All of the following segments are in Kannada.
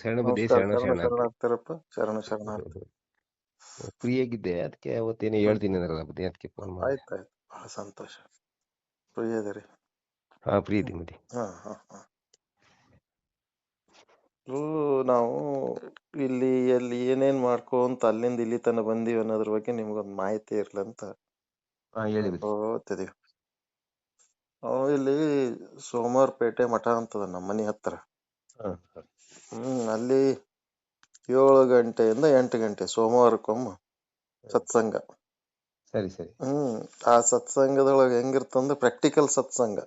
ಶರಣ ಬುದ್ಧಿ ನಮಸ್ಕಾರ. ಶರಣ ಶರಣ ಶರಣಾರ್ಥಿ. ಶರಣಾರ್ಥಿರಪ್ಪ. ಶರಣ ಶರಣಾರ್ಥಿ. ಫ್ರೀ ಆಗಿದ್ದೆ ಅದಕ್ಕೆ ಅವತ್ತೇನು ಹ್ಮ್. ಹೇಳ್ತೀನಿ ಅಂದ್ರಲ್ಲ ಬುದ್ಧಿ ಅದಕ್ಕೆ ಫೋನ್ ಮಾಡಿದೆ. ಆಯ್ತಾಯ್ತು. ಬಹಳ ಸಂತೋಷ. ಫ್ರೀ ಅದಿರಿ. ಹಾ ಫ್ರೀ ಇದ್ದೀನಿ ಬುದ್ಧಿ. ಹಾ ಹಾ ಹಾ. ನಾವು ಇಲ್ಲಿ ಎಲ್ಲಿ ಏನೇನ್ ಮಾಡ್ಕೊಂತ ಅಲ್ಲಿಂದ ಇಲ್ಲಿ ತನಕ ಬಂದೀವಿ ಅನ್ನೋದ್ರ ಬಗ್ಗೆ ನಿಮ್ಗೊಂದು ಮಾಹಿತಿ ಇರ್ಲಂತ ಹಾ ಹೇಳಿ ಬುದ್ಧಿ. ಹೇಳ್ಕೋತಿದೀವಿ. ನಾವು ಇಲ್ಲಿ ಸೋಮವಾರಪೇಟೆ ಮಠ ಅಂತದ ನಮ್ಮ ಮನೆ ಹತ್ರ. ಹಾ ಹಾ. ಅಲ್ಲಿ 7 ಗಂಟೆಯಿಂದ 8 ಗಂಟೆ ಸೋಮವಾರಕ್ಕೊಮ್ಮ ಸತ್ಸಂಗ. ಸರಿ ಸರಿ. ಆ ಸತ್ಸಂಗದೊಳಗೆ ಹೆಂಗಿರ್ತಂದ್ರೆ ಪ್ರಾಕ್ಟಿಕಲ್ ಸತ್ಸಂಗ.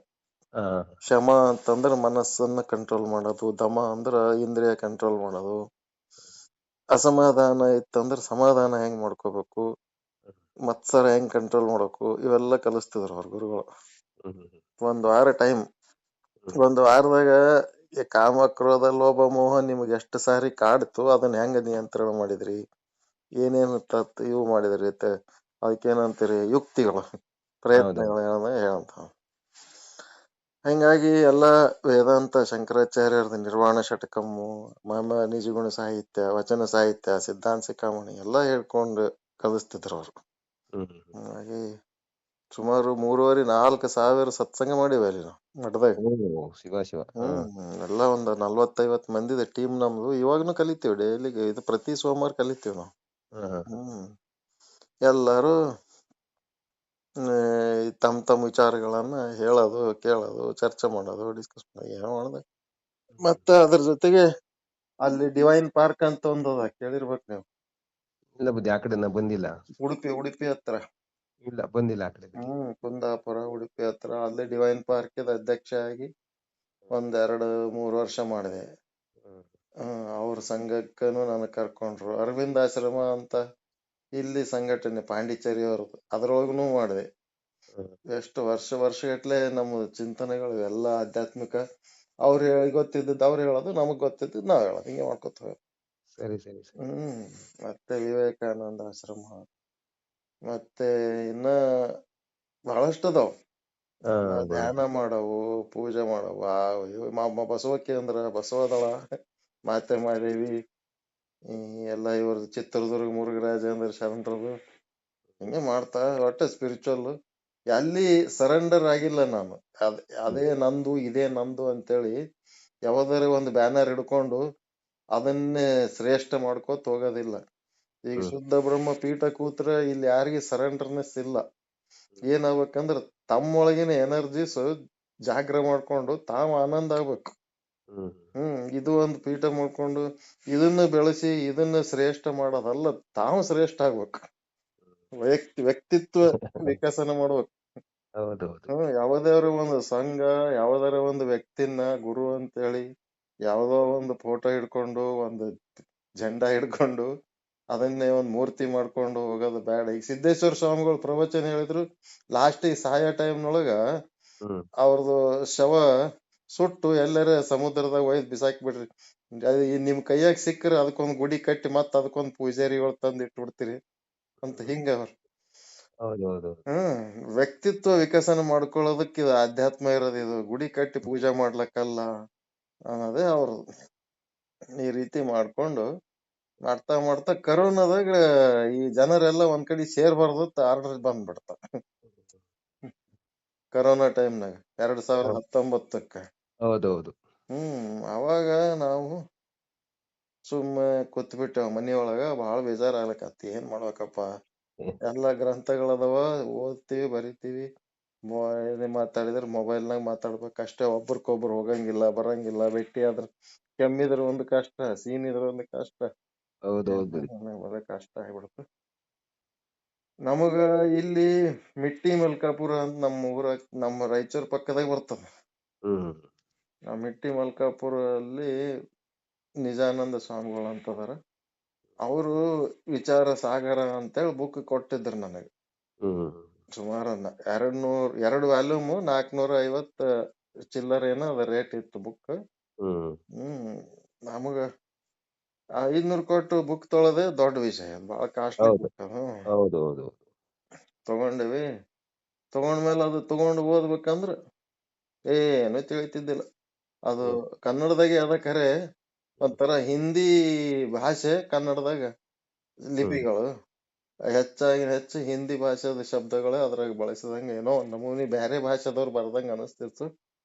ಹಾ ಶಮ ಅಂತಂದ್ರ ಮನಸ್ಸನ್ನ ಕಂಟ್ರೋಲ್ ಮಾಡೋದು, ದಮ ಅಂದ್ರ ಇಂದ್ರಿಯ ಕಂಟ್ರೋಲ್ ಮಾಡೋದು, ಅಸಮಾಧಾನ ಇತ್ತಂದ್ರ ಸಮಾಧಾನ ಹೆಂಗ್ ಮಾಡ್ಕೋಬೇಕು, ಮತ್ಸರ ಹೆಂಗ್ ಕಂಟ್ರೋಲ್ ಮಾಡ್ಬೇಕು, ಇವೆಲ್ಲ ಕಲಿಸ್ತಿದ್ರು ಅವ್ರ ಗುರುಗಳು. ಒಂದ್ ವಾರ ಟೈಮ್. ಒಂದ್ ವಾರದಾಗ ಈ ಕಾಮ ಕ್ರೋಧ ಲೋಭ ಮೋಹ ನಿಮ್ಗೆ ಎಷ್ಟು ಸಾರಿ ಕಾಡ್ತು ಅದನ್ನ ಹೆಂಗ ನಿಯಂತ್ರಣ ಮಾಡಿದ್ರಿ, ಏನೇನು ಇವು ಮಾಡಿದ್ರಿ, ಅದಕ್ಕೇನಂತೀರಿ ಯುಕ್ತಿಗಳು, ಹೌದೌದು. ಪ್ರಯತ್ನಗಳು ಹೇಳಂತ. ಹಿಂಗಾಗಿ ಎಲ್ಲ ವೇದಾಂತ ಶಂಕರಾಚಾರ್ಯರದ ನಿರ್ವಾಣ ಷಟ್ಕಮ್ಮು, ಮಾಮ ನಿಜಗುಣ ಸಾಹಿತ್ಯ, ವಚನ ಸಾಹಿತ್ಯ, ಸಿದ್ಧಾಂತ ಶಿಖಾಮಣಿ ಎಲ್ಲ ಹೇಳ್ಕೊಂಡು ಕಲಿಸ್ತಿದ್ರು ಅವ್ರು. ಹಾಗಾಗಿ ಸುಮಾರು 3,500-4,000 ಸತ್ಸಂಗ ಮಾಡಿವಿ ಅಲ್ಲಿ ನಾವು ಮಠದಾಗ. ಶಿವ ಶಿವ. ಎಲ್ಲ ಒಂದು 40-50 ಮಂದಿದ ಟೀಮ್ ನಮ್ದು. ಇವಾಗನು ಕಲಿತೀವಿ ಡೈಲಿ. ಇದು ಪ್ರತಿ ಸೋಮವಾರ ಕಲಿತೀವಿ ನಾವು. ಎಲ್ಲಾರು ತಮ್ಮ ವಿಚಾರಗಳನ್ನ ಹೇಳೋದು, ಕೇಳೋದು, ಚರ್ಚೆ ಮಾಡೋದು, ಡಿಸ್ಕಸ್ ಮಾಡೋದು, ಏನೋ ಮಾಡೋದು. ಮತ್ತೆ ಅದ್ರ ಜೊತೆಗೆ ಅಲ್ಲಿ ಡಿವೈನ್ ಪಾರ್ಕ್ ಅಂತ ಒಂದದ, ಕೇಳಿರ್ಬೇಕು ನೀವು. ಇಲ್ಲ ಬುದ್ಧಿ ಆ ಕಡೆ ನಾ ಬಂದಿಲ್ಲ. ಉಡುಪಿ ಹತ್ರ. ಇಲ್ಲ ಬಂದಿಲ್ಲ ಆ ಕಡೆ. ಕುಂದಾಪುರ ಉಡುಪಿ ಹತ್ರ. ಅಲ್ಲೇ ಡಿವೈನ್ ಪಾರ್ಕ್ ಅಧ್ಯಕ್ಷ ಆಗಿ 1-2-3 ವರ್ಷ ಮಾಡಿದೆ. ಅವ್ರ ಸಂಘಕ್ಕನು ನನಗ್ ಕರ್ಕೊಂಡ್ರು. ಅರವಿಂದ ಆಶ್ರಮ ಅಂತ ಇಲ್ಲಿ ಸಂಘಟನೆ ಪಾಂಡಿಚೇರಿ ಅವ್ರದ್ದು, ಅದ್ರೊಳಗನು ಮಾಡಿದೆ. ಎಷ್ಟು ವರ್ಷ ಗಟ್ಲೆ ನಮ್ಮ ಚಿಂತನೆಗಳು ಎಲ್ಲ ಆಧ್ಯಾತ್ಮಿಕ. ಅವ್ರು ಗೊತ್ತಿದ್ದದ್ದು ಅವ್ರು ಹೇಳೋದು, ನಮಗ್ ಗೊತ್ತಿದ್ದದ್ದು ನಾವ್ ಹೇಳೋದು, ಹಿಂಗೆ ಮಾಡ್ಕೊತ ಹೋಗೋದು. ಸರಿ ಸರಿ ಸರಿ. ಮತ್ತೆ ವಿವೇಕಾನಂದ ಆಶ್ರಮ, ಮತ್ತೆ ಇನ್ನ ಬಹಳಷ್ಟು ಅದಾವ. ಧ್ಯಾನ ಮಾಡವು, ಪೂಜೆ ಮಾಡವು. ಬಸವ ಕೇಂದ್ರ, ಬಸವದಳ, ಮಾತೆಮಾದೇವಿ, ಎಲ್ಲ ಇವ್ರದ್ದು ಚಿತ್ರದುರ್ಗ ಮುರುಘರಾಜೇಂದ್ರ ಶರಣರದು, ಹಿಂಗೆ ಮಾಡ್ತಾ ಒಟ್ಟ ಸ್ಪಿರಿಚುವಲ್. ಅಲ್ಲಿ ಸರೆಂಡರ್ ಆಗಿಲ್ಲ ನಾನು. ಅದೇ ನಂದು, ಇದೇ ನಂದು ಅಂತೇಳಿ ಯಾವ್ದಾರ ಒಂದು ಬ್ಯಾನರ್ ಹಿಡ್ಕೊಂಡು ಅದನ್ನೇ ಶ್ರೇಷ್ಠ ಮಾಡ್ಕೋತ ಹೋಗೋದಿಲ್ಲ. ಈಗ ಶುದ್ಧ ಬ್ರಹ್ಮ ಪೀಠ ಕೂತ್ರ ಇಲ್ಲಿ ಯಾರಿಗೆ ಸರೆಂಡರ್ನೆಸ್ ಇಲ್ಲ. ಏನಾಗ್ಬೇಕಂದ್ರ ತಮ್ಮೊಳಗಿನ ಎನರ್ಜೀಸ್ ಜಾಗ್ರ ಮಾಡ್ಕೊಂಡು ತಾವ್ ಆನಂದ ಆಗ್ಬೇಕು. ಇದು ಒಂದು ಪೀಠ ಮಾಡ್ಕೊಂಡು ಇದನ್ನ ಬೆಳೆಸಿ ಇದನ್ನ ಶ್ರೇಷ್ಠ ಮಾಡೋದಲ್ಲ, ತಾವು ಶ್ರೇಷ್ಠ ಆಗ್ಬೇಕು. ವ್ಯಕ್ತಿತ್ವ ವಿಕಸನ ಮಾಡ್ಬೇಕು. ಯಾವ್ದಾರ ಒಂದು ಸಂಘ, ಯಾವ್ದಾರ ಒಂದು ವ್ಯಕ್ತಿನ ಗುರು ಅಂತೇಳಿ ಯಾವ್ದೋ ಒಂದು ಫೋಟೋ ಹಿಡ್ಕೊಂಡು, ಒಂದು ಜೆಂಡಾ ಹಿಡ್ಕೊಂಡು ಅದನ್ನೇ ಒಂದ್ ಮೂರ್ತಿ ಮಾಡ್ಕೊಂಡು ಹೋಗೋದು ಬೇಡ. ಈಗ ಸಿದ್ದೇಶ್ವರ ಸ್ವಾಮಿಗಳು ಪ್ರವಚನ ಹೇಳಿದ್ರು, ಲಾಸ್ಟಿಗೆ ಸಾಯೋ ಟೈಮ್ನೊಳಗ ಅವ್ರದ್ದು ಶವ ಸುಟ್ಟು ಎಲ್ಲರ ಸಮುದ್ರದಾಗ ಒಯ್ದು ಬಿಸಾಕಿ ಬಿಡ್ರಿ, ನಿಮ್ ಕೈಯಾಗ ಸಿಕ್ಕ್ರ ಅದಕ್ಕೊಂದ್ ಗುಡಿ ಕಟ್ಟಿ ಮತ್ತ ಅದಕ್ಕೊಂದ್ ಪೂಜಾರಿಗಳು ತಂದ್ ಇಟ್ಬಿಡ್ತೀರಿ ಅಂತ. ಹಿಂಗ ಅವ್ರ ವ್ಯಕ್ತಿತ್ವ ವಿಕಸನ ಮಾಡ್ಕೊಳ್ಳೋದಕ್ಕೆ ಇದು ಅಧ್ಯಾತ್ಮ ಇರೋದು. ಇದು ಗುಡಿ ಕಟ್ಟಿ ಪೂಜೆ ಮಾಡ್ಲಕ್ಕಲ್ಲ ಅನ್ನೋದೇ ಅವ್ರು. ಈ ರೀತಿ ಮಾಡ್ಕೊಂಡು ಮಾಡ್ತಾ ಕರೋನಾದಾಗ ಈ ಜನರೆಲ್ಲ ಒಂದ್ ಕಡೆ ಸೇರ್ಬಾರ್ದು ಆರ್ಡರ್ ಬಂದ್ಬಿಡ್ತ. ಕರೋನಾ ಟೈಮ್ನಾಗ 2019ಕ್ಕ. ಹೌದೌದು. ಅವಾಗ ನಾವು ಸುಮ್ಮ ಕೂತ್ಬಿಟ್ಟೆವ್ ಮನಿಯೊಳಗ. ಬಹಳ ಬೇಜಾರಾಗ್ಲಕತ್ತಿ. ಏನ್ ಮಾಡ್ಬೇಕಪ್ಪ, ಎಲ್ಲಾ ಗ್ರಂಥಗಳದವ, ಓದ್ತೀವಿ, ಬರಿತೀವಿ. ಮಾತಾಡಿದ್ರ ಮೊಬೈಲ್ನಾಗ ಮಾತಾಡ್ಬೇಕ ಅಷ್ಟೇ. ಒಬ್ರಕೊಬ್ರು ಹೋಗಂಗಿಲ್ಲ, ಬರಂಗಿಲ್ಲ. ಭೇಟಿ ಆದ್ರ ಕೆಮ್ಮಿದ್ರ ಒಂದು ಕಷ್ಟ, ಸೀನಿದ್ರ ಒಂದು ಕಷ್ಟ, ಕಷ್ಟ ಆಗ್ಬಿಡ್ತು ನಮಗ. ಇಲ್ಲಿ ಮಿಟ್ಟಿ ಮಲ್ಕಾಪುರ ಅಂತ ನಮ್ಮ ರಾಯಚೂರ್ ಪಕ್ಕದಾಗ ಬರ್ತದ. ಆ ಮಿಟ್ಟಿ ಮಲ್ಕಾಪುರ ಅಲ್ಲಿ ನಿಜಾನಂದ ಸ್ವಾಮಿಗಳು ಅಂತದಾರ. ಅವರು ವಿಚಾರ ಸಾಗರ ಅಂತೇಳಿ ಬುಕ್ ಕೊಟ್ಟಿದ್ರು ನನಗೆ. ಸುಮಾರು 2 ವ್ಯಾಲ್ಯೂಮ್ 450 ಚಿಲ್ಲರೇನ ಅದ ರೇಟ್ ಇತ್ತು ಬುಕ್. ನಮಗ 500 ಕೊಟ್ಟು ಬುಕ್ ತೊಳದೆ ದೊಡ್ಡ ವಿಷಯ. ಬಹಳ ಕಾಸ್ಟ್ಲಿ ಬುಕ್. ತಗೊಂಡಿವಿ. ತಗೊಂಡ್ಮೇಲೆ ಅದು ತಗೊಂಡು ಓದ್ಬೇಕಂದ್ರ ಏನು ತಿಳಿತಿದ್ದಿಲ್ಲ. ಅದು ಕನ್ನಡದಾಗೆ ಅದ ಖರೆ, ಒಂಥರ ಹಿಂದಿ ಭಾಷೆ ಕನ್ನಡದಾಗ ಲಿಪಿಗಳು ಹೆಚ್ಚಾಗಿ ಹೆಚ್ಚು ಹಿಂದಿ ಭಾಷೆದ ಶಬ್ದಗಳೇ ಅದ್ರಾಗ ಬಳಸಿದಂಗ ಏನೋ ಒಂದ್ ನಮೂನಿ ಬ್ಯಾರೆ ಭಾಷೆದವ್ರು ಬರ್ದಂಗ ಅನಸ್ತಿತ್ತು.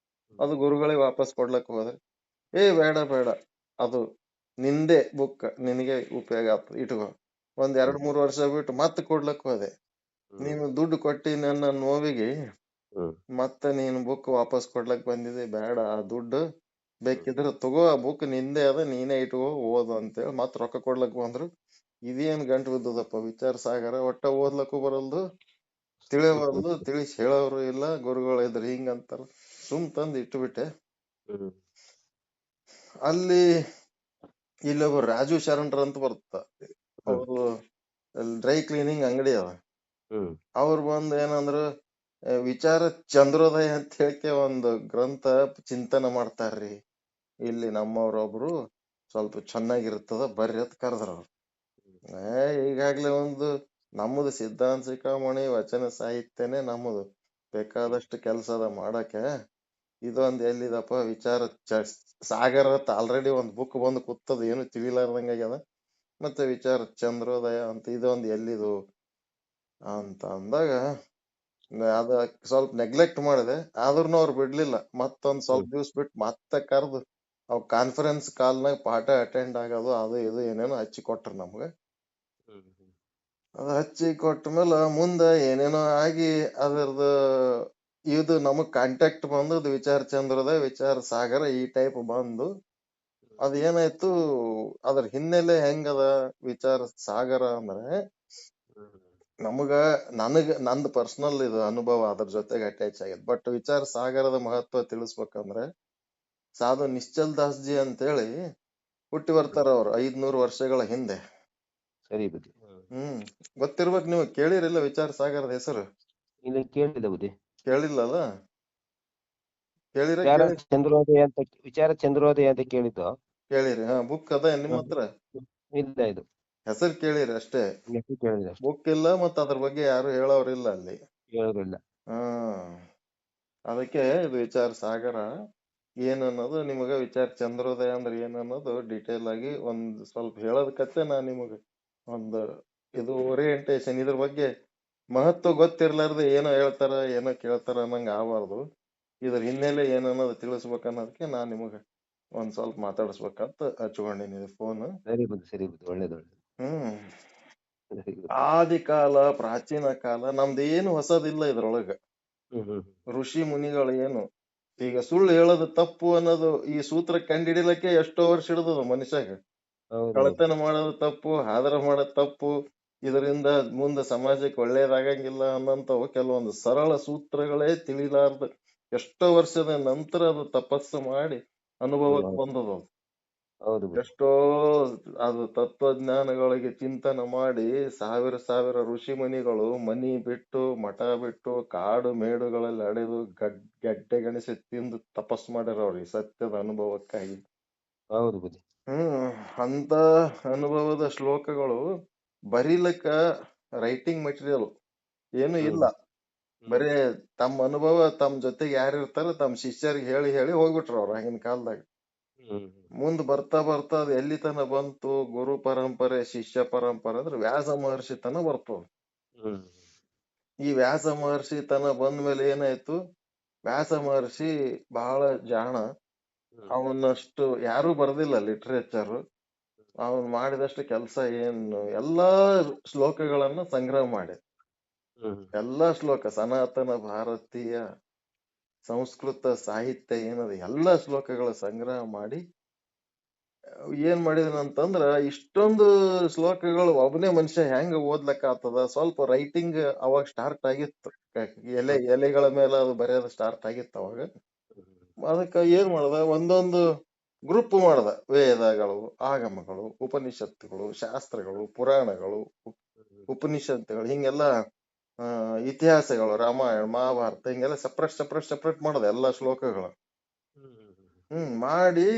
ಅದು ಗುರುಗಳಿಗೆ ವಾಪಸ್ ಕೊಡ್ಲಕ್ ಹೋದ್ರೆ ಬೇಡ ಬೇಡ ಅದು ನಿಂದೆ ಬುಕ್ ನಿನಗೆ ಉಪಯೋಗ ಆಗ್ತದೆ ಇಟ್ಕೋ. ಒಂದ್ 2-3 ವರ್ಷ ಬಿಟ್ಟು ಮತ್ತೆ ಕೊಡ್ಲಕ್ ಹೋದೆ. ನೀನು ದುಡ್ಡು ಕೊಟ್ಟಿ ನನ್ನ ನೋವಿಗೆ ಮತ್ತೆ ನೀನು ಬುಕ್ ವಾಪಸ್ ಕೊಡ್ಲಕ್ ಬಂದಿದೆ, ಬೇಡ ಆ ದುಡ್ಡು ಬೇಕಿದ್ರೆ ತಗೋ, ಆ ಬುಕ್ ನಿಂದೆ ಅದ, ನೀನೇ ಇಟ್ಕೋ ಓದು ಅಂತೇಳಿ ಮತ್ ರೊಕ್ಕ ಕೊಡ್ಲಕ್ ಬಂದ್ರು. ಇದೇನ್ ಗಂಟು ಬಿದ್ದದಪ್ಪ ವಿಚಾರ ಸಾಗರ, ಒಟ್ಟ ಓದ್ಲಕ್ಕೂ ಬರಲ್ದು, ತಿಳಿಯವಲ್ದು, ತಿಳಿಸಿ ಹೇಳೋರು ಇಲ್ಲ, ಗುರುಗಳು ಇದ್ರ ಹಿಂಗಂತಾರ, ಸುಮ್ ತಂದ್ ಇಟ್ಟುಬಿಟ್ಟೆ. ಅಲ್ಲಿ ಇಲ್ಲೊಬ್ಬ ರಾಜು ಶರಣರ್ ಅಂತ ಬರುತ್ತ, ಅವರು ಡ್ರೈ ಕ್ಲೀನಿಂಗ್ ಅಂಗಡಿ ಅದ. ಅವ್ರು ಬಂದ್ ಏನಂದ್ರು, ವಿಚಾರ ಚಂದ್ರೋದಯ ಅಂತ ಹೇಳಿಕೆ ಒಂದು ಗ್ರಂಥ ಚಿಂತನೆ ಮಾಡ್ತಾರ್ರಿ, ಇಲ್ಲಿ ನಮ್ಮವ್ರೊಬ್ರು ಸ್ವಲ್ಪ ಚೆನ್ನಾಗಿರ್ತದ ಬರ್ರಿ ಅಂತ ಕರೆದ್ರ ಅವ್ರು. ಈಗಾಗ್ಲೇ ಒಂದು ನಮ್ಮದು ಸಿದ್ಧಾಂತ ಶಿಖಾಮಣಿ ವಚನ ಸಾಹಿತ್ಯನೇ ನಮ್ಮದು ಬೇಕಾದಷ್ಟು ಕೆಲಸದ ಮಾಡಕ್ಕೆ, ಇದೊಂದ್ ಎಲ್ಲಿದಪ್ಪ ವಿಚಾರ ಸಾಗರ ಆಲ್ರೆಡಿ ಒಂದ್ ಬುಕ್ ಬಂದು ಕೂತದ, ಏನು ತಿಳಿಲಾರ್ದಂಗ ಆಗ್ಯದ, ಮತ್ತೆ ವಿಚಾರ ಚಂದ್ರೋದಯ ಅಂತ ಇದೊಂದ್ ಎಲ್ಲಿದು ಅಂತ ಅಂದಾಗ ಅದ ಸ್ವಲ್ಪ ನೆಗ್ಲೆಕ್ಟ್ ಮಾಡಿದೆ. ಆದ್ರೂನು ಅವ್ರು ಬಿಡ್ಲಿಲ್ಲ, ಮತ್ತೊಂದ್ ಸ್ವಲ್ಪ ದಿವ್ಸ ಬಿಟ್ಟು ಮತ್ತೆ ಕರ್ದು ಅವ್ ಕಾನ್ಫರೆನ್ಸ್ ಕಾಲ್ನಾಗ ಪಾಠ ಅಟೆಂಡ್ ಆಗೋದು ಅದು ಇದು ಏನೇನೋ ಹಚ್ಚಿ ಕೊಟ್ರ ನಮ್ಗ. ಅದ ಹಚ್ಚಿ ಕೊಟ್ಟ ಮೇಲೆ ಮುಂದ ಏನೇನೋ ಆಗಿ ಅದರದ್ದು ಇದು ನಮಗ್ ಕಾಂಟ್ಯಾಕ್ಟ್ ಬಂದು ವಿಚಾರ ಚಂದ್ರೋದಯ ವಿಚಾರ ಸಾಗರ ಈ ಟೈಪ್ ಬಂದು ಅದ್ ಏನಾಯ್ತು, ಅದ್ರ ಹಿನ್ನೆಲೆ ಹೆಂಗದ ವಿಚಾರ ಸಾಗರ ಅಂದ್ರೆ ನಂದು ಪರ್ಸನಲ್ ಇದು ಅನುಭವ ಅದ್ರ ಜೊತೆಗೆ ಅಟ್ಯಾಚ್ ಆಗಿದೆ. ಬಟ್ ವಿಚಾರ ಸಾಗರದ ಮಹತ್ವ ತಿಳಿಸ್ಬೇಕಂದ್ರೆ ಸಾಧು ನಿಶ್ಚಲ್ ದಾಸ್ ಜಿ ಅಂತೇಳಿ ಹುಟ್ಟಿ ಬರ್ತಾರ ಅವ್ರು 500 ವರ್ಷಗಳ ಹಿಂದೆ. ಸರಿ ಬುದ್ಧಿ. ಗೊತ್ತಿರ್ಬೇಕು, ನೀವು ಕೇಳಿರಿಲ್ಲ ವಿಚಾರ ಸಾಗರದ ಹೆಸರು? ಇಲ್ಲ, ಕೇಳಿಲ್ಲ ಬುದ್ಧಿ. ಕೇಳಿಲ್ಲಲ್ಲ, ಕೇಳಿರ ವಿಚಾರ ಚಂದ್ರೋದಯ ಅಂತ ಕೇಳಿದ್ದು. ಕೇಳಿರಿ? ಬುಕ್ ಅದ ನಿಮ್ಮ ಹತ್ರ? ಇಲ್ಲ, ಇದು ಹೆಸರು ಕೇಳಿರಿ ಅಷ್ಟೇ, ಕೇಳಿದ್ರೆ ಬುಕ್ ಇಲ್ಲ, ಮತ್ತ ಅದ್ರ ಬಗ್ಗೆ ಯಾರು ಹೇಳೋರಿಲ್ಲ ಅಲ್ಲಿ. ಹೇಳೋರಿಲ್ಲ. ಅದಕ್ಕೆ ಇದು ವಿಚಾರ ಸಾಗರ ಏನನ್ನೋದು ನಿಮಗ, ವಿಚಾರ ಚಂದ್ರೋದಯ ಅಂದ್ರೆ ಏನನ್ನೋದು ಡೀಟೇಲ್ ಆಗಿ ಒಂದ್ ಸ್ವಲ್ಪ ಹೇಳೋದಕ್ಕತ್ತೆ ನಾ ನಿಮಗ ಒಂದು ಇದು ಓರಿಯೆಂಟೇಶನ್, ಇದ್ರ ಬಗ್ಗೆ ಮಹತ್ವ ಗೊತ್ತಿರ್ಲಾರ್ದೆ ಏನೋ ಹೇಳ್ತಾರ ಏನೋ ಕೇಳ್ತಾರ ಅನ್ನಂಗ ಆಗಬಾರ್ದು. ಇದ್ರ ಹಿನ್ನೆಲೆ ಏನನ್ನೋದು ತಿಳಿಸ್ಬೇಕನ್ನೋದಕ್ಕೆ ನಾ ನಿಮಗ ಒಂದ್ ಸ್ವಲ್ಪ ಮಾತಾಡಿಸ್ಬೇಕಂತ ಹಚ್ಕೊಂಡಿನಿ ಫೋನ್. ಸರಿ ಬುದ್ಧಿ, ಸರಿ ಬುದ್ಧಿ, ಒಳ್ಳೇದು. ಆದಿ ಕಾಲ, ಪ್ರಾಚೀನ ಕಾಲ, ನಮ್ದೇನು ಹೊಸದಿಲ್ಲ ಇದ್ರೊಳಗ. ಋಷಿ ಮುನಿಗಳು ಏನು ಈಗ ಸುಳ್ಳು ಹೇಳೋದು ತಪ್ಪು ಅನ್ನೋದು ಈ ಸೂತ್ರ ಕಂಡಿಡಿಲಕ್ಕೆ ಎಷ್ಟೋ ವರ್ಷ ಹಿಡಿದದ ಮನುಷ್ಯಾಗ. ಕಳತನ ಮಾಡೋದು ತಪ್ಪು, ಆದರ ಮಾಡೋದು ತಪ್ಪು, ಇದರಿಂದ ಮುಂದೆ ಸಮಾಜಕ್ಕೆ ಒಳ್ಳೇದಾಗಂಗಿಲ್ಲ ಅನ್ನೋಂಥವು ಕೆಲವೊಂದು ಸರಳ ಸೂತ್ರಗಳೇ ತಿಳಿಲಾರ್ದ ಎಷ್ಟೋ ವರ್ಷದ ನಂತರ ಅದು ತಪಸ್ಸು ಮಾಡಿ ಅನುಭವಕ್ಕೆ ಬಂದದ. ಎಷ್ಟೋ ಅದು ತತ್ವಜ್ಞಾನಗಳಿಗೆ ಚಿಂತನೆ ಮಾಡಿ ಸಾವಿರ ಋಷಿ ಮುನಿಗಳು ಮನಿ ಬಿಟ್ಟು, ಮಠ ಬಿಟ್ಟು, ಕಾಡು ಮೇಡುಗಳಲ್ಲಿ ಅಡೆದು ಗಡ್ಡೆ ಗಣಿಸಿ ತಿಂದು ತಪಸ್ಸು ಮಾಡ್ಯಾರ ಅವ್ರಿಗೆ ಸತ್ಯದ ಅನುಭವಕ್ಕಾಗಿ. ಅಂತ ಅನುಭವದ ಶ್ಲೋಕಗಳು ಬರೀಲಕ್ಕ ರೈಟಿಂಗ್ ಮೆಟೀರಿಯಲ್ ಏನು ಇಲ್ಲ, ಬರೇ ತಮ್ಮ ಅನುಭವ ತಮ್ಮ ಜೊತೆಗೆ ಯಾರು ಇರ್ತಾರ ತಮ್ಮ ಶಿಷ್ಯರಿಗೆ ಹೇಳಿ ಹೇಳಿ ಹೋಗ್ಬಿಟ್ರ ಅವ್ರು ಆಗಿನ ಕಾಲದಾಗ. ಮುಂದ್ ಬರ್ತಾ ಬರ್ತಾ ಅದು ಎಲ್ಲಿ ತನ ಬಂತು, ಗುರು ಪರಂಪರೆ ಶಿಷ್ಯ ಪರಂಪರೆ ಅಂದ್ರೆ ವ್ಯಾಸ ಮಹರ್ಷಿ ತನ ಬರ್ತದ. ಈ ವ್ಯಾಸ ಮಹರ್ಷಿ ತನ ಬಂದ್ಮೇಲೆ ಏನಾಯ್ತು, ವ್ಯಾಸ ಮಹರ್ಷಿ ಬಹಳ ಜಾಣ, ಅವನಷ್ಟು ಯಾರು ಬರ್ದಿಲ್ಲ ಲಿಟ್ರೇಚರ್. ಅವನ್ ಮಾಡಿದಷ್ಟು ಕೆಲಸ ಏನು, ಎಲ್ಲಾ ಶ್ಲೋಕಗಳನ್ನ ಸಂಗ್ರಹ ಮಾಡಿ, ಎಲ್ಲಾ ಶ್ಲೋಕ ಸನಾತನ ಭಾರತೀಯ ಸಂಸ್ಕೃತ ಸಾಹಿತ್ಯ ಏನದ ಎಲ್ಲಾ ಶ್ಲೋಕಗಳ ಸಂಗ್ರಹ ಮಾಡಿ ಏನ್ ಮಾಡಿದನಂತಂದ್ರ, ಇಷ್ಟೊಂದು ಶ್ಲೋಕಗಳು ಒಬ್ಬನೇ ಮನುಷ್ಯ ಹೆಂಗ ಓದ್ಲಕ್ಕ ಆಗ್ತದ? ಸ್ವಲ್ಪ ರೈಟಿಂಗ್ ಅವಾಗ ಸ್ಟಾರ್ಟ್ ಆಗಿತ್ತು, ಎಲೆಗಳ ಮೇಲೆ ಅದು ಬರೆಯೋದು ಸ್ಟಾರ್ಟ್ ಆಗಿತ್ತು ಅವಾಗ. ಅದಕ್ಕ ಏನ್ ಮಾಡ್ದ, ಒಂದೊಂದು ಗ್ರೂಪ್ ಮಾಡ್ದ, ವೇದಗಳು, ಆಗಮಗಳು, ಉಪನಿಷತ್ತುಗಳು, ಶಾಸ್ತ್ರಗಳು, ಪುರಾಣಗಳು, ಉಪನಿಷತ್ತುಗಳು, ಹಿಂಗೆಲ್ಲ ಇತಿಹಾಸಗಳು, ರಾಮಾಯಣ ಮಹಾಭಾರತ, ಹಿಂಗೆಲ್ಲ ಸಪ್ರೇಟ್ ಮಾಡ್ದ ಎಲ್ಲಾ ಶ್ಲೋಕಗಳು. ಮಾಡಿ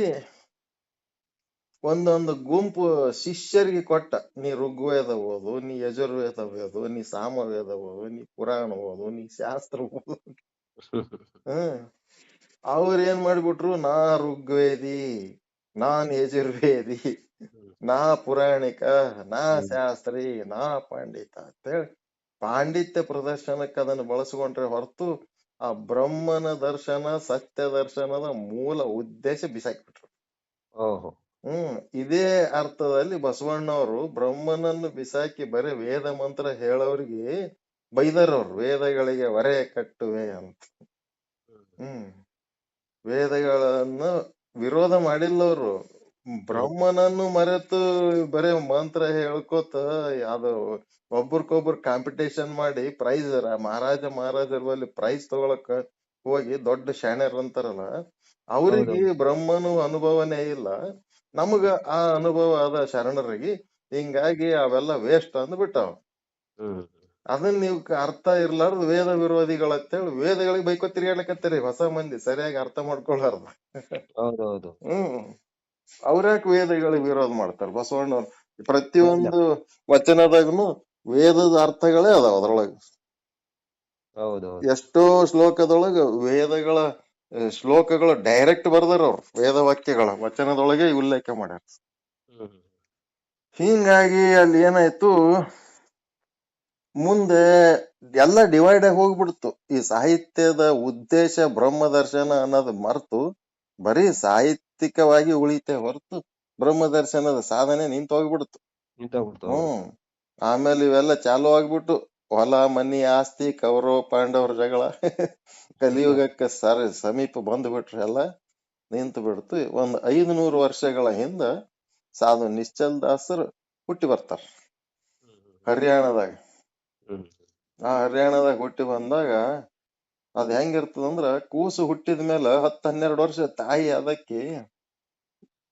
ಒಂದೊಂದು ಗುಂಪು ಶಿಷ್ಯರಿಗೆ ಕೊಟ್ಟ, ನೀ ಋಗ್ವೇದ ಓದು, ನೀ ಯಜುರ್ವೇದ ಓದು, ನೀ ಸಾಮವೇದ ಓದು, ನೀ ಪುರಾಣ ಓದು, ನೀ ಶಾಸ್ತ್ರ ಓದು. ಅವ್ರ ಏನ್ ಮಾಡ್ಬಿಟ್ರು, ನಾ ಋಗ್ವೇದಿ, ನಾನ್ ಯಜುರ್ವೇದಿ, ನಾ ಪುರಾಣಿಕ, ನಾ ಶಾಸ್ತ್ರಿ, ನಾ ಪಂಡಿತ ಅಂತೇಳಿ ಪಾಂಡಿತ್ಯ ಪ್ರದರ್ಶನಕ್ಕೆ ಅದನ್ನ ಬಳಸ್ಕೊಂಡ್ರೆ ಹೊರತು ಆ ಬ್ರಹ್ಮನ ದರ್ಶನ ಸತ್ಯ ದರ್ಶನದ ಮೂಲ ಉದ್ದೇಶ ಬಿಸಾಕ್ಬಿಟ್ರು. ಓಹೋ. ಇದೇ ಅರ್ಥದಲ್ಲಿ ಬಸವಣ್ಣವರು ಬ್ರಹ್ಮನನ್ನು ಬಿಸಾಕಿ ಬರೀ ವೇದ ಮಂತ್ರ ಹೇಳೋರಿಗೆ ಬೈದರವ್ರು, ವೇದಗಳಿಗೆ ಹೊರೆ ಕಟ್ಟುವೆ ಅಂತ. ವೇದಗಳನ್ನು ವಿರೋಧ ಮಾಡಿಲ್ಲವ್ರು, ಬ್ರಹ್ಮನನ್ನು ಮರೆತು ಬರೇ ಮಂತ್ರ ಹೇಳ್ಕೋತ ಅದು ಒಬ್ರಿಗೊಬ್ರು ಕಾಂಪಿಟೇಷನ್ ಮಾಡಿ ಪ್ರೈಸ್ ಮಹಾರಾಜರ ಬಲ್ಲಿ ಪ್ರೈಸ್ ತಗೊಳಕ ಹೋಗಿ ದೊಡ್ಡ ಶಾಣ್ಯರ್ ಅಂತಾರಲ್ಲ, ಅವ್ರಿಗೆ ಬ್ರಹ್ಮನು ಅನುಭವನೇ ಇಲ್ಲ, ನಮಗ ಆ ಅನುಭವ ಆದ ಶರಣರಿಗೆ, ಹಿಂಗಾಗಿ ಅವೆಲ್ಲ ವೇಸ್ಟ್ ಅಂದ್ಬಿಟ್ಟಾವ. ಅದನ್ನ ನೀವು ಅರ್ಥ ಇರ್ಲಾರ್ದು ವೇದ ವಿರೋಧಿಗಳಂತೇಳಿ ವೇದಗಳಿಗೆ ಬೈಕೋ ತಿರ್ಗಾಡ್ಲಕತ್ತೀರಿ ಹೊಸ ಮಂದಿ ಸರಿಯಾಗಿ ಅರ್ಥ ಮಾಡ್ಕೊಳಾರ್ದ. ಹೌದೌದು. ಅವ್ರ್ಯಾಕ್ ವೇದಗಳಿಗೆ ವಿರೋಧ ಮಾಡ್ತಾರ? ಬಸವಣ್ಣವ್ರು ಪ್ರತಿಯೊಂದು ವಚನದಾಗನು ವೇದದ ಅರ್ಥಗಳೇ ಅದಾವ ಅದ್ರೊಳಗ. ಎಷ್ಟೋ ಶ್ಲೋಕದೊಳಗ ವೇದಗಳ ಶ್ಲೋಕಗಳು ಡೈರೆಕ್ಟ್ ಬರ್ದಾರ ಅವ್ರು, ವೇದ ವಾಕ್ಯಗಳ ವಚನದೊಳಗೆ ಉಲ್ಲೇಖ ಮಾಡ್ಯಾರ. ಹಿಂಗಾಗಿ ಅಲ್ಲಿ ಏನಾಯ್ತು, ಮುಂದೆ ಎಲ್ಲ ಡಿವೈಡ್ ಆಗಿ ಹೋಗ್ಬಿಡ್ತು. ಈ ಸಾಹಿತ್ಯದ ಉದ್ದೇಶ ಬ್ರಹ್ಮ ದರ್ಶನ ಅನ್ನೋದು ಮರ್ತು ಬರೀ ಸಾಹಿತ್ಯಿಕವಾಗಿ ಉಳಿತೆ ಹೊರತು ಬ್ರಹ್ಮ ದರ್ಶನದ ಸಾಧನೆ ನಿಂತು ಹೋಗ್ಬಿಡ್ತು. ಆಮೇಲೆ ಇವೆಲ್ಲ ಚಾಲು ಆಗ್ಬಿಟ್ಟು ಹೊಲ ಮನಿ ಆಸ್ತಿ ಕೌರವ ಪಾಂಡವರ ಜಗಳ ಕಲಿಯುಗಕ್ಕೆ ಸಮೀಪ ಬಂದ್ಬಿಟ್ರಿ, ಎಲ್ಲ ನಿಂತು ಬಿಡ್ತು. ಒಂದ್ 500 ವರ್ಷಗಳ ಹಿಂದ ಸಾಧು ನಿಶ್ಚಲ್ ದಾಸರು ಹುಟ್ಟಿ ಬರ್ತಾರ ಹರಿಯಾಣದಾಗ. ಆ ಹರಿಯಾಣದಾಗ ಹುಟ್ಟಿ ಬಂದಾಗ ಅದ್ ಹೆಂಗಿರ್ತದಂದ್ರ, ಕೂಸು ಹುಟ್ಟಿದ ಮೇಲೆ 10-12 ವರ್ಷ ತಾಯಿ ಅದಕ್ಕೆ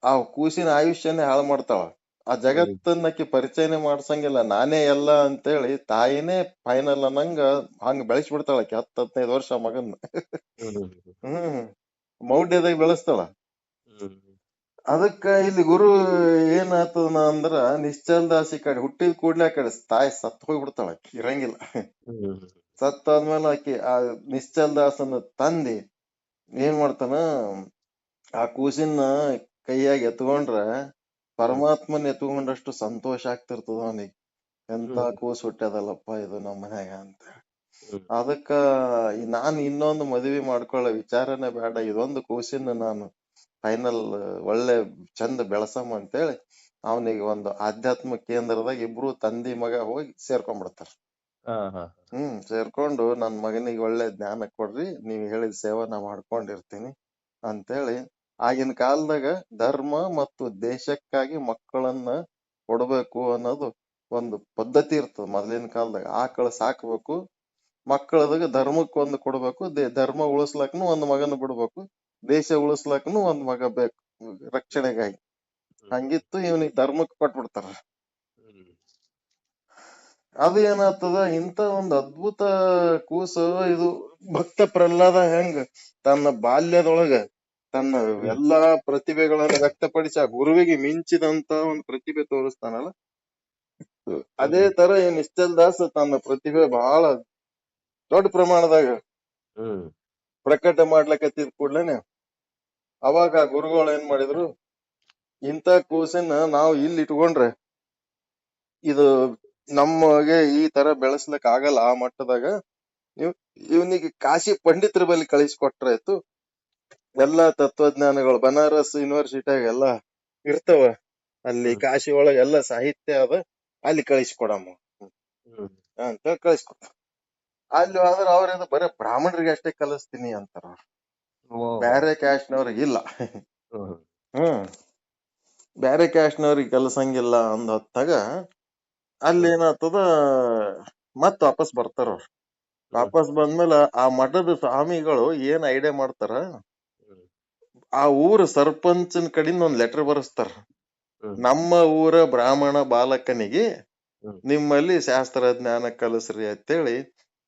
ಆ ಕೂಸಿನ ಆಯುಷ್ಯನೇ ಹಾಳು ಮಾಡ್ತಾಳ. ಆ ಜಗತ್ತನ್ನಕ್ಕೆ ಪರಿಚಯನೇ ಮಾಡ್ಸಂಗಿಲ್ಲ, ನಾನೇ ಎಲ್ಲ ಅಂತೇಳಿ ತಾಯಿನೇ ಫೈನಲ್ ಅನ್ನಂಗ ಹಂಗ ಬೆಳೆಸ್ಬಿಡ್ತಾಳ ಆಕಿ 10-15 ವರ್ಷ ಮಗನ್ನ. ಮೌಢ್ಯದಾಗ ಬೆಳೆಸ್ತಾಳ. ಅದಕ್ಕ ಇಲ್ಲಿ ಗುರು ಏನಾಗ್ತದ ಅಂದ್ರ, ನಿಶ್ಚಲ್ ದಾಸಿ ಕಡೆ ಹುಟ್ಟಿದ ಕೂಡ್ಲೆ ಆ ಕಡೆ ತಾಯಿ ಸತ್ ಹೋಗ್ಬಿಡ್ತಾಳ, ಇರಂಗಿಲ್ಲ. ಸತ್ತಾದ್ಮೇಲೆ ಆಕಿ ಆ ನಿಶ್ಚಲ್ ದಾಸನ ತಂದಿ ಏನ್ ಮಾಡ್ತಾನ, ಆ ಕೂಸಿನ ಕೈಯಾಗಿ ಎತ್ಕೊಂಡ್ರ ಪರಮಾತ್ಮನ್ ಎತ್ಕೊಂಡಷ್ಟು ಸಂತೋಷ ಆಗ್ತಿರ್ತದ ಅವನಿಗೆ. ಎಂತ ಕೂಸ್ ಹುಟ್ಟ್ಯದಲ್ಲಪ್ಪ ಇದು ನಮ್ಮ ಮನ್ಯಾಗ ಅಂತ. ಅದಕ್ಕ ನಾನು ಇನ್ನೊಂದು ಮದುವೆ ಮಾಡ್ಕೊಳ್ಳೋ ವಿಚಾರನೇ ಬೇಡ, ಇದೊಂದು ಕೂಸಿನ ನಾನು ಫೈನಲ್ ಒಳ್ಳೆ ಚಂದ ಬೆಳಸಮ್ಮ ಅಂತೇಳಿ ಅವನಿಗೆ ಒಂದು ಆಧ್ಯಾತ್ಮ ಕೇಂದ್ರದಾಗ ಇಬ್ರು ತಂದಿ ಮಗ ಹೋಗಿ ಸೇರ್ಕೊಂಡ್ಬಿಡ್ತಾರ. ಸೇರ್ಕೊಂಡು ನನ್ ಮಗನಿಗೆ ಒಳ್ಳೆ ಜ್ಞಾನ ಕೊಡ್ರಿ, ನೀವ್ ಹೇಳಿದ ಸೇವಾ ನಾ ಮಾಡ್ಕೊಂಡಿರ್ತೀನಿ ಅಂತೇಳಿ. ಆಗಿನ ಕಾಲದಾಗ ಧರ್ಮ ಮತ್ತು ದೇಶಕ್ಕಾಗಿ ಮಕ್ಕಳನ್ನ ಕೊಡ್ಬೇಕು ಅನ್ನೋದು ಒಂದು ಪದ್ಧತಿ ಇರ್ತದ. ಮೊದ್ಲಿನ ಕಾಲದಾಗ ಆಕಳ ಸಾಕ್ಬೇಕು, ಮಕ್ಕಳದಾಗ ಧರ್ಮಕ್ಕೆ ಒಂದು ಕೊಡ್ಬೇಕು, ಧರ್ಮ ಉಳಿಸ್ಲಾಕ್ನು ಒಂದ್ ಮಗನ ಬಿಡ್ಬೇಕು, ದೇಶ ಉಳಿಸ್ಲಾಕ್ನು ಒಂದ್ ಮಗ ಬೇಕು ರಕ್ಷಣೆಗಾಗಿ. ಹಂಗಿತ್ತು, ಇವನಿಗೆ ಧರ್ಮಕ್ಕೆ ಕೊಟ್ಬಿಡ್ತಾರ. ಅದು ಏನಾಗ್ತದ, ಇಂತ ಒಂದು ಅದ್ಭುತ ಕೂಸು ಇದು ಭಕ್ತ ಪ್ರಹ್ಲಾದ ಹೆಂಗ ತನ್ನ ಬಾಲ್ಯದೊಳಗ ತನ್ನ ಎಲ್ಲಾ ಪ್ರತಿಭೆಗಳನ್ನ ವ್ಯಕ್ತಪಡಿಸಿ ಆ ಗುರುವಿಗೆ ಮಿಂಚಿದಂತ ಒಂದು ಪ್ರತಿಭೆ ತೋರಿಸ್ತಾನಲ್ಲ, ಅದೇ ತರ ಈ ನಿಶ್ಚಲ್ ದಾಸ್ ತನ್ನ ಪ್ರತಿಭೆ ಬಹಳ ದೊಡ್ಡ ಪ್ರಮಾಣದಾಗ ಪ್ರಕಟ ಮಾಡ್ಲಕತ್ತಿದ ಕೂಡ್ಲೇನೆ ಅವಾಗ ಗುರುಗಳು ಏನ್ ಮಾಡಿದ್ರು, ಇಂತ ಕೂಸಿನ ನಾವು ಇಲ್ಲಿ ಇಟ್ಕೊಂಡ್ರೆ ಇದು ನಮಗೆ ಈ ತರ ಬೆಳೆಸ್ಲಕ್ ಆಗಲ್ಲ ಆ ಮಟ್ಟದಾಗ, ಇವನಿಗೆ ಕಾಶಿ ಪಂಡಿತರ ಬಳಿ ಕಳಿಸ್ಕೊಟ್ರಾಯ್ತು. ಎಲ್ಲಾ ತತ್ವಜ್ಞಾನಗಳು ಬನಾರಸ್ ಯೂನಿವರ್ಸಿಟಿಯಾಗ ಎಲ್ಲಾ ಇರ್ತಾವ, ಅಲ್ಲಿ ಕಾಶಿ ಒಳಗ ಎಲ್ಲಾ ಸಾಹಿತ್ಯ ಅದ, ಅಲ್ಲಿ ಕಳಿಸ್ಕೊಡಮ್ಮ ಅಂತ ಕಳಿಸ್ಕೊಡ. ಅಲ್ಲಿ ಆದ್ರ ಅವ್ರೇನು ಬರೇ ಬ್ರಾಹ್ಮಣರಿಗೆ ಅಷ್ಟೇ ಕಲಿಸ್ತೀನಿ ಅಂತಾರ, ಬ್ಯಾರೆ ಕ್ಯಾಸ್ಟ್ನವ್ರಿಗೆ ಇಲ್ಲ. ಬ್ಯಾರೆ ಕ್ಯಾಸ್ಟ್ನವ್ರಿಗೆ ಕಲಸಂಗಿಲ್ಲ ಅಂದ ಹೊತ್ತಾಗ ಅಲ್ಲಿ ಏನಾಗ್ತದ, ಮತ್ ವಾಪಸ್ ಬರ್ತಾರ ಅವ್ರು. ವಾಪಸ್ ಬಂದ್ಮೇಲೆ ಆ ಮಠದ ಸ್ವಾಮಿಗಳು ಏನ್ ಐಡಿಯಾ ಮಾಡ್ತಾರ, ಆ ಊರ ಸರ್ಪಂಚನ್ ಕಡೆಯಿಂದ ಒಂದ್ ಲೆಟರ್ ಬರೆಸ್ತಾರ, ನಮ್ಮ ಊರ ಬ್ರಾಹ್ಮಣ ಬಾಲಕನಿಗೆ ನಿಮ್ಮಲ್ಲಿ ಶಾಸ್ತ್ರ ಜ್ಞಾನ ಕಲಸ್ರಿ ಅಂತೇಳಿ.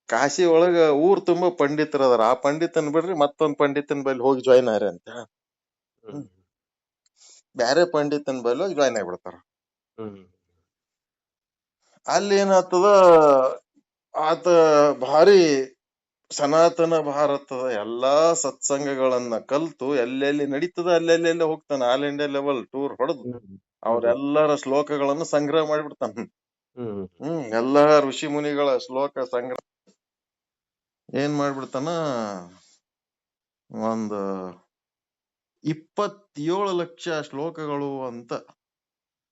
ಕಾಶಿ ಒಳಗ ಊರ್ ತುಂಬಾ ಪಂಡಿತರ ಅದಾರ, ಆ ಪಂಡಿತನ್ ಬಿಡ್ರಿ ಮತ್ತೊಂದ್ ಪಂಡಿತನ್ ಬಲ್ಲಿ ಹೋಗಿ ಜಾಯ್ನ್ ಆರಿ ಅಂತ ಬ್ಯಾರೆ ಪಂಡಿತನ್ ಬಲ್ಲಿ ಹೋಗಿ ಜಾಯ್ನ್ ಆಗ್ಬಿಡ್ತಾರ. ಅಲ್ಲಿ ಏನಾಗ್ತದ, ಆತ ಭಾರಿ ಸನಾತನ ಭಾರತದ ಎಲ್ಲಾ ಸತ್ಸಂಗಗಳನ್ನ ಕಲ್ತು ಎಲ್ಲೆಲ್ಲಿ ನಡೀತದ ಅಲ್ಲೆಲ್ಲೆಲ್ಲ ಹೋಗ್ತಾನ. ಆಲ್ ಇಂಡಿಯಾ ಲೆವೆಲ್ ಟೂರ್ ಹೊಡೆದು ಹ್ಮ್ ಹ್ಮ್ ಅವ್ರೆಲ್ಲರ ಶ್ಲೋಕಗಳನ್ನು ಸಂಗ್ರಹ ಮಾಡಿಬಿಡ್ತಾನ. ಹ್ಮ್ ಎಲ್ಲಾ ಋಷಿ ಮುನಿಗಳ ಶ್ಲೋಕ ಸಂಗ್ರಹ ಏನ್ ಮಾಡ್ಬಿಡ್ತಾನ, ಒಂದ್ 27 ಲಕ್ಷ ಶ್ಲೋಕಗಳು ಅಂತ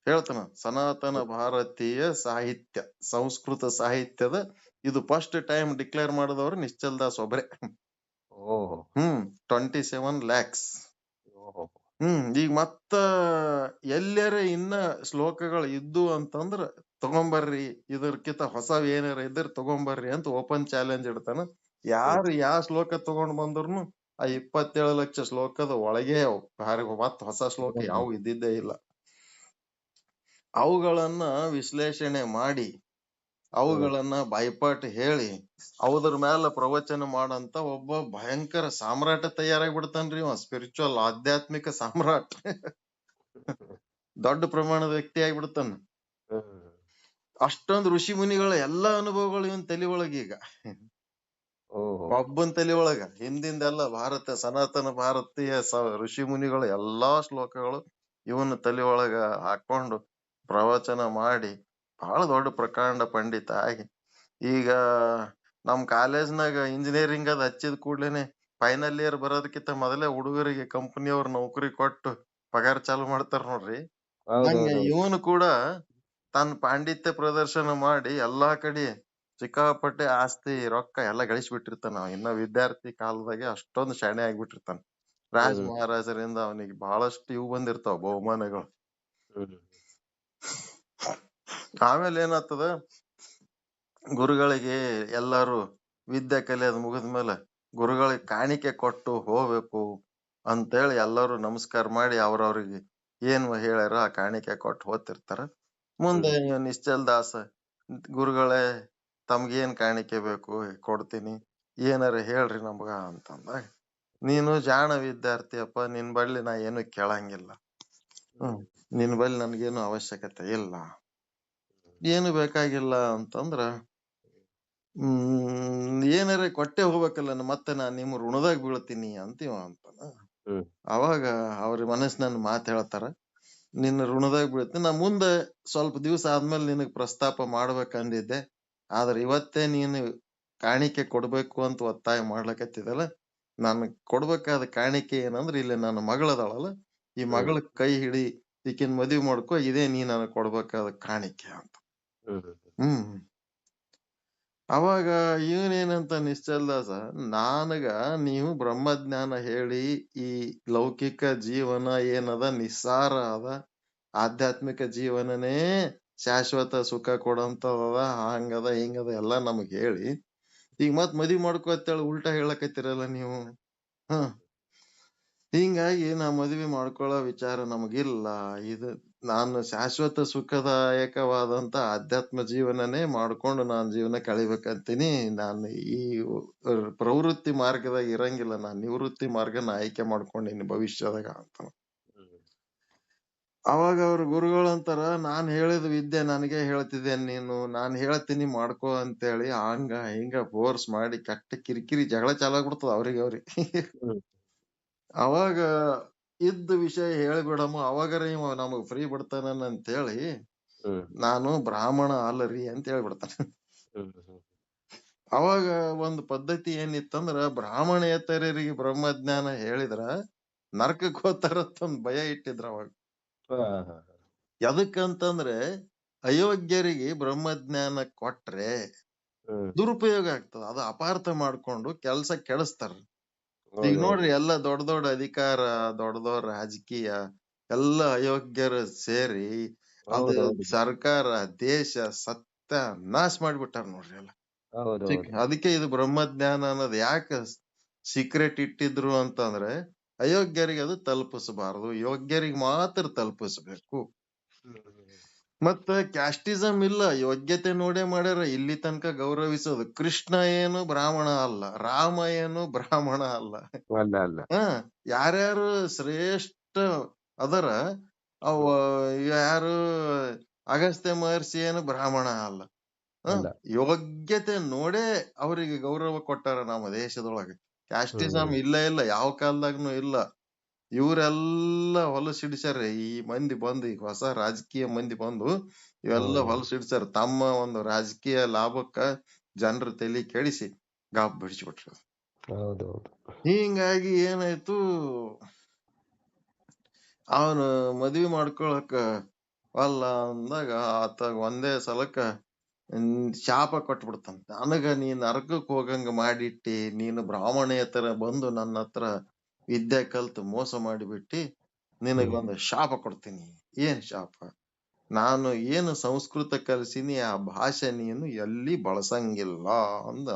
ಹೇಳ್ತಾನ. ಸನಾತನ ಭಾರತೀಯ ಸಾಹಿತ್ಯ, ಸಂಸ್ಕೃತ ಸಾಹಿತ್ಯದ ಇದು ಫಸ್ಟ್ ಟೈಮ್ ಡಿಕ್ಲೇರ್ ಮಾಡಿದವರು ನಿಶ್ಚಲ್ ದಾಸ್ ಒಬ್ರೆ. ಓಹೋ 27 lakhs. ಓಹೋ ಈಗ ಮತ್ತ ಎಲ್ಲಾರ ಇನ್ನ ಶ್ಲೋಕಗಳು ಇದ್ದು ಅಂತಂದ್ರ ತಗೊಂಬರ್ರಿ, ಇದರ್ಕಿಂತ ಹೊಸವ್ ಏನಾರ ಇದ್ರ ತಗೊಂಬರ್ರಿ ಅಂತ ಓಪನ್ ಚಾಲೆಂಜ್ ಇಡ್ತಾನ. ಯಾರು ಯಾವ ಶ್ಲೋಕ ತಗೊಂಡ್ ಬಂದ್ರುನು ಆ 27 ಲಕ್ಷ ಶ್ಲೋಕದ ಒಳಗೆ ಅವು. ಮತ್ ಹೊಸ ಶ್ಲೋಕ ಯಾವ ಇದ್ದಿದ್ದೇ ಇಲ್ಲ. ಅವುಗಳನ್ನ ವಿಶ್ಲೇಷಣೆ ಮಾಡಿ ಅವುಗಳನ್ನ ಬಾಯ್ಪಾಟ್ ಹೇಳಿ ಅವುದ್ರ ಮೇಲೆ ಪ್ರವಚನ ಮಾಡಂತ ಒಬ್ಬ ಭಯಂಕರ ಸಾಮ್ರಾಟ ತಯಾರಾಗಿ ಬಿಡ್ತಾನ್ರಿ ಅವ. ಸ್ಪಿರಿಚುವಲ್ ಆಧ್ಯಾತ್ಮಿಕ ಸಾಮ್ರಾಟ್. ದೊಡ್ಡ ಪ್ರಮಾಣದ ವ್ಯಕ್ತಿ ಆಗಿಬಿಡ್ತಾನ. ಅಷ್ಟೊಂದು ಋಷಿ ಮುನಿಗಳ ಎಲ್ಲಾ ಅನುಭವಗಳು ಇವನ್ ತಲೆ ಒಳಗ ಈಗ. ಓಹೋ ಒಬ್ಬನ್ ತಲೆ ಒಳಗ ಹಿಂದಿಂದೆಲ್ಲ ಸನಾತನ ಭಾರತೀಯ ಋಷಿ ಮುನಿಗಳ ಎಲ್ಲಾ ಶ್ಲೋಕಗಳು ಇವನ್ ತಲೆ ಒಳಗ ಹಾಕೊಂಡು ಪ್ರವಚನ ಮಾಡಿ ಬಹಳ ದೊಡ್ಡ ಪ್ರಕಾಂಡ ಪಂಡಿತ ಆಗಿ ಈಗ ನಮ್ ಕಾಲೇಜ್ನಾಗ ಇಂಜಿನಿಯರಿಂಗ್ ಅದ್ ಹಚ್ಚಿದ ಕೂಡ್ಲೇನೆ ಫೈನಲ್ ಇಯರ್ ಬರೋದಕ್ಕಿಂತ ಮೊದಲೇ ಹುಡುಗರಿಗೆ ಕಂಪನಿಯವ್ರ ನೌಕರಿ ಕೊಟ್ಟು ಪಗಾರ ಚಾಲು ಮಾಡ್ತಾರ ನೋಡ್ರಿ. ಹಂಗ ಹೌದೌದೌದು ಇವನು ಕೂಡ ತನ್ನ ಪಾಂಡಿತ್ಯ ಪ್ರದರ್ಶನ ಮಾಡಿ ಎಲ್ಲಾ ಕಡೆ ಸಿಕ್ಕಾಪಟ್ಟೆ ಆಸ್ತಿ ರೊಕ್ಕ ಎಲ್ಲಾ ಗಳಿಸ್ಬಿಟ್ಟಿರ್ತಾನ. ಇನ್ನ ವಿದ್ಯಾರ್ಥಿ ಕಾಲದಾಗೆ ಅಷ್ಟೊಂದು ಶಾಣೆ ಆಗ್ಬಿಟ್ಟಿರ್ತಾನ. ರಾಜ ಮಹಾರಾಜರಿಂದ ಅವನಿಗೆ ಬಹಳಷ್ಟು ಇವು ಬಂದಿರ್ತಾವ ಬಹುಮಾನಗಳು. ಆಮೇಲೆ ಏನಾಗ್ತದ, ಗುರುಗಳಿಗೆ ಎಲ್ಲಾರು ವಿದ್ಯೆ ಕಲಿಯೋದ್ ಮುಗಿದ್ಮೇಲೆ ಗುರುಗಳಿಗೆ ಕಾಣಿಕೆ ಕೊಟ್ಟು ಹೋಗ್ಬೇಕು ಅಂತೇಳಿ ಎಲ್ಲಾರು ನಮಸ್ಕಾರ ಮಾಡಿ ಅವ್ರವ್ರಿಗೆ ಏನ್ ಹೇಳ್ಯಾರ ಆ ಕಾಣಿಕೆ ಕೊಟ್ಟು ಹೋಗ್ತಿರ್ತಾರ. ಮುಂದೆ ನಿಶ್ಚಲ್ ದಾಸ, ಗುರುಗಳೇ ತಮ್ಗೇನ್ ಕಾಣಿಕೆ ಬೇಕು ಕೊಡ್ತೀನಿ, ಏನಾರ ಹೇಳ್ರಿ ನಮ್ಗ ಅಂತಂದಾಗ, ನೀನು ಜಾಣ ವಿದ್ಯಾರ್ಥಿಯಪ್ಪ, ನಿನ್ ಬಳ್ಳಿ ನಾ ಏನು ಕೇಳಂಗಿಲ್ಲ. ನಿನ್ ಬಳಿ ನನ್ಗೇನು ಅವಶ್ಯಕತೆ ಇಲ್ಲ, ಏನು ಬೇಕಾಗಿಲ್ಲ ಅಂತಂದ್ರ ಏನಾರ ಕೊಟ್ಟೆ ಹೋಗ್ಬೇಕಲ್ಲ, ಮತ್ತೆ ನಾನ್ ನಿಮ್ ಋಣದಾಗ ಬೀಳ್ತೀನಿ ಅಂತೀವ ಅಂತಾನ. ಅವಾಗ ಅವ್ರ ಮನಸ್ಸಿನ ಮಾತ್ ಹೇಳ್ತಾರ, ನಿನ್ನ ಋಣದಾಗ ಬೀಳ್ತೀನಿ, ನಾ ಮುಂದೆ ಸ್ವಲ್ಪ ದಿವಸ ಆದ್ಮೇಲೆ ನಿನಗ್ ಪ್ರಸ್ತಾಪ ಮಾಡ್ಬೇಕಂದಿದ್ದೆ, ಆದ್ರೆ ಇವತ್ತೇ ನೀನು ಕಾಣಿಕೆ ಕೊಡ್ಬೇಕು ಅಂತ ಒತ್ತಾಯ ಮಾಡ್ಲಕತ್ತಿದಲ್ಲ, ನಾನು ಕೊಡ್ಬೇಕಾದ ಕಾಣಿಕೆ ಏನಂದ್ರ ಇಲ್ಲಿ ನನ್ನ ಮಗಳದಾಳಲ್ಲ, ಈ ಮಗಳ ಕೈ ಹಿಡಿ, ಈಕಿನ್ ಮದ್ವಿ ಮಾಡ್ಕೊ, ಇದೇ ನೀ ನನಗ್ ಕೊಡ್ಬೇಕಾದ ಕಾಣಿಕೆ ಅಂತ. ಅವಾಗ ಇವನೇನಂತ ನಿಶ್ಚಲ್ ದಾಸ, ನನಗ ನೀವು ಬ್ರಹ್ಮಜ್ಞಾನ ಹೇಳಿ ಈ ಲೌಕಿಕ ಜೀವನ ಏನದ ನಿಸ್ಸಾರ ಅದ, ಆಧ್ಯಾತ್ಮಿಕ ಜೀವನನೇ ಶಾಶ್ವತ ಸುಖ ಕೊಡಂತದ, ಹಂಗದ ಹಿಂಗದ ಎಲ್ಲಾ ನಮಗ್ ಹೇಳಿ ಈಗ ಮತ್ ಮದ್ವಿ ಮಾಡ್ಕೊ ಅಂತೇಳಿ ಉಲ್ಟಾ ಹೇಳಕತ್ತಿರಲ್ಲ ನೀವು. ಹಿಂಗಾಗಿ ನಾ ಮದ್ವಿ ಮಾಡ್ಕೊಳ್ಳೋ ವಿಚಾರ ನಮಗಿಲ್ಲ. ಇದು ನಾನು ಶಾಶ್ವತ ಸುಖದಾಯಕವಾದಂತ ಆಧ್ಯಾತ್ಮ ಜೀವನನೇ ಮಾಡ್ಕೊಂಡು ನಾನ್ ಜೀವನ ಕಳಿಬೇಕಂತೀನಿ. ನಾನು ಈ ಪ್ರವೃತ್ತಿ ಮಾರ್ಗದಾಗ ಇರಂಗಿಲ್ಲ, ನಾನ್ ನಿವೃತ್ತಿ ಮಾರ್ಗನ ಆಯ್ಕೆ ಮಾಡ್ಕೊಂಡೀನಿ ಭವಿಷ್ಯದಾಗ ಅಂತ. ಅವಾಗ ಅವ್ರ ಗುರುಗಳು ಅಂತಾರ, ನಾನ್ ಹೇಳಿದ ವಿದ್ಯೆ ನನಗೆ ಹೇಳ್ತಿದ್ದೇನೆ ನೀನು, ನಾನ್ ಹೇಳ್ತೀನಿ ಮಾಡ್ಕೋ ಅಂತೇಳಿ ಹಂಗ ಹಿಂಗ ಫೋರ್ಸ್ ಮಾಡಿ ಕೆಟ್ಟ ಕಿರಿಕಿರಿ ಜಗಳ ಚಾಲು ಆಗ್ಬಿಡ್ತದ ಅವ್ರಿಗೆ. ಅವಾಗ ಇದ್ದ ವಿಷಯ ಹೇಳ್ಬಿಡಮ್ಮ, ಅವಾಗರ ಇವ ನಮಗ್ ಫ್ರೀ ಬಿಡ್ತಾನ ಅಂತ ಹೇಳಿ, ನಾನು ಬ್ರಾಹ್ಮಣ ಅಲ್ಲರಿ ಅಂತ ಹೇಳ್ಬಿಡ್ತಾನ. ಅವಾಗ ಒಂದ್ ಪದ್ಧತಿ ಏನಿತ್ತಂದ್ರ, ಬ್ರಾಹ್ಮಣೇತರರಿಗೆ ಬ್ರಹ್ಮಜ್ಞಾನ ಹೇಳಿದ್ರ ನರಕಕ್ಕೆ ಹೋಗ್ತಾರತ್ತೊಂದ್ ಭಯ ಇಟ್ಟಿದ್ರ ಅವಾಗ. ಎದಕ್ಕಂತಂದ್ರೆ ಅಯೋಗ್ಯರಿಗೆ ಬ್ರಹ್ಮಜ್ಞಾನ ಕೊಟ್ರೆ ದುರುಪಯೋಗ ಆಗ್ತದ, ಅದು ಅಪಾರ್ಥ ಮಾಡ್ಕೊಂಡು ಕೆಲ್ಸ ಕೆಡಿಸ್ತಾರ. ಈಗ ನೋಡ್ರಿ, ಎಲ್ಲಾ ದೊಡ್ಡ ದೊಡ್ಡ ಅಧಿಕಾರ, ದೊಡ್ಡ ದೊಡ್ಡ ರಾಜಕೀಯ ಎಲ್ಲ ಅಯೋಗ್ಯರು ಸೇರಿ ಅದು ಸರ್ಕಾರ ದೇಶ ಸತ್ಯ ನಾಶ ಮಾಡ್ಬಿಟ್ಟಾರ ನೋಡ್ರಿ ಎಲ್ಲ. ಅದಕ್ಕೆ ಇದು ಬ್ರಹ್ಮಜ್ಞಾನ ಅನ್ನೋದು ಯಾಕೆ ಸೀಕ್ರೆಟ್ ಇಟ್ಟಿದ್ರು ಅಂತಂದ್ರೆ, ಅಯೋಗ್ಯರಿಗೆ ಅದು ತಲುಪಿಸಬಾರದು, ಯೋಗ್ಯರಿಗೆ ಮಾತ್ರ ತಲುಪಿಸ್ಬೇಕು. ಮತ್ತ ಕ್ಯಾಸ್ಟಿಸಮ್ ಇಲ್ಲ, ಯೋಗ್ಯತೆ ನೋಡೇ ಮಾಡ್ಯಾರ ಇಲ್ಲಿ ತನಕ ಗೌರವಿಸೋದು. ಕೃಷ್ಣ ಏನು ಬ್ರಾಹ್ಮಣ ಅಲ್ಲ, ರಾಮ ಏನು ಬ್ರಾಹ್ಮಣ ಅಲ್ಲ. ಯಾರ್ಯಾರು ಶ್ರೇಷ್ಠ ಅದರ ಅವ ಯಾರು, ಅಗಸ್ತ್ಯ ಮಹರ್ಷಿ ಏನು ಬ್ರಾಹ್ಮಣ ಅಲ್ಲ. ಅಲ್ಲ. ಯೋಗ್ಯತೆ ನೋಡೇ ಅವರಿಗೆ ಗೌರವ ಕೊಟ್ಟಾರ ನಮ್ಮ ದೇಶದೊಳಗ. ಕ್ಯಾಸ್ಟಿಸಮ್ ಇಲ್ಲ ಇಲ್ಲ, ಯಾವ ಕಾಲದಾಗ್ನು ಇಲ್ಲ. ಇವ್ರೆಲ್ಲ ಹೊಲಸಿಡಿಸ್ಯಾರ. ಈ ಮಂದಿ ಬಂದು, ಈಗ ಹೊಸ ರಾಜಕೀಯ ಮಂದಿ ಬಂದು ಇವೆಲ್ಲ ಹೊಲಸಿಡಿಸ್ಯಾರ. ತಮ್ಮ ಒಂದು ರಾಜಕೀಯ ಲಾಭಕ್ಕ ಜನರ ತಲಿ ಕೆಡಿಸಿ ಗಾಬ್ ಬಿಡಿಸ್ಬಿಟ್ರು. ಹೌದೌದು. ಹಿಂಗಾಗಿ ಏನಾಯ್ತು, ಅವನು ಮದ್ವಿ ಮಾಡ್ಕೊಳಕ ಅಲ್ಲ ಅಂದಾಗ ಆತ ಒಂದೇ ಸಲಕ್ಕ ಶಾಪ ಕೊಟ್ಬಿಡ್ತಾನ. ನನಗ ನೀನ್ ನರಕಕ್ ಹೋಗಂಗ ಮಾಡಿಟ್ಟಿ, ನೀನು ಬ್ರಾಹ್ಮಣೇತರ ಬಂದು ನನ್ನ ಹತ್ರ ವಿದ್ಯೆ ಕಲ್ತು ಮೋಸ ಮಾಡಿಬಿಟ್ಟಿ, ನಿನಗೊಂದು ಶಾಪ ಕೊಡ್ತೀನಿ. ಏನ್ ಶಾಪ? ನಾನು ಏನು ಸಂಸ್ಕೃತ ಕಲ್ಸಿನಿ ಆ ಭಾಷೆ ನೀನು ಎಲ್ಲಿ ಬಳಸಂಗಿಲ್ಲ ಅಂದ.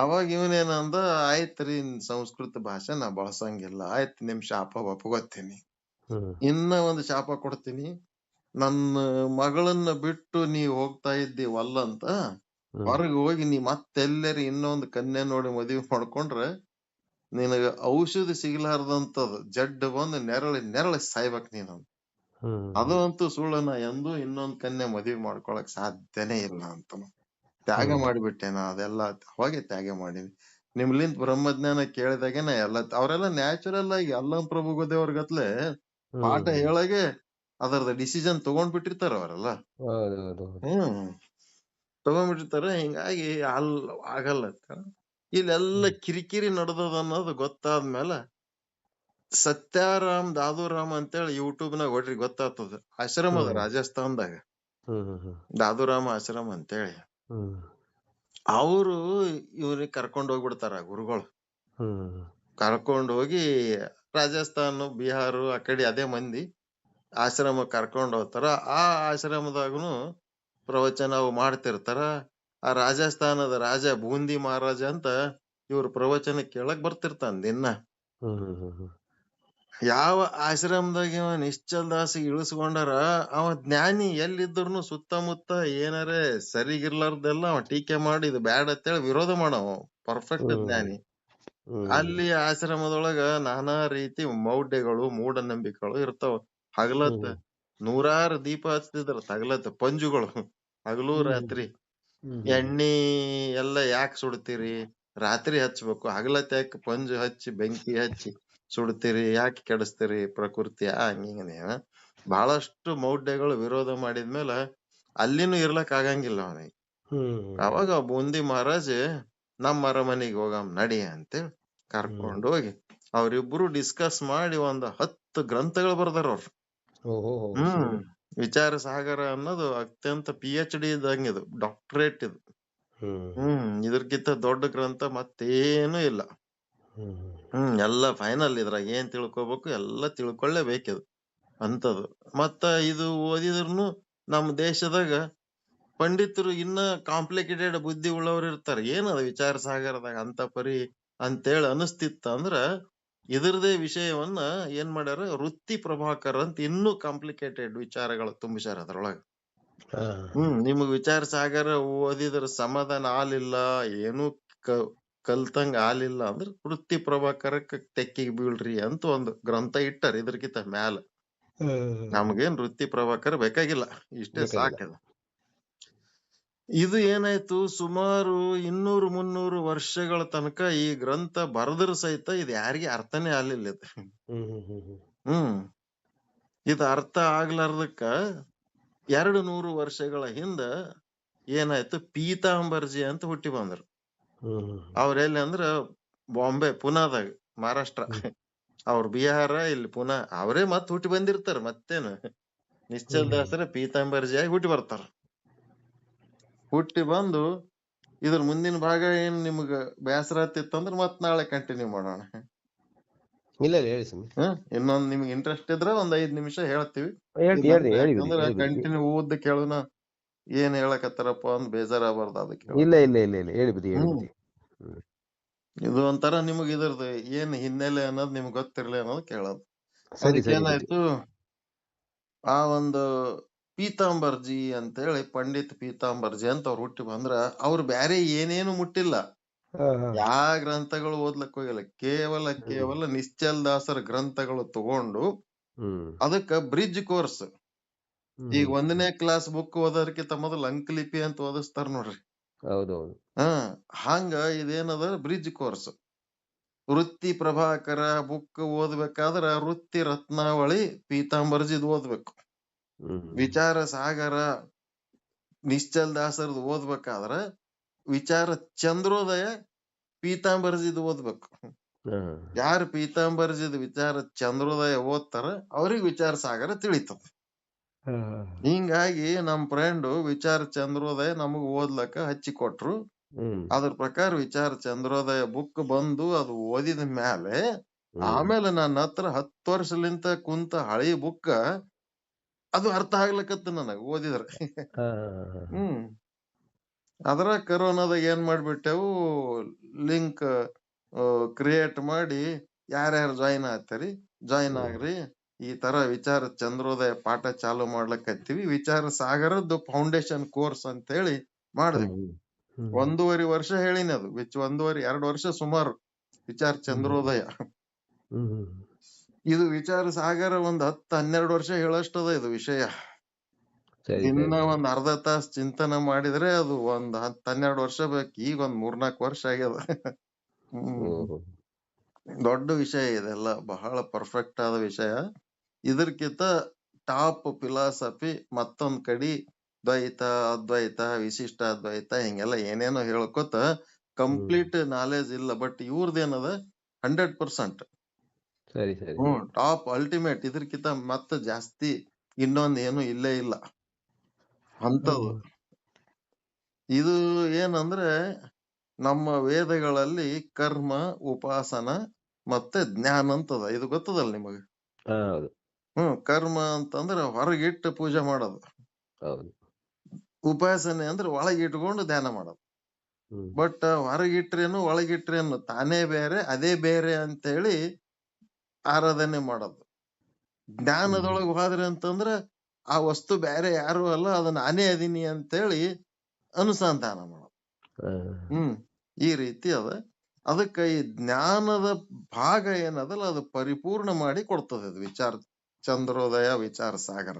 ಅವಾಗ ಇವನೇನಂದ, ಆಯ್ತ್ರಿ ಸಂಸ್ಕೃತ ಭಾಷೆ ನಾ ಬಳಸಂಗಿಲ್ಲ, ಆಯ್ತು ನಿಮ್ ಶಾಪ ಒಪ್ಕೋತೀನಿ. ಇನ್ನ ಒಂದು ಶಾಪ ಕೊಡ್ತೀನಿ. ನನ್ನ ಮಗಳನ್ನ ಬಿಟ್ಟು ನೀ ಹೋಗ್ತಾ ಇದ್ದಿ ವಲ್ಲಂತ, ಹೊರಗೆ ಹೋಗಿ ನೀ ಮತ್ತೆಲ್ಲರಿ ಇನ್ನೊಂದು ಕನ್ಯೆ ನೋಡಿ ಮದ್ವಿ ಮಾಡ್ಕೊಂಡ್ರ ನಿನಗ ಔಷಧಿ ಸಿಗ್ಲಾರ್ದಂತದ ಜಡ್ಡು ಬಂದು ನೆರಳಿ ಸಾಯ್ಬೇಕ್ ನೀನು. ಅದು ಅಂತೂ ಸುಳ್ಳನ, ಎಂದೂ ಇನ್ನೊಂದ್ ಕನ್ಯೆ ಮದ್ವಿ ಮಾಡ್ಕೊಳಕ್ ಸಾಧ್ಯನೇ ಇಲ್ಲ ಅಂತ ತ್ಯಾಗ ಮಾಡಿಬಿಟ್ಟೆ ನಾ. ಅದೆಲ್ಲ ಅವಾಗೆ ತ್ಯಾಗ ಮಾಡೀನಿ. ನಿಮ್ಲಿಂದ ಬ್ರಹ್ಮಜ್ಞಾನ ಕೇಳಿದಾಗೆನ ಎಲ್ಲ ಅವರೆಲ್ಲ ನ್ಯಾಚುರಲ್ ಆಗಿ ಅಲ್ಲಂ ಪ್ರಭು ಗೋದೇವ್ರ ಗತ್ಲೆ ಪಾಠ ಹೇಳಗೆ ಅದರದ ಡಿಸಿಷನ್ ತಗೊಂಡ್ಬಿಟ್ಟಿರ್ತಾರ ಅವರೆಲ್ಲ. ತಗೊಂಡ್ಬಿಟ್ಟಿರ್ತಾರ. ಹಿಂಗಾಗಿ ಆಗಲ್ಲ. ಇಲ್ಲೆಲ್ಲ ಕಿರಿಕಿರಿ ನಡೆದದ ಅನ್ನೋದು ಗೊತ್ತಾದ್ಮೇಲೆ ಸತ್ಯಾರಾಮ್ ದಾದೂರಾಮ್ ಅಂತೇಳಿ ಯೂಟ್ಯೂಬ್ನಾಗ ಹೊಡ್ರಿ ಗೊತ್ತಾಗ್ತದ. ಆಶ್ರಮ ಅದ ರಾಜಸ್ಥಾನದಾಗ, ದಾದೂರಾಮ ಆಶ್ರಮ ಅಂತೇಳಿ. ಅವರು ಇವ್ರಿಗೆ ಕರ್ಕೊಂಡ್ ಹೋಗ್ಬಿಡ್ತಾರ ಗುರುಗಳು. ಕರ್ಕೊಂಡ್ ಹೋಗಿ ರಾಜಸ್ಥಾನ, ಬಿಹಾರ ಆ ಕಡೆ ಅದೇ ಮಂದಿ ಆಶ್ರಮ ಕರ್ಕೊಂಡ್ ಹೋಗ್ತಾರ. ಆ ಆಶ್ರಮದಾಗನು ಪ್ರವಚನ ಅವು ಮಾಡ್ತಿರ್ತಾರ. ಆ ರಾಜಸ್ಥಾನದ ರಾಜ ಬೂಂದಿ ಮಹಾರಾಜ ಅಂತ ಇವ್ರ ಪ್ರವಚನ ಕೇಳಕ್ ಬರ್ತಿರ್ತಾನ ದಿನ. ಯಾವ ಆಶ್ರಮದಾಗ ಇವ ನಿಶ್ಚಲ್ ದಾಸಿಗೆ ಇಳಿಸ್ಕೊಂಡಾರ, ಅವ ಜ್ಞಾನಿ ಎಲ್ಲಿದ್ರು ಸುತ್ತಮುತ್ತ ಏನಾರೇ ಸರಿಗಿರ್ಲಾರ್ದೆಲ್ಲ ಅವ ಟೀಕೆ ಮಾಡಿ ಇದು ಬ್ಯಾಡ್ ಅಂತೇಳಿ ವಿರೋಧ ಮಾಡವ. ಪರ್ಫೆಕ್ಟ್ ಜ್ಞಾನಿ. ಅಲ್ಲಿ ಆಶ್ರಮದೊಳಗ ನಾನಾ ರೀತಿ ಮೌಢ್ಯಗಳು, ಮೂಢನಂಬಿಕೆಗಳು ಇರ್ತಾವ. ಹಗಲತ್ತ ನೂರಾರು ದೀಪ ಹಚ್ತಿದ್ರ, ಹಗಲತ್ತ ಪಂಜುಗಳು ಹಗಲು ರಾತ್ರಿ. ಎಣ್ಣಿ ಎಲ್ಲ ಯಾಕೆ ಸುಡ್ತೀರಿ, ರಾತ್ರಿ ಹಚ್ಬೇಕು, ಹಗಲತ್ತ ಯಾಕೆ ಪಂಜು ಹಚ್ಚಿ ಬೆಂಕಿ ಹಚ್ಚಿ ಸುಡ್ತೀರಿ, ಯಾಕೆ ಕೆಡಿಸ್ತೀರಿ ಪ್ರಕೃತಿ, ಹಂಗಿಂಗ ಬಹಳಷ್ಟು ಮೌಢ್ಯಗಳು ವಿರೋಧ ಮಾಡಿದ್ಮೇಲೆ ಅಲ್ಲಿನೂ ಇರ್ಲಕ್ ಆಗಂಗಿಲ್ಲ ಅವನಿಗೆ. ಅವಾಗ ಬೂಂದಿ ಮಹಾರಾಜ್ ನಮ್ಮ ಅರಮನೆಗೆ ಹೋಗಮ್ ನಡಿ ಅಂತೇಳಿ ಕರ್ಕೊಂಡು ಹೋಗಿ ಅವ್ರಿಬ್ರು ಡಿಸ್ಕಸ್ ಮಾಡಿ 10 ಗ್ರಂಥಗಳು ಬರ್ದಾರ ಅವ್ರು. ವಿಚಾರ ಸಾಗರ ಅನ್ನೋದು ಅತ್ಯಂತ PhD ಇದ್ದಂಗಿದು, ಡಾಕ್ಟರೇಟ್ ಇದು. ಇದ್ರಕ್ಕಿಂತ ದೊಡ್ಡ ಗ್ರಂಥ ಮತ್ತೇನು ಇಲ್ಲ. ಎಲ್ಲ ಫೈನಲ್. ಇದ್ರಾಗ ಏನ್ ತಿಳ್ಕೊಬೇಕು ಎಲ್ಲ ತಿಳ್ಕೊಳ್ಳೇಬೇಕಿದು ಅಂತದು. ಮತ್ತ ಇದು ಓದಿದ್ರುನು ನಮ್ಮ ದೇಶದಾಗ ಪಂಡಿತರು ಇನ್ನ ಕಾಂಪ್ಲಿಕೇಟೆಡ್ ಬುದ್ಧಿ ಉಳ್ಳವ್ರು ಇರ್ತಾರ. ಏನದ ವಿಚಾರ ಸಾಗರದಾಗ ಅಂತ ಪರಿ ಅಂತೇಳಿ ಅನಿಸ್ತಿತ್ತ ಅಂದ್ರ ಇದ್ರದೇ ವಿಷಯವನ್ನ ಏನ್ ಮಾಡ್ಯಾರ, ವೃತ್ತಿ ಪ್ರಭಾಕರ್ ಅಂತ ಇನ್ನೂ ಕಾಂಪ್ಲಿಕೇಟೆಡ್ ವಿಚಾರಗಳು ತುಂಬಿಸ್ಯಾರ ಅದ್ರೊಳಗ. ನಿಮಗ್ ವಿಚಾರ ಸಾಗರ ಓದಿದ್ರ ಸಮಾಧಾನ ಆಲಿಲ್ಲ, ಏನು ಕಲ್ತಂಗ ಆಲಿಲ್ಲ ಅಂದ್ರ ವೃತ್ತಿ ಪ್ರಭಾಕರಕ್ಕೆ ತೆಕ್ಕಿಗೆ ಬೀಳ್ರಿ ಅಂತ ಒಂದು ಗ್ರಂಥ ಇಟ್ಟಾರ. ಇದ್ರಕಿಂತ ಮ್ಯಾಲ ನಮ್ಗೇನ್ ವೃತ್ತಿ ಪ್ರಭಾಕರ್ ಬೇಕಾಗಿಲ್ಲ, ಇಷ್ಟೇ ಸಾಕದ. ಇದು ಏನಾಯ್ತು, ಸುಮಾರು 200-300 ವರ್ಷಗಳ ತನಕ ಈ ಗ್ರಂಥ ಬರದ್ರ ಸಹಿತ ಇದು ಯಾರಿಗೆ ಅರ್ಥನೇ ಆಗ್ಲಿಲ್ಲ ಇದು. ಇದು ಅರ್ಥ ಆಗ್ಲಾರ್ದಕ್ಕ 200 ವರ್ಷಗಳ ಹಿಂದ ಏನಾಯ್ತು, ಪೀತಾಂಬರ್ಜಿ ಅಂತ ಹುಟ್ಟಿ ಬಂದ್ರು. ಅವ್ರೆಲ್ಲಿ ಅಂದ್ರ ಬಾಂಬೆ, ಪುನಾದಾಗ, ಮಹಾರಾಷ್ಟ್ರ. ಅವ್ರ ಬಿಹಾರ, ಇಲ್ಲಿ ಪುನಾ. ಅವರೇ ಮತ್ ಹುಟ್ಟಿ ಬಂದಿರ್ತಾರ. ಮತ್ತೇನು ನಿಶ್ಚಲ್ ದಾಸರ ಪೀತಾಂಬರ್ಜಿಯಾಗಿ ಹುಟ್ಟಿ ಬರ್ತಾರ. ಹುಟ್ಟಿ ಬಂದು ಇದ್ರ ಮುಂದಿನ ಭಾಗ ಏನ್ ನಿಮ್ಗ ಬೇಸರ ಆತಿತ್ತಂದ್ರ ಮತ್ ನಾಳೆ ಕಂಟಿನ್ಯೂ ಮಾಡೋಣ. ಇಲ್ಲ ಇನ್ನೊಂದ್ ನಿಮ್ಗೆ ಇಂಟ್ರೆಸ್ಟ್ ಇದ್ರ 5 ನಿಮಿಷ ಹೇಳ್ತೀವಿ. ಯಾಕಂದ್ರ ಕಂಟಿನ್ಯೂ ಓದ್ ಕೇಳುನ ಏನ್ ಹೇಳಕತ್ತಾರಪ್ಪ ಅಂದ್ ಬೇಜಾರಾಗಬಾರ್ದು. ಅದಕ್ಕೆ ಇಲ್ಲ ಹೇಳಿಬಿಡಿ. ಇದು ಒಂಥರ ನಿಮಗ್ ಇದ್ರದ್ದು ಏನ್ ಹಿನ್ನೆಲೆ ಅನ್ನೋದು ನಿಮ್ಗೆ ಗೊತ್ತಿರ್ಲಿ ಅನ್ನೋದು ಕೇಳೋದು. ಅದಕ್ಕೇನಾಯ್ತು, ಆ ಒಂದು ಪೀತಾಂಬರ್ಜಿ ಅಂತೇಳಿ ಪಂಡಿತ್ ಪೀತಾಂಬರ್ಜಿ ಅಂತ ಅವ್ರು ಹುಟ್ಟಿ ಬಂದ್ರ ಅವ್ರು ಬ್ಯಾರೆ ಏನೇನು ಮುಟ್ಟಿಲ್ಲ, ಯಾ ಗ್ರಂಥಗಳು ಓದ್ಲಕ್ ಹೋಗಿಲ್ಲ. ಕೇವಲ ನಿಶ್ಚಲ್ ದಾಸರ ಗ್ರಂಥಗಳು ತಗೊಂಡು ಅದಕ್ಕ ಬ್ರಿಡ್ಜ್ ಕೋರ್ಸ್ ಈಗ ಹ್ಮ್ 1ನೇ ಕ್ಲಾಸ್ ಬುಕ್ ಓದೋದಕ್ಕಿಂತ ಮೊದಲು ಅಂಕಲಿಪಿ ಅಂತ ಓದಿಸ್ತಾರ ನೋಡ್ರಿ. ಹೌದೌದು. ಹಾ ಹಂಗ ಇದೇನದ ಬ್ರಿಡ್ಜ್ ಕೋರ್ಸ್. ವೃತ್ತಿ ಪ್ರಭಾಕರ ಬುಕ್ ಓದ್ಬೇಕಾದ್ರ ವೃತ್ತಿ ರತ್ನಾವಳಿ ಪೀತಾಂಬರ್ಜಿದ್ ಓದ್ಬೇಕು. ಹ್ಮ್ ವಿಚಾರ ಸಾಗರ ನಿಶ್ಚಲ್ ದಾಸರದ್ ಓದ್ಬೇಕಾದ್ರ ವಿಚಾರ ಚಂದ್ರೋದಯ ಪೀತಾಂಬರ್ಜಿದ್ ಓದ್ಬೇಕು. ಹಾ ಯಾರು ಪೀತಾಂಬರ್ಜಿದ್ ವಿಚಾರ ಚಂದ್ರೋದಯ ಓದ್ತಾರ ಅವ್ರಿಗೆ ವಿಚಾರ ಸಾಗರ ತಿಳಿತದ. ಹಾ ಹಿಂಗಾಗಿ ನಮ್ ಫ್ರೆಂಡ್ ವಿಚಾರ ಚಂದ್ರೋದಯ ನಮಗ್ ಓದ್ಲಕ್ಕ ಹಚ್ಚಿಕೊಟ್ರು. ಹ್ಮ್ ಅದ್ರ ಪ್ರಕಾರ ವಿಚಾರ ಚಂದ್ರೋದಯ ಬುಕ್ ಬಂದು ಅದು ಓದಿದ ಮ್ಯಾಲೆ ಹ್ಮ್ ಆಮೇಲೆ ನನ್ನ ಹತ್ರ 10 ವರ್ಷಲಿಂತ ಕುಂತ ಹಳಿ ಬುಕ್ ಅದು ಅರ್ಥ ಆಗ್ಲಕತ್ತ ನನಗ ಓದಿದ್ರ. ಹಾ ಹ್ಮ್ ಅದ್ರ ಕರೋನಾದಾಗ ಏನ್ ಮಾಡ್ಬಿಟ್ಟೆವು, ಲಿಂಕ್ ಕ್ರಿಯೇಟ್ ಮಾಡಿ ಯಾರ್ಯಾರು ಜಾಯಿನ್ ಆಗ್ತಾರಿ ಜಾಯಿನ್ ಹ್ಮ್ ಆಗ್ರಿ. ಈ ತರ ವಿಚಾರ ಚಂದ್ರೋದಯ ಪಾಠ ಚಾಲು ಮಾಡ್ಲಕತ್ತೀವಿ, ವಿಚಾರ ಸಾಗರದ್ದು ಫೌಂಡೇಶನ್ ಕೋರ್ಸ್ ಅಂತ ಹೇಳಿ ಮಾಡಿದ್ವಿ. ಹ್ಮ್ ಹ್ಮ್ 1.5 ವರ್ಷ ಹೇಳಿನಿ ಅದು 2 ವರ್ಷ ಸುಮಾರು ವಿಚಾರ ಚಂದ್ರೋದಯ. ಹ್ಮ್ ಇದು ವಿಚಾರ ಸಾಗರ ಒಂದ್ 10-12 ವರ್ಷ ಹೇಳಷ್ಟದ ಇದು ವಿಷಯ. ಸರಿ ದಿನ ಸರಿ. ಒಂದ್ ಅರ್ಧ ತಾಸ್ ಚಿಂತನೆ ಮಾಡಿದ್ರೆ ಅದು ಒಂದ್ 10-12 ವರ್ಷ ಬೇಕು. ಈಗ ಒಂದ್ 3-4 ವರ್ಷ ಆಗ್ಯದ. ಹ್ಮ್ ಓಹೋ. ದೊಡ್ಡ ವಿಷಯ ಇದೆಲ್ಲ, ಬಹಳ ಪರ್ಫೆಕ್ಟ್ ಆದ ವಿಷಯ. ಇದಕ್ಕಿಂತ ಟಾಪ್ ಫಿಲಾಸಫಿ ಮತ್ತೊಂದ್ ಕಡಿ ದ್ವೈತ ಅದ್ವೈತ ವಿಶಿಷ್ಟ ಅದ್ವೈತ ಹಿಂಗೆಲ್ಲ ಏನೇನೋ ಹೇಳ್ಕೊತ ಕಂಪ್ಲೀಟ್ ನಾಲೆಜ್ ಇಲ್ಲ. ಬಟ್ ಇವ್ರದೇನದ 100%. ಸರಿ ಸರಿ. Top ultimate. ಇದಕ್ಕಿಂತ ಮತ್ತ ಜಾಸ್ತಿ ಇನ್ನೊಂದ್ ಏನು ಇಲ್ಲೇ ಇಲ್ಲ ಅಂತದು. ಇದು ಏನಂದ್ರೆ ನಮ್ಮ ವೇದಗಳಲ್ಲಿ ಕರ್ಮ ಉಪಾಸನ ಮತ್ತೆ ಜ್ಞಾನ ಅಂತದ. ಇದು ಗೊತ್ತದಲ್ಲ ನಿಮಗ? ಹಾ ಹೌದು ಕರ್ಮ ಅಂತಂದ್ರ ಹೊರಗಿಟ್ಟು ಪೂಜೆ ಮಾಡೋದು. ಹೌದು. ಉಪಾಸನೆ ಅಂದ್ರೆ ಒಳಗಿಟ್ಕೊಂಡು ಧ್ಯಾನ ಮಾಡೋದು. ಹ್ಮ್ ಬಟ್ ಹೊರಗಿಟ್ರೇನು ಒಳಗಿಟ್ರೇನು ತಾನೇ ಬೇರೆ ಅದೇ ಬೇರೆ ಅಂತೇಳಿ ಆರಾಧನೆ ಮಾಡೋದು. ಜ್ಞಾನದೊಳಗ್ ಹೋದ್ರಿ ಅಂತಂದ್ರ ಆ ವಸ್ತು ಬೇರೆ ಯಾರು ಅಲ್ಲ, ಅದು ನಾನೇ ಅದೀನಿ ಅಂತೇಳಿ ಅನುಸಂಧಾನ ಮಾಡೋದು. ಹಾ ಈ ರೀತಿ ಅದ. ಅದಕ್ಕ ಈ ಜ್ಞಾನದ ಭಾಗ ಏನದಲ್ಲ ಅದು ಪರಿಪೂರ್ಣ ಮಾಡಿ ಕೊಡ್ತದೆ ಅದು ವಿಚಾರ ಚಂದ್ರೋದಯ ವಿಚಾರ ಸಾಗರ.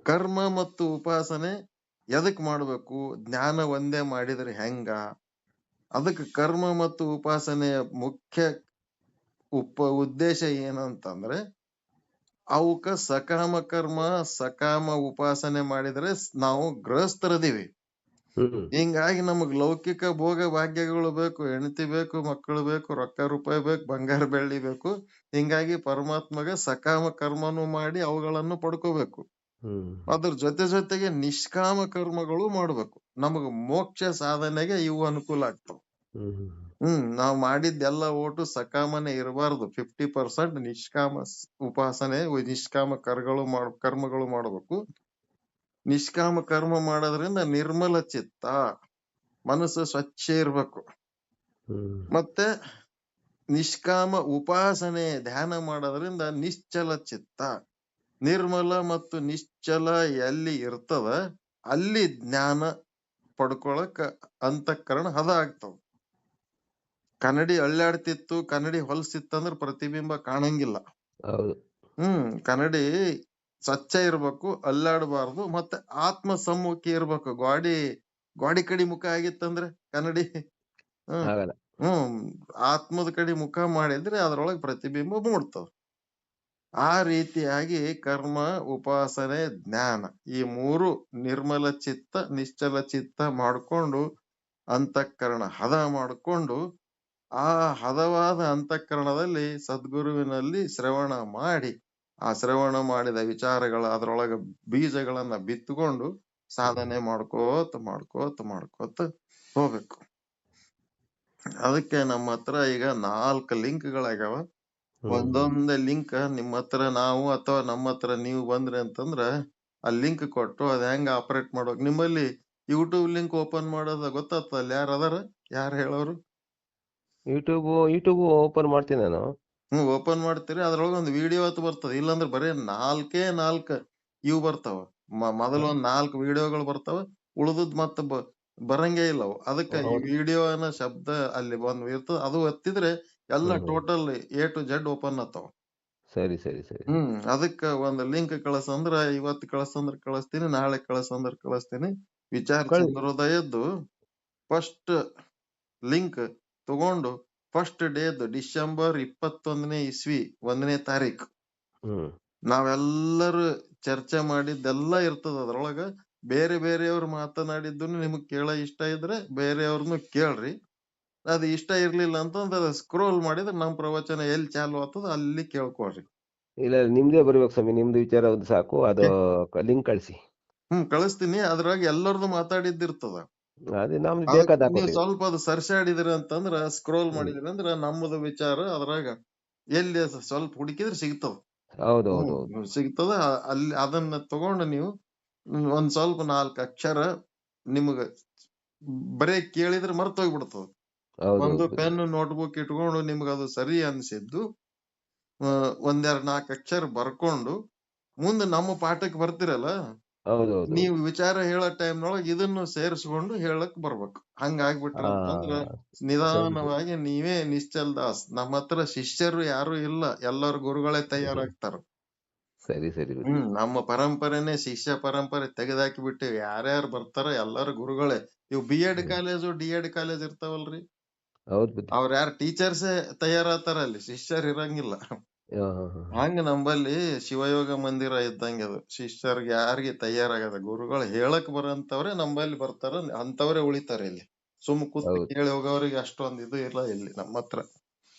ಕರ್ಮ ಮತ್ತು ಉಪಾಸನೆ ಎದಕ್ ಮಾಡ್ಬೇಕು, ಜ್ಞಾನ ಒಂದೇ ಮಾಡಿದ್ರೆ ಹೆಂಗ? ಅದಕ್ಕೆ ಕರ್ಮ ಮತ್ತು ಉಪಾಸನೆಯ ಮುಖ್ಯ ಉದ್ದೇಶ ಏನಂತಂದ್ರೆ ಅವಕ್ಕ ಸಕಾಮ ಕರ್ಮ ಸಕಾಮ ಉಪಾಸನೆ ಮಾಡಿದ್ರೆ ನಾವು ಗೃಹಸ್ಥರದೀವಿ. ಹ್ಮ್ ಹಿಂಗಾಗಿ ನಮಗ್ ಲೌಕಿಕ ಭೋಗ ಭಾಗ್ಯಗಳು ಬೇಕು, ಹೆಂಡತಿ ಬೇಕು, ಮಕ್ಕಳು ಬೇಕು, ರೊಕ್ಕ ರೂಪಾಯಿ ಬೇಕು, ಬಂಗಾರ ಬೆಳ್ಳಿ ಬೇಕು. ಹಿಂಗಾಗಿ ಪರಮಾತ್ಮಗ ಸಕಾಮ ಕರ್ಮನು ಮಾಡಿ ಅವುಗಳನ್ನು ಪಡ್ಕೋಬೇಕು. ಹ್ಮ್ ಅದ್ರ ಜೊತೆಗೆ ನಿಷ್ಕಾಮ ಕರ್ಮಗಳು ಮಾಡ್ಬೇಕು. ನಮಗ ಮೋಕ್ಷ ಸಾಧನೆಗೆ ಇವು ಅನುಕೂಲ ಆಗ್ತಾವ. ನಾವ್ ಮಾಡಿದ್ದೆಲ್ಲ ಓಟು ಸಕಾಮನೆ ಇರಬಾರ್ದು. 50% ನಿಷ್ಕಾಮ ಉಪಾಸನೆ ನಿಷ್ಕಾಮ ಕರ್ಮಗಳು ಮಾಡ್ಬೇಕು. ನಿಷ್ಕಾಮ ಕರ್ಮ ಮಾಡೋದ್ರಿಂದ ನಿರ್ಮಲ ಚಿತ್ತ, ಮನಸ್ಸು ಸ್ವಚ್ಛ ಇರ್ಬೇಕು. ಮತ್ತೆ ನಿಷ್ಕಾಮ ಉಪಾಸನೆ ಧ್ಯಾನ ಮಾಡೋದ್ರಿಂದ ನಿಶ್ಚಲ ಚಿತ್ತ, ನಿರ್ಮಲ ಮತ್ತು ನಿಶ್ಚಲ ಎಲ್ಲಿ ಇರ್ತದ ಅಲ್ಲಿ ಜ್ಞಾನ ಪಡ್ಕೊಳಕ್ ಅಂತಃಕರಣ ಹದ ಆಗ್ತವ. ಕನ್ನಡಿ ಅಳ್ಳಾಡ್ತಿತ್ತು, ಕನ್ನಡಿ ಹೊಲಸಿತ್ತಂದ್ರ ಪ್ರತಿಬಿಂಬ ಕಾಣಂಗಿಲ್ಲ. ಹೌದು. ಕನ್ನಡಿ ಸ್ವಚ್ಛ ಇರ್ಬೇಕು, ಅಲ್ಲಾಡಬಾರ್ದು. ಮತ್ತೆ ಆತ್ಮ ಸಮ್ಮುಖಿ ಇರ್ಬೇಕು. ಗೋಡಿ ಕಡಿ ಮುಖ ಆಗಿತ್ತಂದ್ರೆ ಕನ್ನಡಿ ಆಗಲ್ಲ. ಆತ್ಮದ ಕಡೆ ಮುಖ ಮಾಡಿದ್ರೆ ಅದ್ರೊಳಗೆ ಪ್ರತಿಬಿಂಬ ಮೂಡ್ತದ. ಆ ರೀತಿಯಾಗಿ ಕರ್ಮ ಉಪಾಸನೆ ಜ್ಞಾನ ಈ ಮೂರು ನಿರ್ಮಲ ಚಿತ್ತ ನಿಶ್ಚಲ ಚಿತ್ತ ಮಾಡ್ಕೊಂಡು ಅಂತಃಕರಣ ಹದ ಮಾಡ್ಕೊಂಡು ಆ ಹದವಾದ ಅಂತಃಕರಣದಲ್ಲಿ ಸದ್ಗುರುವಿನಲ್ಲಿ ಶ್ರವಣ ಮಾಡಿ ಆ ಶ್ರವಣ ಮಾಡಿದ ವಿಚಾರಗಳ ಅದ್ರೊಳಗ ಬೀಜಗಳನ್ನ ಬಿತ್ತುಕೊಂಡು ಸಾಧನೆ ಮಾಡ್ಕೋತ ಹೋಗ್ಬೇಕು. ಅದಕ್ಕೆ ನಮ್ಮ ಹತ್ರ ಈಗ 4 ಲಿಂಕ್ಗಳಾಗ್ಯಾವ. ಒಂದೊಂದೇ ಲಿಂಕ್ ನಿಮ್ಮ ಹತ್ರ ನಾವು ಅಥವಾ ನಮ್ಮ ಹತ್ರ ನೀವು ಬಂದ್ರಿ ಅಂತಂದ್ರ ಆ ಲಿಂಕ್ ಕೊಟ್ಟು ಅದ್ ಹೆಂಗ ಆಪರೇಟ್ ಮಾಡ್ಬೇಕು. ನಿಮ್ಮಲ್ಲಿ ಯೂಟ್ಯೂಬ್ ಲಿಂಕ್ ಓಪನ್ ಮಾಡೋದ ಗೊತ್ತಾಗ್ತದಲ್ಲ, ಯಾರು ಅದಾರ, ಯಾರು ಹೇಳೋರು? ಯೂಟ್ಯೂಬ್ ಓಪನ್ ಮಾಡ್ತೀನಿ ನಾನು. ಓಪನ್ ಮಾಡ್ತೀರಿ, ಅದ್ರೊಳಗ ಒಂದು ವಿಡಿಯೋ ಅಂತ ಬರ್ತದ. ಇಲ್ಲಾಂದ್ರೆ ಬರೀ 4 ಇವು ಬರ್ತಾವ. ಮೊದಲ ಒಂದ್ 4 ವಿಡಿಯೋಗಳು ಬರ್ತಾವ, ಉಳ್ದದ್ ಮತ್ತ ಬರಂಗೇ ಇಲ್ಲ ಅವು. ಅದಕ್ಕ ಈ ವಿಡಿಯೋ ಅನ್ನೋ ಶಬ್ದ ಅಲ್ಲಿ ಬಂದ್ ಇರ್ತದ, ಅದು ಒತ್ತಿದ್ರೆ ಎಲ್ಲ total A to Z open ಆಗ್ತಾವ. ಸರಿ ಸರಿ ಸರಿ. ಅದಕ್ಕ ಒಂದ್ ಲಿಂಕ್ ಕಳ್ಸಂದ್ರ ಇವತ್ ಕಳ್ಸಂದ್ರ ಕಳಿಸ್ತೀನಿ, ನಾಳೆ ಕಳ್ಸಂದ್ರ ಕಳಿಸ್ತೀನಿ. ವಿಚಾರ ಕಳ್ ಚಂದ್ರೋದಯದ್ದು ಫಸ್ಟ್ ಲಿಂಕ್ ತಗೊಂಡು ಫಸ್ಟ್ ಡೇದು ಡಿಸೆಂಬರ್ 21ನೇ ಇಸ್ವಿ 1ನೇ ತಾರೀಕು ಹ್ಮ್ ನಾವೆಲ್ಲರೂ ಚರ್ಚೆ ಮಾಡಿದ್ದೆಲ್ಲ ಇರ್ತದ ಅದ್ರೊಳಗ. ಬೇರೆ ಬೇರೆಯವ್ರು ಮಾತನಾಡಿದ್ದನ್ನು ನಿಮಗ್ ಇಷ್ಟ ಇದ್ರೆ ಬೇರೆಯವ್ರನ್ನು ಕೇಳ್ರಿ. ಅದು ಇಷ್ಟ ಇರ್ಲಿಲ್ಲ ಅಂತಂದ್ರೆ ಸ್ಕ್ರೋಲ್ ಮಾಡಿದ್ರೆ ನಮ್ ಪ್ರವಚನ ಎಲ್ಲಿ ಚಾಲು ಆಗ್ತದ ಅಲ್ಲಿ ಕೇಳ್ಕೊಳ್ರಿ. ಇಲ್ಲ ನಿಮ್ದೇ ಬರ್ಬೇಕು ಸ್ವಾಮಿ, ನಿಮ್ದು ವಿಚಾರ ಒಂದು ಸಾಕು. ಅದು ಲಿಂಕ್ ಕಳಿಸಿ. ಕಳಿಸ್ತೀನಿ. ಅದ್ರಾಗ ಎಲ್ಲರದು ಮಾತಾಡಿದ್ದಿರ್ತದ. ಅದೇ ನಮ್ದು ಅದಕ್ಕೆ ಬೇಕಾದ ನೀವು ಹಾಕೋತೀವಿ. ಸ್ವಲ್ಪ ಅದು ಸರ್ಸಾಡಿದ್ರಿ ಅಂತಂದ್ರ ಸ್ಕ್ರೋಲ್ ಹ್ಮ್ ಮಾಡಿದ್ರಿ ಅಂದ್ರ ನಮ್ಮದು ವಿಚಾರ ಅದ್ರಾಗ ಎಲ್ಲಿ ಸ್ವಲ್ಪ ಹುಡುಕಿದ್ರೆ ಸಿಗ್ತದ. ಹೌದು ಹೌದು ಹೌದು. ಸಿಗ್ತದ. ಅಲ್ಲಿ ಅದನ್ನ ತಗೊಂಡು ನೀವು ಒಂದ್ ಸ್ವಲ್ಪ 4 ಅಕ್ಷರ ನಿಮಗ ಬರೇ ಕೇಳಿದ್ರೆ ಮರ್ತೋಗ್ಬಿಡ್ತದ. ಹೌದು ಒಂದು ಹೌದು ಬುದ್ಧಿ. ಪೆನ್ ನೋಟ್ಬುಕ್ ಇಟ್ಕೊಂಡು ನಿಮ್ಗ ಅದು ಸರಿ ಅನ್ಸಿದ್ದು ಒಂದೆರಡ್ 4 ಅಕ್ಷರ ಬರ್ಕೊಂಡು ಮುಂದೆ ನಮ್ಮ ಪಾಠಕ್ಕೆ ಬರ್ತಿರಲ್ಲ, ಹೌದು ಹೌದು ನೀವು ಹೌದು. ವಿಚಾರ ಹೇಳೋ ಟೈಮ್ನೊಳಗೆ ಇದನ್ನು ಸೇರಿಸ್ಕೊಂಡು ಹೇಳಕ್ ಬರ್ಬೇಕು. ಹಂಗಾಗ್ಬಿಟ್ರ ಹಾ ಅಂತಂದ್ರ ಸರಿ ಸರಿ ನಿಧಾನವಾಗಿ ನೀವೇ ನಿಶ್ಚಲ್ ದಾಸ್. ನಮ್ಮ ಹತ್ರ ಶಿಷ್ಯರು ಯಾರು ಇಲ್ಲ, ಎಲ್ಲರ ಗುರುಗಳೇ ತಯಾರಾಗ್ತಾರ. ಸರಿ ಸರಿ ಬುದ್ಧಿ. ನಮ್ಮ ಪರಂಪರೆನೇ ಶಿಷ್ಯ ಪರಂಪರೆ ತೆಗೆದಾಕಿ ಬಿಟ್ಟಿವಿ. ಯಾರ್ಯಾರು ಬರ್ತಾರ ಎಲ್ಲಾರು ಗುರುಗಳೇ. ಇವ್ B.Ed ಹ್ಮ್ ಕಾಲೇಜು D.Ed ಕಾಲೇಜ್ ಇರ್ತಾವಲ್ರಿ, ಹೌದು ಬುದ್ಧಿ. ಅವ್ರ ಯಾರು ಟೀಚರ್ಸೇ ತಯಾರಾತಾರ ಅಲ್ಲಿ, ಶಿಷ್ಯರ್ ಇರಂಗಿಲ್ಲ. ಹಾ ಹಾ ಹಾ. ಹಂಗ ನಂಬಲ್ಲಿ ಶಿವಯೋಗ ಮಂದಿರ ಇದ್ದಂಗೆ ಅದು. ಶಿಷ್ಯರ್ಗೆ ಯಾರಿಗೆ ತಯಾರಾಗದ ಗುರುಗಳು ಹೇಳಕ್ ಬರಂತವ್ರೆ ನಂಬಲ್ಲಿ ಬರ್ತಾರ, ಅಂತವ್ರೆ ಉಳಿತಾರೆ ಇಲ್ಲಿ. ಸುಮ್ ಕೂತ್ ಹೌದು. ಕೇಳಿ ಹೋಗೋರಿಗೆ ಅಷ್ಟೊಂದ್ ಇದು ಇಲ್ಲ ಇಲ್ಲಿ ನಮ್ಮ ಹತ್ರ.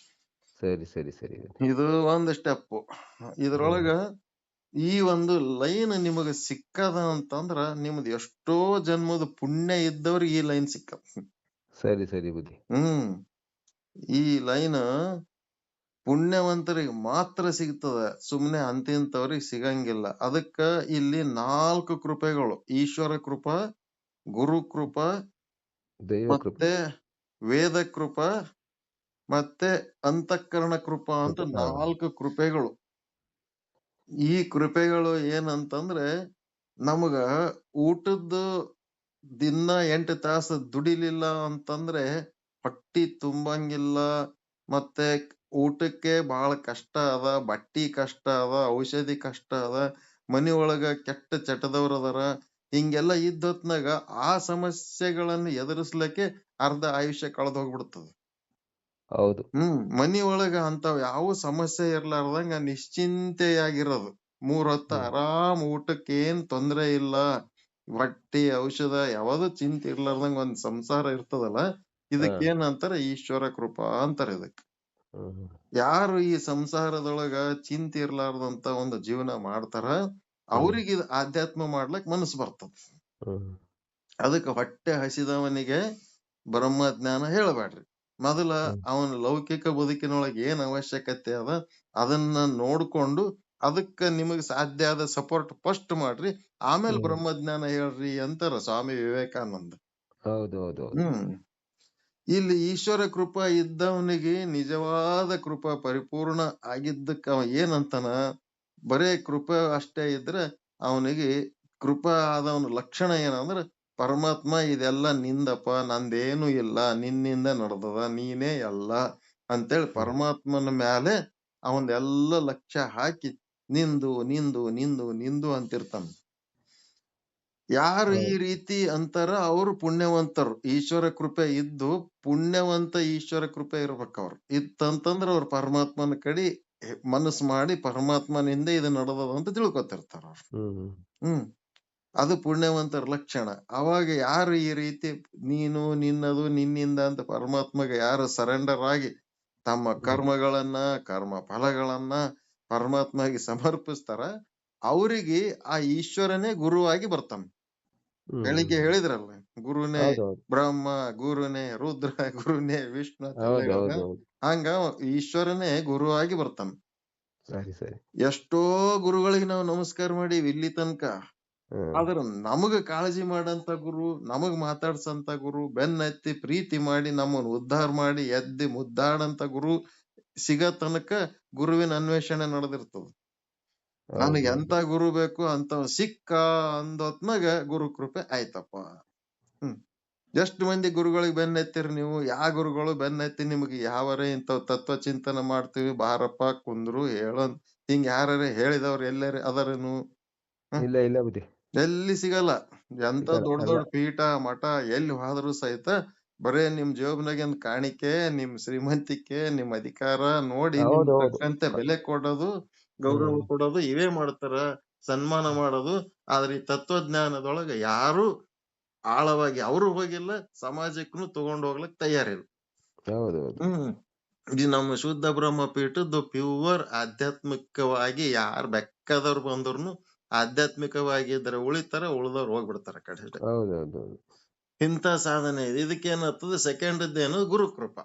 ಸರಿ ಸರಿ ಸರಿ ಬುದ್ಧಿ. ಇದು ಒಂದ್ ಸ್ಟೆಪ್. ಹ್ಮ್ ಇದ್ರೊಳಗ ಈ ಒಂದು ಲೈನ್ ನಿಮಗ ಸಿಕ್ಕದ ಅಂತಂದ್ರ ನಿಮ್ದು ಎಷ್ಟೋ ಜನ್ಮದ ಪುಣ್ಯ ಇದ್ದವ್ರಿಗೆ ಈ ಲೈನ್ ಸಿಕ್ಕದ. ಸರಿ ಸರಿ ಬುದ್ಧಿ. ಹ್ಮ್ ಈ ಲೈನ್ ಪುಣ್ಯವಂತರಿಗೆ ಮಾತ್ರ ಸಿಗ್ತದ, ಸುಮ್ನೆ ಅಂತಿಂತವ್ರಿಗೆ ಸಿಗಂಗಿಲ್ಲ. ಅದಕ್ಕ ಇಲ್ಲಿ 4 ಕೃಪೆಗಳು: ಈಶ್ವರ ಕೃಪಾ, ಗುರು ಕೃಪಾ, ದೈವ ಕೃಪೆ. ಮತ್ತೆ ವೇದ ಕೃಪಾ, ಮತ್ತೆ ಅಂತಃಕರಣ ಕೃಪಾ ಅಂತ ಕೃಪೆ. ಹಾ 4 ಕೃಪೆಗಳು. ಈ ಕೃಪೆಗಳು ಏನಂತಂದ್ರೆ ನಮಗ ಊಟದ್ದು ದಿನ 8 ತಾಸು ದುಡಿಲಿಲ್ಲ ಅಂತಂದ್ರೆ ಹೊಟ್ಟಿ ತುಂಬಂಗಿಲ್ಲ. ಮತ್ತೆ ಊಟಕ್ಕೆ ಬಹಳ ಕಷ್ಟ ಅದ, ಬಟ್ಟಿ ಕಷ್ಟ ಅದ, ಔಷಧಿ ಕಷ್ಟ ಅದ, ಮನಿ ಒಳಗ ಕೆಟ್ಟ ಚಟದವ್ರ ಅದಾರ. ಹಿಂಗೆಲ್ಲ ಇದ್ದೊತ್ನಾಗ ಆ ಸಮಸ್ಯೆಗಳನ್ನ ಎದುರಿಸ್ಲಿಕ್ಕೆ ಅರ್ಧ ಆಯುಷ್ಯ ಕಳೆದ್ ಹೋಗ್ಬಿಡ್ತದ. ಹೌದು. ಮನಿ ಒಳಗ ಅಂತಾವ್ ಯಾವ ಸಮಸ್ಯೆ ಇರ್ಲಾರ್ದಂಗ ನಿಶ್ಚಿಂತೆಯಾಗಿರೋದು. 3 ಹೊತ್ತ ಹ್ಮ್ ಆರಾಮ್ ಊಟಕ್ಕೇನ್ ತೊಂದ್ರೆ ಇಲ್ಲ. ಬಟ್ಟಿ ಔಷಧ ಯಾವುದು ಚಿಂತೆ ಇರ್ಲಾರ್ದಂಗ ಒಂದ್ ಸಂಸಾರ ಇರ್ತದಲ್ಲ, ಹಾ ಇದಕ್ಕೇನ್ ಅಂತಾರ ಈಶ್ವರ ಕೃಪಾ ಅಂತಾರ ಇದಕ್. ಹ್ಮ್ ಯಾರು ಈ ಸಂಸಾರದೊಳಗ ಚಿಂತೆ ಇರ್ಲಾರ್ದಂತ ಒಂದು ಜೀವನ ಮಾಡ್ತಾರ ಹ್ಮ್ ಅವ್ರಿಗೆ ಇದ್ ಆಧ್ಯಾತ್ಮ ಮಾಡ್ಲಕ್ ಮನಸ್ಸು ಬರ್ತದ. ಹ್ಮ್ ಅದಕ್ಕ ಹೊಟ್ಟೆ ಹಸಿದವನಿಗೆ ಬ್ರಹ್ಮ ಜ್ಞಾನ ಹೇಳ್ಬ್ಯಾಡ್ರಿ. ಮೊದಲ ಹ್ಮ್ ಅವನ ಲೌಕಿಕ ಬದುಕಿನೊಳಗೆ ಏನ್ ಅವಶ್ಯಕತೆ ಅದ ಅದನ್ನ ನೋಡ್ಕೊಂಡು ಅದಕ್ಕ ನಿಮಗ್ ಸಾಧ್ಯ ಆದ ಸಪೋರ್ಟ್ ಫಸ್ಟ್ ಮಾಡ್ರಿ, ಆಮೇಲೆ ಹ್ಮ್. ಬ್ರಹ್ಮಜ್ಞಾನ ಹೇಳ್ರಿ ಅಂತಾರ ಸ್ವಾಮಿ ವಿವೇಕಾನಂದ. ಹೌದು ಹೌದು ಹೌದು. ಹ್ಮ್ ಇಲ್ಲಿ ಈಶ್ವರ ಕೃಪಾ ಇದ್ದವನಿಗೆ ನಿಜವಾದ ಕೃಪಾ ಪರಿಪೂರ್ಣ ಆಗಿದ್ದಕ್ಕ ಅವ ಏನಂತಾನ, ಬರೇ ಕೃಪಾ ಅಷ್ಟೇ ಇದ್ರೆ ಅವನಿಗೆ ಕೃಪಾ ಆದವನ ಲಕ್ಷಣ ಏನಂದ್ರ ಪರಮಾತ್ಮ ಇದೆಲ್ಲ ನಿಂದಪ್ಪ, ನಂದೇನು ಇಲ್ಲ, ನಿನ್ನಿಂದ ನಡ್ದದ, ನೀನೇ ಎಲ್ಲ ಅಂತೇಳಿ ಹ್ಮ್ ಪರಮಾತ್ಮನ ಮ್ಯಾಲೆ ಅವಂದೆಲ್ಲ ಲಕ್ಷ್ಯ ಹಾಕಿ ನಿಂದು ನಿಂದು ನಿಂದು ನಿಂದು ಅಂತಿರ್ತಾನ. ಯಾರು ಈ ಹೌದು. ರೀತಿ ಅಂತಾರ ಅವ್ರು ಪುಣ್ಯವಂತರು. ಈಶ್ವರ ಕೃಪೆ ಇದ್ದು ಪುಣ್ಯವಂತ ಈಶ್ವರ ಕೃಪೆ ಇರ್ಬೇಕವ್ರು. ಇತ್ತಂತಂದ್ರ ಅವ್ರು ಪರಮಾತ್ಮನ ಕಡೆ ಮನಸ್ಸು ಮಾಡಿ ಪರಮಾತ್ಮನಿಂದ ಇದು ನಡೆದದ ಅಂತ ತಿಳ್ಕೊತಿರ್ತಾರ ಅವ್ರು. ಹ್ಮ್ ಹ್ಮ್ ಅದು ಪುಣ್ಯವಂತರ ಲಕ್ಷಣ. ಅವಾಗ ಯಾರು ಈ ರೀತಿ ನೀನು ನಿನ್ನದು ನಿನ್ನಿಂದ ಅಂತ ಪರಮಾತ್ಮಗೆ ಯಾರು ಸರೆಂಡರ್ ಆಗಿ ತಮ್ಮ ಹ್ಮ್ ಕರ್ಮಗಳನ್ನ ಕರ್ಮ ಫಲಗಳನ್ನ ಪರಮಾತ್ಮಗೆ ಸಮರ್ಪಿಸ್ತಾರ, ಅವರಿಗೆ ಆ ಈಶ್ವರನೇ ಗುರುವಾಗಿ ಬರ್ತಾನ. ಬೆಳಿಗ್ಗೆ ಹ್ಮ್. ಹೇಳಿದ್ರಲ್ಲ, ಗುರುನೇ ಹೌದು ಹೌದು ಬ್ರಹ್ಮ, ಗುರುನೇ ರುದ್ರ, ಗುರುನೇ ವಿಷ್ಣು ಅಂತೆಲ್ಲ ಹೌದು ಹೇಳಿದ್ರ, ಹೌದು ಹೌದು. ಹಂಗ ಈಶ್ವರನೇ ಗುರುವಾಗಿ ಬರ್ತಾನ. ಸರಿ ಸರಿ. ಎಷ್ಟೋ ಗುರುಗಳಿಗೆ ನಾವು ನಮಸ್ಕಾರ ಮಾಡೀವಿ ಇಲ್ಲಿ ತನಕ. ಹ್ಮ್ ಆದ್ರ ನಮಗ ಕಾಳಜಿ ಮಾಡಂತ ಗುರು, ನಮಗ್ ಮಾತಾಡ್ಸಂತ ಗುರು, ಬೆನ್ನತ್ತಿ ಪ್ರೀತಿ ಮಾಡಿ ನಮ್ಮನ್ನ ಉದ್ಧಾರ ಮಾಡಿ ಎದ್ದಿ ಮುದ್ದಾಡಂತ ಗುರು ಸಿಗ ತನಕ ಗುರುವಿನ ಅನ್ವೇಷಣೆ ನಡೆದಿರ್ತದ. ಹೌದು ನನಗೆ ಹೌದು. ಎಂತ ಗುರು ಬೇಕು ಅಂತವ್ ಸಿಕ್ಕ ಅಂದೊತ್ನಾಗ ಗುರು ಕೃಪೆ ಆಯ್ತಪ್ಪ. ಹ್ಮ್ ಎಷ್ಟ್ ಮಂದಿ ಗುರುಗಳಿಗೆ ಬೆನ್ನತ್ತಿರಿ ನೀವು? ಯಾವ ಗುರುಗಳು ಬೆನ್ನತ್ತಿ ನಿಮ್ಗೆ ಯಾವರೇ ಇಂಥವ್ ತತ್ವ ಚಿಂತನೆ ಮಾಡ್ತೀವಿ ಬಾರಪ್ಪ ಕುಂದ್ರು ಹೇಳಂತ ಹಿಂಗ್ ಯಾರಾರ ಹೇಳಿದವ್ರು ಎಲ್ಲಾರ ಅದಾರೇನು? ಹ್ಮ್ ಇಲ್ಲ ಇಲ್ಲ ಬುದ್ಧಿ. ಎಲ್ಲಿ ಸಿಗಲ್ಲ. ಎಂತ ಸಿಗಲ್ಲ ದೊಡ್ಡ ಎಲ್ಲ. ದೊಡ್ಡ ಪೀಠ, ಮಠ ಎಲ್ಲಿ ಹೋದ್ರು ಸಹಿತ ಬರೇ ನಿಮ್ ಜೇಬ್ನಾಗಿಂದ್ ಕಾಣಿಕೆ, ನಿಮ್ ಶ್ರೀಮಂತಿಕೆ, ನಿಮ್ ಅಧಿಕಾರ ನೋಡಿ ನಿಮ್ಗ್ ಹೌದು ಹೌದು. ತಕ್ಕಂತೆ ಬೆಲೆ ಕೊಡೋದು, ಗೌರವ ಹ್ಮ್. ಕೊಡೋದು ಇವೇ ಮಾಡ್ತಾರ. ಸನ್ಮಾನ ಮಾಡೋದು. ಆದ್ರೆ ಈ ತತ್ವಜ್ಞಾನದೊಳಗ ಯಾರು ಆಳವಾಗಿ ಅವ್ರು ಹೋಗಿಲ್ಲ, ಸಮಾಜಕ್ಕೂನು ತಗೊಂಡ್ ಹೋಗ್ಲಿಕ್ ತಯಾರಿಲ್ಲ. ಹೌದು ಹೌದು. ಹ್ಮ್. ಇದು ನಮ್ಮ ಶುದ್ಧ ಬ್ರಹ್ಮ ಪೀಠದ್ದು ಪ್ಯೂವರ್ ಆಧ್ಯಾತ್ಮಿಕವಾಗಿ ಯಾರ್ ಬೇಕಾದವ್ರು ಬಂದ್ರುನು ಆಧ್ಯಾತ್ಮಿಕವಾಗಿದ್ರೆ ಉಳಿತಾರ, ಉಳ್ದವ್ರು ಹೋಗ್ಬಿಡ್ತಾರ ಆ ಕಡೆ ಅಷ್ಟೇ. ಹೌದು ಹೌದು ಹೌದು. ಇಂಥ ಸಾಧನೆ ಇದೆ. ಇದಕ್ಕೇನಾಗ್ತದೆ ಸೆಕೆಂಡದ್ದೇನು ಗುರುಕೃಪಾ.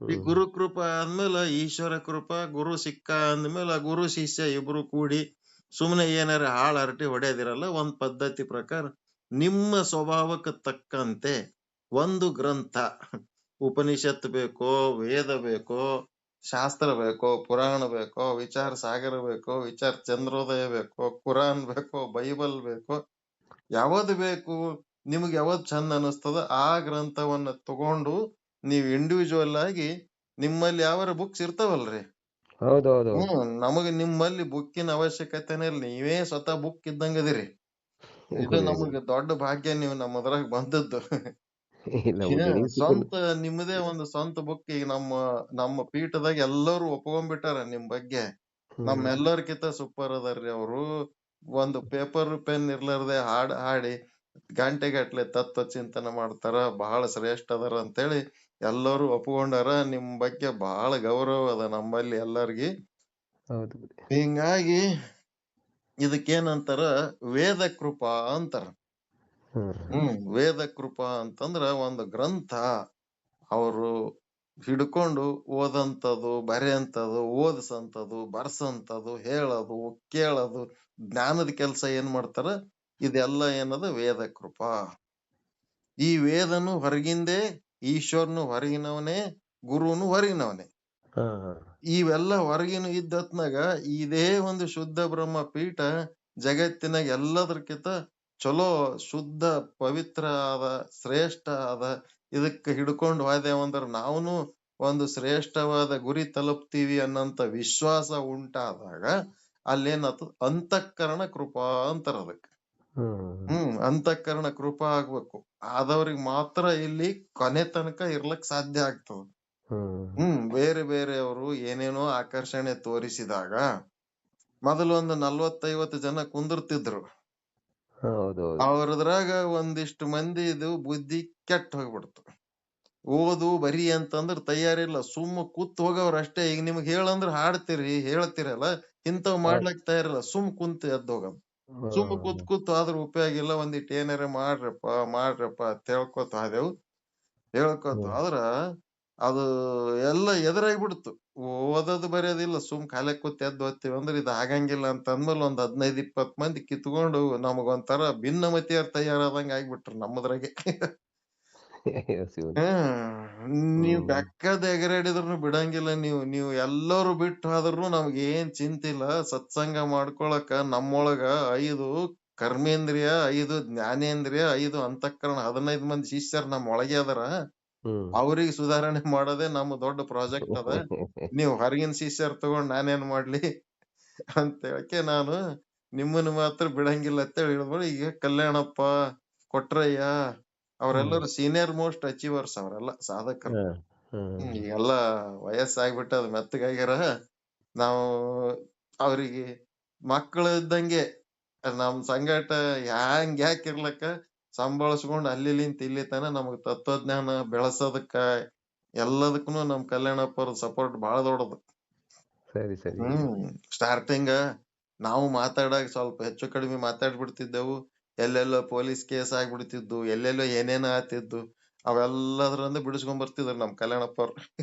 ಈ ಹ್ಮ್. ಗುರುಕೃಪಾ ಆದ್ಮೇಲೆ ಈಶ್ವರ ಕೃಪಾ, ಗುರು ಸಿಕ್ಕ ಅಂದ್ಮೇಲೆ ಗುರು ಶಿಷ್ಯ ಇಬ್ರು ಕೂಡಿ ಸುಮ್ನೆ ಏನಾರ ಹಾಳ್ ಹರಟೆ ಹೊಡೆಯೋದಿರಲ್ಲ. ಒಂದ್ ಪದ್ಧತಿ ಪ್ರಕಾರ ನಿಮ್ಮ ಸ್ವಭಾವಕ್ಕೆ ತಕ್ಕಂತೆ ಒಂದು ಗ್ರಂಥ, ಉಪನಿಷತ್ ಬೇಕೋ, ವೇದ ಬೇಕೋ, ಶಾಸ್ತ್ರ ಬೇಕೋ, ಪುರಾಣ ಬೇಕೋ, ವಿಚಾರ ಸಾಗರ ಬೇಕೋ, ವಿಚಾರ ಚಂದ್ರೋದಯ ಬೇಕೋ, ಕುರಾನ್ ಬೇಕೋ, ಬೈಬಲ್ ಬೇಕೋ, ಯಾವದ್ ಬೇಕು ನಿಮ್ಗೆ ಯಾವದ್ ಚಂದ ಅನಿಸ್ತದ ಆ ಗ್ರಂಥವನ್ನ ತಗೊಂಡು ನೀವ್ ಇಂಡಿವಿಜುವಲ್ ಆಗಿ ನಿಮ್ಮಲ್ಲಿ ಯಾವಾರ ಬುಕ್ಸ್ ಇರ್ತಾವಲ್ರಿ. ಹೌದು ಹೌದು ಹೌದು. ನಮಗ ನಿಮ್ಮಲ್ಲಿ ಬುಕ್ಕಿನ ಅವಶ್ಯಕತೆನೇ ಇಲ್ಲ. ನೀವೇ ಸ್ವತಃ ಬುಕ್ ಇದ್ದಂಗ ಅದಿರಿ. ಇದು ಇದೆ ಇದೆ. ನಮಗ ದೊಡ್ಡ ಭಾಗ್ಯ ನೀವು ನಮ್ಮದ್ರಾಗ ಬಂದದ್ದು. ಇಲ್ಲ ಬುದ್ಧಿ ನೀವು ಸಿಕ್ಕಿಲ್ಲ. ಸ್ವಂತ ನಿಮ್ಮದೇ ಒಂದು ಸ್ವಂತ ಬುಕ್ ಈಗ ನಮ್ಮ ಪೀಠದಾಗ ಎಲ್ಲರೂ ಒಪ್ಕೊಂಡ್ಬಿಟ್ಟಾರ ನಿಮ್ ಬಗ್ಗೆ. ಹ್ಮ್. ನಮ್ಮೆಲ್ಲರ್ಕಿಂತ ಸೂಪರ್ ಅದಾರ್ರಿ ಅವ್ರು. ಒಂದು ಪೇಪರ್ ಪೆನ್ ಇರ್ಲಾರ್ದೆ ಹಾಡ್ ಹಾಡಿ ಗಂಟೆಗಟ್ಲೆ ತತ್ವ ಚಿಂತನೆ ಮಾಡ್ತಾರ. ಬಹಳ ಶ್ರೇಷ್ಠ ಅದಾರ ಅಂತೇಳಿ ಎಲ್ಲರೂ ಒಪ್ಕೊಂಡಾರ. ನಿಮ್ ಬಗ್ಗೆ ಬಹಳ ಗೌರವ ಅದ ನಮ್ಮಲ್ಲಿ ಎಲ್ಲಾರ್ಗಿ. ಹೌದು ಬುದ್ಧಿ. ಹಿಂಗಾಗಿ ಇದಕ್ಕೇನಂತಾರ ವೇದ ಕೃಪಾ ಅಂತಾರ. ಹ್ಮ್. ವೇದ ಕೃಪಾ ಅಂತಂದ್ರ ಒಂದು ಗ್ರಂಥ ಅವರು ಹಿಡ್ಕೊಂಡು ಓದಂಥದ್ದು, ಬರೆಯಂಥದ್ದು, ಓದಿಸಂಥದ್ದು, ಬರ್ಸಂಥದ್ದು, ಹೇಳೋದು, ಕೇಳೋದು, ಜ್ಞಾನದ ಕೆಲ್ಸ ಏನ್ ಮಾಡ್ತಾರ ಇದೆಲ್ಲ ಏನದ ವೇದ ಕೃಪಾ. ಈ ವೇದನು ಹೊರಗಿಂದೇ, ಈಶ್ವರನು ಹೊರಗಿನವನೇ, ಗುರುನು ಹೊರಗಿನವನೇ. ಹಾ ಹಾ. ಇವೆಲ್ಲ ಹೊರಗಿನ ಇದ್ದತ್ನಾಗ ಇದೇ ಒಂದು ಶುದ್ಧ ಬ್ರಹ್ಮ ಪೀಠ ಜಗತ್ತಿನಾಗ ಎಲ್ಲದಕ್ಕಿಂತ ಚಲೋ ಶುದ್ಧ ಪವಿತ್ರ ಆದ ಶ್ರೇಷ್ಠ ಆದ. ಇದಕ್ಕ ಹಿಡ್ಕೊಂಡು ಹೋದೇವಂದ್ರ ನಾವುನು ಒಂದು ಶ್ರೇಷ್ಠವಾದ ಗುರಿ ತಲುಪ್ತೀವಿ ಅನ್ನಂತ ವಿಶ್ವಾಸ ಉಂಟಾದಾಗ ಅಲ್ಲೇನಾಗ್ತದ ಅಂತಃಕರಣ ಕೃಪಾ ಅಂತಾರ ಅದಕ್ಕ. ಹ್ಮ್. ಅಂತಃಕರಣ ಕೃಪಾ ಆಗ್ಬೇಕು. ಆದವ್ರಿಗೆ ಮಾತ್ರ ಇಲ್ಲಿ ಕೊನೆ ತನಕ ಇರ್ಲಕ್ ಸಾಧ್ಯ ಆಗ್ತದ. ಹ್ಮ್. ಬೇರೆ ಬೇರೆಯವರು ಏನೇನೋ ಆಕರ್ಷಣೆ ತೋರಿಸಿದಾಗ ಮೊದಲು ಒಂದು 40-50 ಜನ ಕುಂದಿರ್ತಿದ್ರು. ಹೌದು ಹೌದು. ಅವ್ರದ್ರಾಗ ಒಂದಿಷ್ಟು ಮಂದಿದು ಬುದ್ಧಿ ಕೆಟ್ಟ ಹೋಗ್ಬಿಡ್ತು. ಓದು ಬರಿ ಅಂತಂದ್ರ ತಯಾರಿಲ್ಲ. ಸುಮ್ಮ ಕೂತ್ ಹೋಗವ್ರ ಅಷ್ಟೇ. ಈಗ ನಿಮ್ಗ್ ಹೇಳಂದ್ರ ಹಾಡ್ತಿರಿ, ಹೇಳ್ತಿರಲ್ಲ, ಇಂಥವ್ ಹೌದು. ಮಾಡ್ಲಕ್ ತಯಾರಿಲ್ಲ. ಸುಮ್ ಕುಂತ್ ಎದ್ದ್ ಹೋಗಮ್. ಸುಮ್ಮ ಹ್ಮ್. ಕೂತ್ ಆದ್ರ ಉಪಯೋಗ ಇಲ್ಲ. ಒಂದಿಟ್ ಏನಾರ ಮಾಡ್ರಪ್ಪ ಅಂತ ಹೇಳ್ಕೊತ ಹೋದೆವು. ಹೇಳ್ಕೊತ ಹ್ಮ್. ಆದ್ರ ಅದು ಎಲ್ಲ ಎದುರಾಗ್ಬಿಡ್ತು. ಓದೋದು ಬರೆಯೋದಿಲ್ಲ. ಸುಮ್ ಖಾಲಿ ಕೂತ್ ಎದ್ದ್ ಓದ್ತೀವಿ ಅಂದ್ರ ಇದ್ ಆಗಂಗಿಲ್ಲ ಅಂತ ಅಂದ್ಮೇಲೆ ಒಂದ್ 15-20 ಮಂದಿ ಕಿತ್ಕೊಂಡು ನಮಗೊಂಥರ ಭಿನ್ನಮತಿಯರ್ ತಯಾರಾದಂಗ ಆಗ್ಬಿಟ್ರು ನಮ್ಮದ್ರಾಗೆ. ಅಯ್ಯೋ ಶಿವನೇ. ನೀವ್ ಹ್ಮ್. ಬೆಕ್ಕದ್ ಎಗರಾಡಿದ್ರುನು ಬಿಡಂಗಿಲ್ಲ ನೀವು. ನೀವು ಎಲ್ಲರೂ ಬಿಟ್ಟು ಹೋದ್ರುನು ನಮ್ಗೇನ್ ಚಿಂತಿಲ್ಲ. ಸತ್ಸಂಗ ಮಾಡ್ಕೊಳಕ ನಮ್ಮೊಳಗ 5 ಕರ್ಮೇಂದ್ರಿಯ, 5 ಜ್ಞಾನೇಂದ್ರಿಯ, 5 ಅಂತಃಕರಣ 15 ಮಂದಿ ಶಿಷ್ಯರ್ ನಮ್ಮ ಒಳಗೆ ಅದಾರ. ಹ್ಮ್. ಅವ್ರಿಗೆ ಸುಧಾರಣೆ ಮಾಡೋದೇ ನಮ್ಮ ದೊಡ್ಡ ಪ್ರಾಜೆಕ್ಟ್ ಅದ. ನೀವು ಹೊರಗಿನ ಶಿಷ್ಯರ್ ತಗೊಂಡ್ ನಾನೇನ್ ಮಾಡ್ಲಿ ಅಂತ ಹೇಳಕ್ಕೆ ನಾನು ನಿಮ್ಮನ್ನ ಮಾತ್ರ ಬಿಡಂಗಿಲ್ಲ ಅಂತೇಳಿ ಹೇಳಿದ್ರು. ಈಗ ಕಲ್ಯಾಣಪ್ಪ, ಕೊಟ್ರಯ್ಯ ಹ್ಮ್. ಅವರೆಲ್ಲರೂ ಸೀನಿಯರ್ ಮೋಸ್ಟ್ ಅಚೀವರ್ಸ್ ಅವರೆಲ್ಲ ಸಾಧಕರು. ಹಾ. ಹ್ಮ್. ಈಗೆಲ್ಲ ವಯಸ್ಸಾಗ್ಬಿಟ್ಟದ ಮೆತ್ತಗಾಗ್ಯಾರ. ನಾವು ಅವ್ರಿಗೆ ಮಕ್ಕಳು ಇದ್ದಂಗೆ ನಮ್ ಸಂಗಟ ಯಾಕಿರ್ಲಕ್ಕ ಸಂಭಾಳಿಸ್ಕೊಂಡ್ ಅಲ್ಲಿಲಿಂತ ಇಲ್ಲಿ ತನ ನಮಗ್ ತತ್ವಜ್ಞಾನ ಬೆಳಸೋದಕ್ಕ ಎಲ್ಲದಕ್ಕೂನು ನಮ್ ಕಲ್ಯಾಣಪ್ಪರ ಸಪೋರ್ಟ್ ಬಾಳ ದೊಡ್ಡದು. ಸರಿ ಸರಿ. ಸ್ಟಾರ್ಟಿಂಗ ನಾವು ಮಾತಾಡಾಗ ಸ್ವಲ್ಪ ಹೆಚ್ಚು ಕಡಿಮೆ ಮಾತಾಡ್ಬಿಡ್ತಿದ್ದೆವು. ಎಲ್ಲೆಲ್ಲೋ ಪೊಲೀಸ್ ಕೇಸ್ ಆಗ್ಬಿಡ್ತಿದ್ದು, ಎಲ್ಲೆಲ್ಲೋ ಏನೇನೋ ಆತಿದ್ದು. ಅವೆಲ್ಲದ್ರಿಂದ ಬಿಡಿಸ್ಕೊಂಡ್ ಬರ್ತಿದ್ರು ನಮ್ ಕಲ್ಯಾಣಪ್ಪವ್ರು.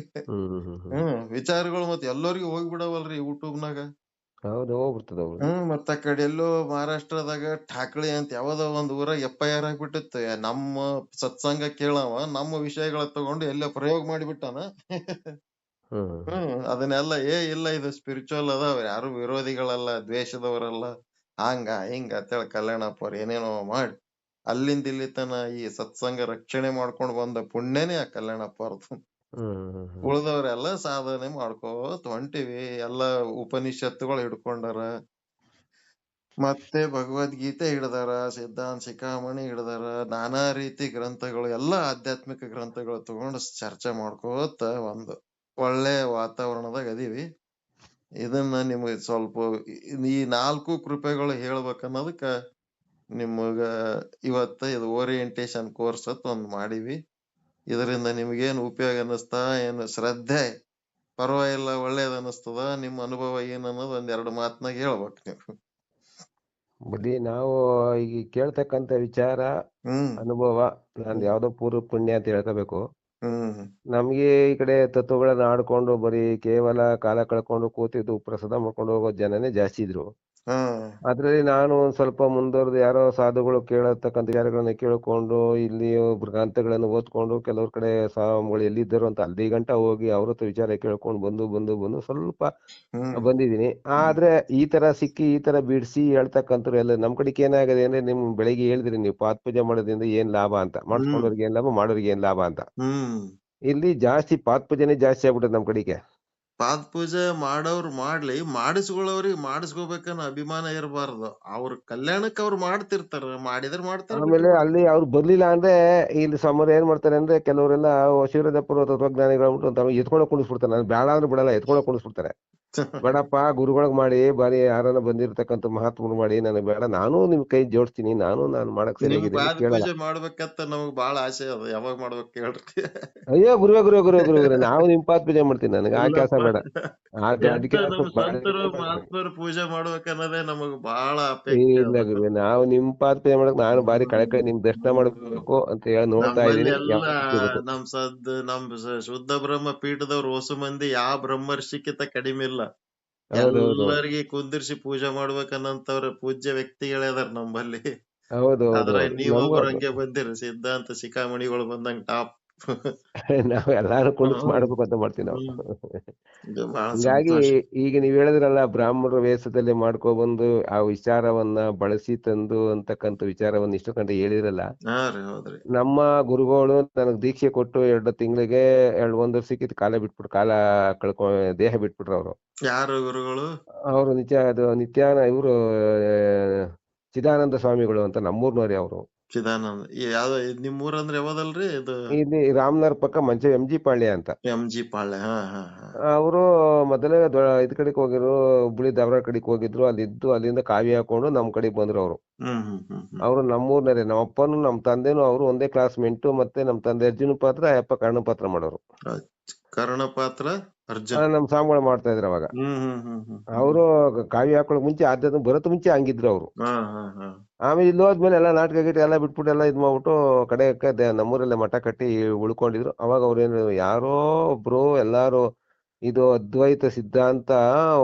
ಹ್ಮ್ ಹ್ಮ್ ಹ್ಮ್. ವಿಚಾರಗಳು ಮತ್ತ್ ಎಲ್ಲರಿಗೂ ಹೋಗ್ಬಿಡವಲ್ರಿ ಯೂಟ್ಯೂಬ್ನಾಗ. ಹೌದು ಹೋಗ್ಬಿಡ್ತದ ಹೌದು. ಮತ್ತ ಆ ಕಡೆ ಎಲ್ಲೋ ಮಹಾರಾಷ್ಟ್ರದಾಗ ಠಾಕ್ಳಿ ಅಂತ ಯಾವ್ದೋ ಒಂದ್ ಊರಾಗ FIR ಆಗ್ಬಿಟ್ಟಿತ್ತು. ನಮ್ಮ ಸತ್ಸಂಗ ಕೇಳವ ನಮ್ಮ ವಿಷಯಗಳ ತಗೊಂಡು ಎಲ್ಲೋ ಪ್ರಯೋಗ ಮಾಡಿಬಿಟ್ಟಾನ. ಹ್ಮ್. ಅದನ್ನೆಲ್ಲ ಇಲ್ಲ ಇದು ಸ್ಪಿರಿಚುವಲ್ ಅದ. ಅವ್ರ್ ಯಾರು ವಿರೋಧಿಗಳಲ್ಲ, ದ್ವೇಷದವರಲ್ಲ. ಹಾಂಗ ಹಿಂಗ ಅಂತೇಳಿ ಕಲ್ಯಾಣಪ್ಪ ಅವ್ರು ಏನೇನೋ ಮಾಡಿ ಅಲ್ಲಿಂದ ಇಲ್ಲಿ ತನ ಈ ಸತ್ಸಂಗ ರಕ್ಷಣೆ ಮಾಡ್ಕೊಂಡ್ ಬಂದ ಪುಣ್ಯನೇ ಆ ಕಲ್ಯಾಣಪ್ಪ ಅವ್ರದು. ಹ್ಮ್ ಉಳ್ದವ್ರೆಲ್ಲ ಸಾಧನೆ ಮಾಡ್ಕೋತ ಹೊಂಟಿವಿ. ಎಲ್ಲ ಉಪನಿಷತ್ತುಗಳು ಹಿಡ್ಕೊಂಡಾರ, ಮತ್ತೆ ಭಗವದ್ಗೀತೆ ಹಿಡ್ದಾರ, ಸಿದ್ಧಾಂತ ಶಿಖಾಮಣಿ ಹಿಡ್ದಾರ, ನಾನಾ ರೀತಿ ಗ್ರಂಥಗಳು, ಎಲ್ಲಾ ಆಧ್ಯಾತ್ಮಿಕ ಗ್ರಂಥಗಳು ತಗೊಂಡು ಚರ್ಚೆ ಮಾಡ್ಕೋತ ಒಂದು ಒಳ್ಳೆ ವಾತಾವರಣದಾಗ ಅದೀವಿ. ಇದನ್ನ ನಿಮ್ಗೆ ಸ್ವಲ್ಪ ಈ 4 ಕೃಪೆಗಳು ಹೇಳ್ಬೇಕನ್ನೋದಕ್ಕ ನಿಮಗ ಇವತ್ತ ಇದು ಓರಿಯೆಂಟೇಶನ್ ಕೋರ್ಸ್ ಅಂತ ಒಂದ್ ಮಾಡೀವಿ. ಇದರಿಂದ ನಿಮ್ಗೇನ್ ಉಪಯೋಗ ಅನ್ನಿಸ್ತಾ, ಏನು ಶ್ರದ್ಧೆ ಪರವಾಗಿಲ್ಲ ಒಳ್ಳೇದ್ ಅನಸ್ತದ, ನಿಮ್ ಅನುಭವ ಏನ್ ಅನ್ನೋದು ಒಂದೆರಡು ಮಾತ್ನಾಗ ಹೇಳ್ಬೇಕು ನೀವು. ಬರೀ ನಾವು ಈಗ ಕೇಳ್ತಕ್ಕಂಥ ವಿಚಾರ ಹ್ಮ್ ಅನುಭವ ನಂದು ಹ್ಮ್ ಯಾವ್ದೋ ಪೂರ್ವ ಪುಣ್ಯ ಅಂತ ಹೇಳ್ಕೋಬೇಕು. ಹ್ಮ್ ನಮ್ಗೆ ಈ ಕಡೆ ತತ್ವಗಳನ್ನ ಆಡ್ಕೊಂಡು ಬರೀ ಕೇವಲ ಕಾಲ ಕಳ್ಕೊಂಡು ಕೂತಿದ್ದು ಪ್ರಸಾದ ಮಾಡ್ಕೊಂಡು ಹೋಗೋ ಜನನೇ ಜಾಸ್ತಿ ಇದ್ರು. ಹಾ ಅದ್ರಲ್ಲಿ ನಾನು ಒಂದ್ ಸ್ವಲ್ಪ ಮುಂದುವರೆದು ಯಾರೋ ಸಾಧುಗಳು ಕೇಳತಕ್ಕಂಥ ವಿಚಾರಗಳನ್ನ ಕೇಳ್ಕೊಂಡು ಇಲ್ಲಿ ಗ್ರಂಥಗಳನ್ನು ಓದ್ಕೊಂಡು ಕೆಲವ್ರ ಕಡೆ ಸ್ವಾಮಿಗಳು ಎಲ್ಲಿದ್ದರು ಅಂತ ಅಲ್ಲಿ ಗಂಟ ಹೋಗಿ ಅವ್ರ ಹತ್ರ ವಿಚಾರ ಕೇಳ್ಕೊಂಡು ಬಂದು ಸ್ವಲ್ಪ ಹ್ಮ್ ಬಂದಿದ್ದೀನಿ. ಹ್ಮ್ ಆದ್ರೆ ಈ ತರ ಸಿಕ್ಕಿ ಈ ತರ ಬಿಡಿಸಿ ಹೇಳ್ತಕ್ಕಂಥವ್ರು ಎಲ್ಲ ನಮ್ ಕಡೆಗೆ ಏನಾಗಿದೆ ಅಂದ್ರೆ ನಿಮ್ ಬೆಳಿಗ್ಗೆ ಹೇಳಿದ್ರಿ ನೀವು ಪಾದ ಪೂಜೆ ಮಾಡೋದ್ರಿಂದ ಏನ್ ಲಾಭ ಅಂತ, ಹ್ಮ್ ಮಾಡಿಸ್ಕೊಂಡವ್ರಿಗೆ ಏನ್ ಲಾಭ, ಮಾಡೋರಿಗೆ ಏನ್ ಲಾಭ ಅಂತ. ಹ್ಮ್ ಇಲ್ಲಿ ಜಾಸ್ತಿ ಪಾದ ಪೂಜೆನೇ ಜಾಸ್ತಿ ಆಗ್ಬಿಟ್ಟದೆ ನಮ್ ಕಡೆಗೆ. ಪಾದ ಪೂಜೆ ಮಾಡೋರು ಮಾಡ್ಲಿ, ಮಾಡಿಸ್ಕೊಳ್ಳೋರಿಗೆ ಮಾಡಿಸ್ಕೋಬೇಕನ್ನೋ ಅಭಿಮಾನ ಇರಬಾರ್ದು. ಅವ್ರ ಕಲ್ಯಾಣಕ್ಕೆ ಅವ್ರು ಮಾಡ್ತಿರ್ತಾರ, ಮಾಡಿದ್ರ ಮಾಡ್ತಾರ, ಬಿಟ್ರ ಆಮೇಲೆ ಬಿಡ್ತಾರ. ಅಲ್ಲಿ ಅವ್ರು ಬರ್ಲಿಲ್ಲ ಅಂದ್ರೆ ಇಲ್ಲಿ ಸಮರ್ ಏನ್ ಮಾಡ್ತಾರೆ ಅಂದ್ರೆ ಕೆಲವರೆಲ್ಲ ಶಿವರಾಜಪುರ ತತ್ವಜ್ಞಾನಿಗಳು ಅಂದ್ಬಿಟ್ಟು ಎತ್ಕೊಂಡೋಗಿ ಕುಣಿಸ್ಬಿಡ್ತಾರೆ. ನಾನು ಬೇಡ ಅಂದ್ರೆ ಬಿಡಲ್ಲ, ಎತ್ಕೊಂಡೋಗಿ ಕುಣಿಸ್ಬಿಡ್ತಾರೆ. ಬೇಡಪ್ಪ ಗುರುಗಳಿಗೆ ಮಾಡಿ ಬಾರಿ ಯಾರನ್ನ ಬಂದಿರ್ತಕ್ಕಂಥ ಮಹಾತ್ಮರು ಮಾಡಿ, ನನಗೆ ಬೇಡ, ನಾನು ನಿಮ್ ಕೈ ಜೋಡಿಸ್ತೀನಿ, ನಾನು ಮಾಡಕ್ ನಿಮ್ಗ್ ಸರಿಯಾಗಿದ್ದೀನಿ ಪಾದ ಕೇಳಲ್ಲ. ಪೂಜೆ ಮಾಡ್ಬೇಕಂತ ನಮಗ್ ಬಾಳ ಆಸೆ ಅದ, ಯಾವಾಗ ಮಾಡ್ಬೇಕು ಹೇಳ್ರಿ. ಅಯ್ಯೋ ಗುರುವೆ ನಾವು ನಿಮ್ ಪಾದ ಪೂಜೆ ಮಾಡ್ತೀನಿ, ನನಗೆ ಆ ಕೆಲಸ ಇಲ್ಲಪ್ಪ, ಬೇಡ. ಎಂತ ಅದಕ್ಕೆ ನಮ್ ಸಂತರು ಬೇಡ. ಮಹಾತ್ಮರು ಪೂಜೆ ಮಾಡ್ಬೇಕನ್ನೋದೇ ನಮಗ್ ಬಹಳ ಅಪೇಕ್ಷೆ ಇಲ್ಲ ಅದ. ಗುರುವೆ, ನಾವು ನಿಮ್ ಪಾದ ಪೂಜೆ ಮಾಡಕ್ ನಾನು ಬಾರಿ ಕಳಕಳಿ ನಿಮ್ ದರ್ಶನ ಹ್ಮ್ ಮಾಡ್ಬೇಕು ಅಂತ ಹೇಳಿ ನೋಡ್ತಾ ನಮ್ಮಲ್ಲಿ ಇದ್ದೀನಿ. ಎಲ್ಲಾ ಯಾವತ್ತೂ ಇವತ್ತು ನಮ್ ಶುದ್ಧ ಬ್ರಹ್ಮ ಪೀಠದವ್ರು ಹೊಸ ಮಂದಿ ಯಾವ ಬ್ರಹ್ಮರ್ಷಿಕಿಂತ ಕಡಿಮೆ ಇಲ್ಲ. ಹೌದೌದು ಎಲ್ಲರಿಗೆ ಕುಂದಿರ್ಸಿ ಪೂಜೆ ಮಾಡ್ಬೇಕನ್ನಂತವ್ರ ಪೂಜ್ಯ ವ್ಯಕ್ತಿಗಳೇ ಅದಾರ ನಂಬಲ್ಲಿ. ಹೌದೌದು ಅದ್ರಾಗ ನಮಗೂ ನೀವೊಬ್ರು ಅದು ಹಂಗೆ ಬಂದಿರಿ, ಸಿದ್ಧಾಂತ ಶಿಖಾಮಣಿಗಳು ಬಂದಂಗ ಟಾಪ್. ನಾವು ಎಲ್ಲಾರು ಕುಣಿಸ್ ಹ್ಮ್ ಮಾಡ್ಬೇಕು ಅಂತ ಮಾಡ್ತೀವಿ ನಾವು. ಹ್ಮ್ ಇದು ಬಹಳ ಹಿಂಗಾಗಿ ಸಂತೋಷ. ಈಗ ನೀವ್ ಹೇಳಿದ್ರಲ್ಲ ಬ್ರಾಹ್ಮಣರ ವೇಷದಲ್ಲಿ ಮಾಡ್ಕೊಬಂದು ಆ ವಿಚಾರವನ್ನ ಬಳಸಿ ತಂದು ಅಂತಕ್ಕಂಥ ವಿಚಾರವನ್ನ ಇಷ್ಟು ಕಂಡು ಹೇಳಿದ್ರಲ್ಲ. ಹಾ ರೀ, ಹೌದ್ರಿ. ನಮ್ಮ ಗುರುಗಳು ನನಗ್ ದೀಕ್ಷೆ ಕೊಟ್ಟು 2 ತಿಂಗಳಿಗೆ 1 ವರ್ಷಕ್ಕೆ ಕಾಲ ದೇಹ ಬಿಟ್ಬಿಟ್ರು ಅವರು. ಯಾರು ಗುರುಗಳು? ಅವರು ಇವರು ಚಿದಾನಂದ ಸ್ವಾಮಿಗಳು ಅಂತ ನಮ್ಮೂರ್ನವ್ರೆ ಅವರು. ಚಿದಾನಂದ ಯಾವ್ದ ನಿಮ್ಮೂರ್ ಅಂದ್ರೆ ಯಾವ್ದಲ್ರಿ ಇದು? ಇಲ್ಲಿ ರಾಮನಗರ ಪಕ್ಕ MG ಪಾಳ್ಯ ಅಂತ. MG ಪಾಳ್ಯ. ಹಾ ಹಾ ಹಾ. ಅವರು ಮೊದಲೇ ಇದ್ ಕಡೆಗೆ ಹೋಗಿದ್ರು, ಹುಬ್ಳಿ ಧಾರವಾಡ ಕಡೆಗೆ ಹೋಗಿದ್ರು. ಅಲ್ಲಿದ್ದು ಅಲ್ಲಿಂದ ಕಾವಿ ಹಾಕೊಂಡು ನಮ್ ಕಡೆಗೆ ಬಂದ್ರು ಅವರು. ಹ್ಮ್ ಹ್ಮ್ ಹ್ಮ್ ಹ್ಮ್. ಅವರು ನಮ್ಮೂರ್ನವ್ರೆ. ನಮ್ಮ ಅಪ್ಪನು ನಮ್ಮ ತಂದೆನು ಅವರು ಒಂದೇ ಕ್ಲಾಸ್ಮೇಟ್. ಮತ್ತೆ ನಮ್ಮ ತಂದೆ ಅರ್ಜುನ ಪಾತ್ರ, ಅಪ್ಪ ಕರ್ಣ ಪಾತ್ರ ಮಾಡೋರು. ಕರ್ಣಪಾತ್ರ ಅರ್ಜುನ್. ನಮ್ ಸ್ವಾಮಿಗಳು ಮಾಡ್ತಾ ಇದ್ರು ಅವಾಗ. ಹ್ಮ್ ಹ್ಮ್ ಹ್ಮ್ ಹ್ಮ್ ಹ್ಮ್. ಅವರು ಕಾವಿ ಹಾಕೊಳ್ಳೋ ಮುಂಚೆ ಆಧ್ಯಾತ್ಮ ಬರೋತ್ ಮುಂಚೆ ಹಂಗಿದ್ರು ಅವರು. ಹಾ ಹಾ ಹಾ. ಆಮೇಲೆ ಇಲ್ಲಿ ಹೋದ್ಮೇಲೆ ಎಲ್ಲ ನಾಟಕ ಗೀಟ ಎಲ್ಲ ಬಿಟ್ಬಿಟ್ಟು ಎಲ್ಲ ಇದ್ ಮಾಡ್ಬಿಟ್ಟು ಕಡೆಗೆ ನಮ್ಮೂರಲ್ಲೇ ಮಠ ಕಟ್ಟಿ ಉಳ್ಕೊಂಡಿದ್ರು. ಅವಾಗ ಅವ್ರೇನು ಯಾರೋ ಒಬ್ರು ಎಲ್ಲಾರು ಇದು ಅದ್ವೈತ ಸಿದ್ಧಾಂತ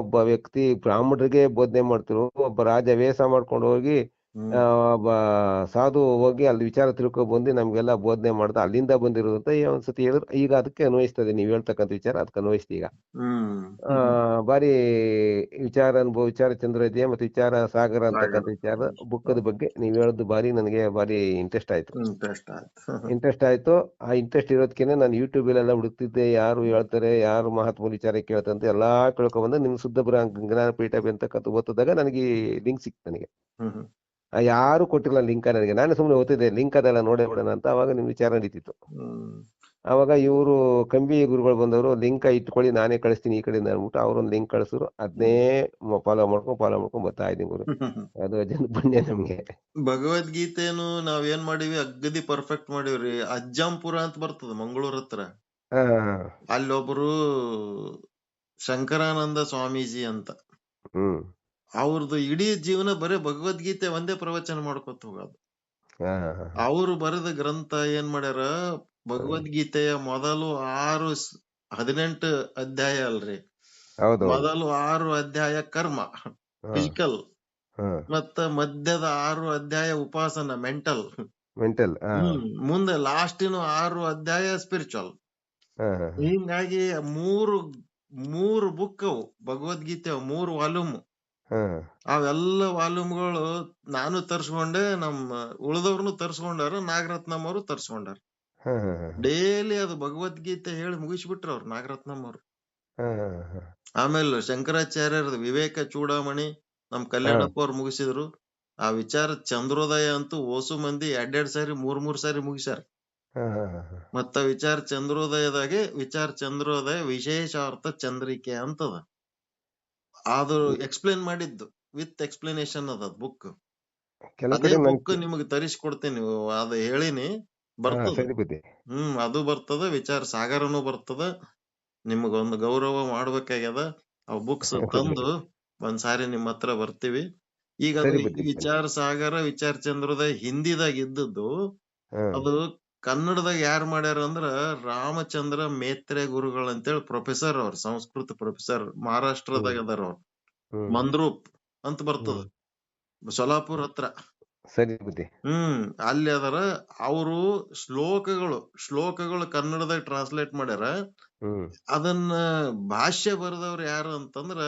ಒಬ್ಬ ವ್ಯಕ್ತಿ ಬ್ರಾಹ್ಮಣರಿಗೆ ಬೋಧನೆ ಮಾಡ್ತಿರು. ಒಬ್ಬ ರಾಜ ವೇಷ ಮಾಡ್ಕೊಂಡು ಹೋಗಿ ಹ್ಮ್ ಒಬ್ಬ ಸಾಧು ಹೋಗಿ ಅಲ್ಲಿ ವಿಚಾರ ತಿಳ್ಕೊ ಬಂದು ನಮ್ಗೆಲ್ಲ ಬೋಧನೆ ಮಾಡ್ದ, ಅಲ್ಲಿಂದ ಬಂದಿರೋದು ಅಂತ ಒಂದ್ಸತಿ ಹೇಳಿದ್ರು. ಈಗ ಅದಕ್ಕೆ ಅನ್ವಯಿಸ್ತದೆ, ನೀವ್ ಹೇಳ್ತಕ್ಕಂಥ ವಿಚಾರ ಅದಕ್ಕೆ ಅನ್ವಯಿಸ್ತಿ ಈಗ. ಹ್ಮ್ ಹ್ಮ್. ಬಾರಿ ವಿಚಾರ ಚಂದ್ರೋದಯ ಮತ್ತೆ ವಿಚಾರ ಸಾಗರ ಅಂತಕ್ಕಂಥ ವಿಚಾರ ಬುಕ್ಕದ ಬಗ್ಗೆ ನೀವ್ ಹೇಳೋದು ನನಗೆ ಬಾರಿ ಇಂಟ್ರೆಸ್ಟ್ ಆಯ್ತು. ಇಂಟ್ರೆಸ್ಟ್ ಆಯ್ತು. ಇಂಟ್ರೆಸ್ಟ್ ಆಯ್ತು. ಆ ಇಂಟ್ರೆಸ್ಟ್ ಇರೋದಕ್ಕೇನೆ ನಾನು ಯೂಟ್ಯೂಬ್ ಅಲ್ಲೆಲ್ಲ ಹುಡುಕ್ತಿದ್ದೆ, ಯಾರು ಹೇಳ್ತಾರೆ, ಯಾರು ಮಹಾತ್ಮ ವಿಚಾರ ಕೇಳ್ತಂತ ಎಲ್ಲಾ ಕೇಳ್ಕೊಂಡ್ಬಂದು ನಿಮ್ ಜ್ಞಾನ ಪೀಠ ಅಂತಕ್ಕಂಥ ಓದಿದಾಗ ನನಗೆ ಲಿಂಕ್ ಸಿಕ್ತು ನನಗೆ. ಹ್ಮ್ ಹ್ಮ್ ಯಾರು ಕೊಟ್ಟಿಲ್ಲ ಲಿಂಕ್ ನನಗೆ, ನಾನು ಸುಮ್ಮನೆ ಓದ್ತಿದ್ದೆ ಲಿಂಕ್ ಅದೆಲ್ಲ ನೋಡೇ ಬಿಡೋಣ ಅಂತ. ಅವಾಗ ನಿಮ್ ವಿಚಾರ ನಡೀತಿತ್ತು. ಹ್ಮ್. ಅವಾಗ ಇವರು ಕಂಬಿ ಗುರುಗಳು ಬಂದವರು, ಲಿಂಕ್ ಇಟ್ಕೊಳ್ಳಿ ನಾನೇ ಕಳಿಸ್ತೀನಿ ಈ ಕಡೆಯಿಂದ ಅಂದ್ಬಿಟ್ಟು ಅವ್ರೊಂದು ಲಿಂಕ್ ಕಳಿಸಿದ್ರು. ಅದನ್ನೇ ಫಾಲೋ ಮಾಡ್ಕೊಂಡು ಬರ್ತಾ ಇದ್ದೀನಿ ಗುರು. ಅದು ಜನ ಪುಣ್ಯ ನಮ್ಗೆ. ಭಗವದ್ಗೀತೆನು ನಾವೇನ್ ಮಾಡಿವಿ, ಅಗ್ದಿ ಪರ್ಫೆಕ್ಟ್ ಮಾಡಿವ್ರಿ. ಅಜ್ಜಂಪುರ ಅಂತ ಬರ್ತದ ಮಂಗಳೂರ್ ಹತ್ರ. ಹಾ ಅಲ್ಲೊಬ್ರು ಶಂಕರಾನಂದ ಸ್ವಾಮೀಜಿ ಅಂತ, ಹ್ಮ್ ಅವ್ರದ್ದು ಇಡೀ ಜೀವನ ಬರೀ ಭಗವದ್ಗೀತೆ ಒಂದೇ ಪ್ರವಚನ ಮಾಡ್ಕೊತ ಹೋಗೋದು. ಹಾ ಅವರು ಬರೆದ ಗ್ರಂಥ ಏನ್ ಮಾಡ್ಯಾರ, ಭಗವದ್ಗೀತೆಯ ಮೊದಲು 18 ಅಧ್ಯಾಯ ಅಲ್ರಿ, ಹೌದೌದು. ಮೊದಲು 6 ಅಧ್ಯಾಯ ಕರ್ಮ ಫಿಸಿಕಲ್, ಹಾ ಮತ್ತ ಮಧ್ಯದ 6 ಅಧ್ಯಾಯ ಉಪಾಸನ ಮೆಂಟಲ್, ಮೆಂಟಲ್. ಮುಂದೆ ಲಾಸ್ಟಿನ 6 ಅಧ್ಯಾಯ ಸ್ಪಿರಿಚುವಲ್. ಹಾ ಹಿಂಗಾಗಿ ಮೂರು ಬುಕ್ ಅವು ಭಗವದ್ಗೀತೆ, 3 ವಾಲ್ಯೂಮ್. ಹಾ ಅವೆಲ್ಲ ವಾಲ್ಯೂಮ್ಗಳು ನಾನು ತರ್ಸ್ಕೊಂಡೆ, ನಮ್ಮ ಉಳಿದವ್ರನ್ನು ತರ್ಸ್ಕೊಂಡಾರ, ನಾಗರತ್ನಂ ಅವರು ತರ್ಸ್ಕೊಂಡಾರ. ಹಾ ಹಾ ಹಾ ಡೈಲಿ ಅದು ಭಗವದ್ಗೀತೆ ಹೇಳಿ ಮುಗಿಸ್ಬಿಟ್ರು ಅವ್ರು ನಾಗರತ್ನಂ ಅವ್ರು. ಹಾ ಹಾ ಹಾ ಆಮೇಲೆ ಶಂಕರಾಚಾರ್ಯರದು ವಿವೇಕ ಚೂಡಾಮಣಿ ನಮ್ ಹಾ ಕಲ್ಯಾಣಪ್ಪ ಅವ್ರು ಮುಗಿಸಿದ್ರು. ಆ ವಿಚಾರ ಚಂದ್ರೋದಯ ಅಂತೂ ಓಸು ಮಂದಿ 2 ಸಾರಿ 3 ಸಾರಿ ಮುಗಿಸ್ಯಾರ. ಹಾ ಹಾ ಹಾ ಹಾ ಮತ್ತ ವಿಚಾರ ಚಂದ್ರೋದಯದಾಗೆ ವಿಚಾರ ಚಂದ್ರೋದಯ ವಿಶೇಷಾರ್ಥ ಚಂದ್ರಿಕೆ ಅಂತದ. ಅದು ಎಕ್ಸ್‌ಪ್ಲೇನ್ ಮಾಡಿದ್ದು ವಿತ್ ಎಕ್ಸ್‌ಪ್ಲನೇಷನ್ ಅದ ಬುಕ್. ಕೆಲವು ಅದೇ ಕಡೆ ಬುಕ್ ನಿಮಗ್ ತರಿಸ್ಕೊಡ್ತೀನಿ. ಅದು ಹೇಳಿನಿ ಹಾ ಬರ್ತದ. ಸರಿ ಬುದ್ಧಿ. ಅದು ಬರ್ತದ. ವಿಚಾರ ಸಾಗರನು ಬರ್ತದ. ನಿಮಗೊಂದು ಗೌರವ ಮಾಡ್ಬೇಕಾಗ್ಯದ. ಅವ್ ಬುಕ್ಸ್ ಬುದ್ಧಿ ತಂದು ಒಂದ್ಸಾರಿ ನಿಮ್ ಹತ್ರ ಬರ್ತೀವಿ. ಈಗ ಅದು ಸರಿ ಬುದ್ಧಿ ಬನ್ನಿ. ವಿಚಾರ ಸಾಗರ, ವಿಚಾರ ಚಂದ್ರೋದಯ ಹಿಂದಿದಾಗ ಇದ್ದದ್ದು ಹಾ ಅದು ಕನ್ನಡದಾಗ ಯಾರ್ ಮಾಡ್ಯಾರ ಅಂದ್ರ ರಾಮಚಂದ್ರ ಮೇತ್ರೆ ಗುರುಗಳು ಅಂತೇಳಿ ಪ್ರೊಫೆಸರ್ ಅವ್ರು, ಸಂಸ್ಕೃತ ಪ್ರೊಫೆಸರ್ ಮಹಾರಾಷ್ಟ್ರದಾಗ ಹ್ಮ್ ಅದಾರ ಅವ್ರು. ಹ್ಮ್ ಮಂದ್ರೂಪ್ ಅಂತ ಬರ್ತದ, ಹ್ಮ್ ಸೊಲಾಪುರ್ ಹತ್ರ. ಸರಿ ಬುದ್ಧಿ. ಅಲ್ಲಿ ಅದರ. ಅವರು ಶ್ಲೋಕಗಳು ಕನ್ನಡದಾಗ ಟ್ರಾನ್ಸ್ಲೇಟ್ ಮಾಡ್ಯಾರ. ಹ್ಮ್ ಅದನ್ನ ಭಾಷ್ಯ ಬರೆದವ್ರು ಯಾರು ಅಂತಂದ್ರ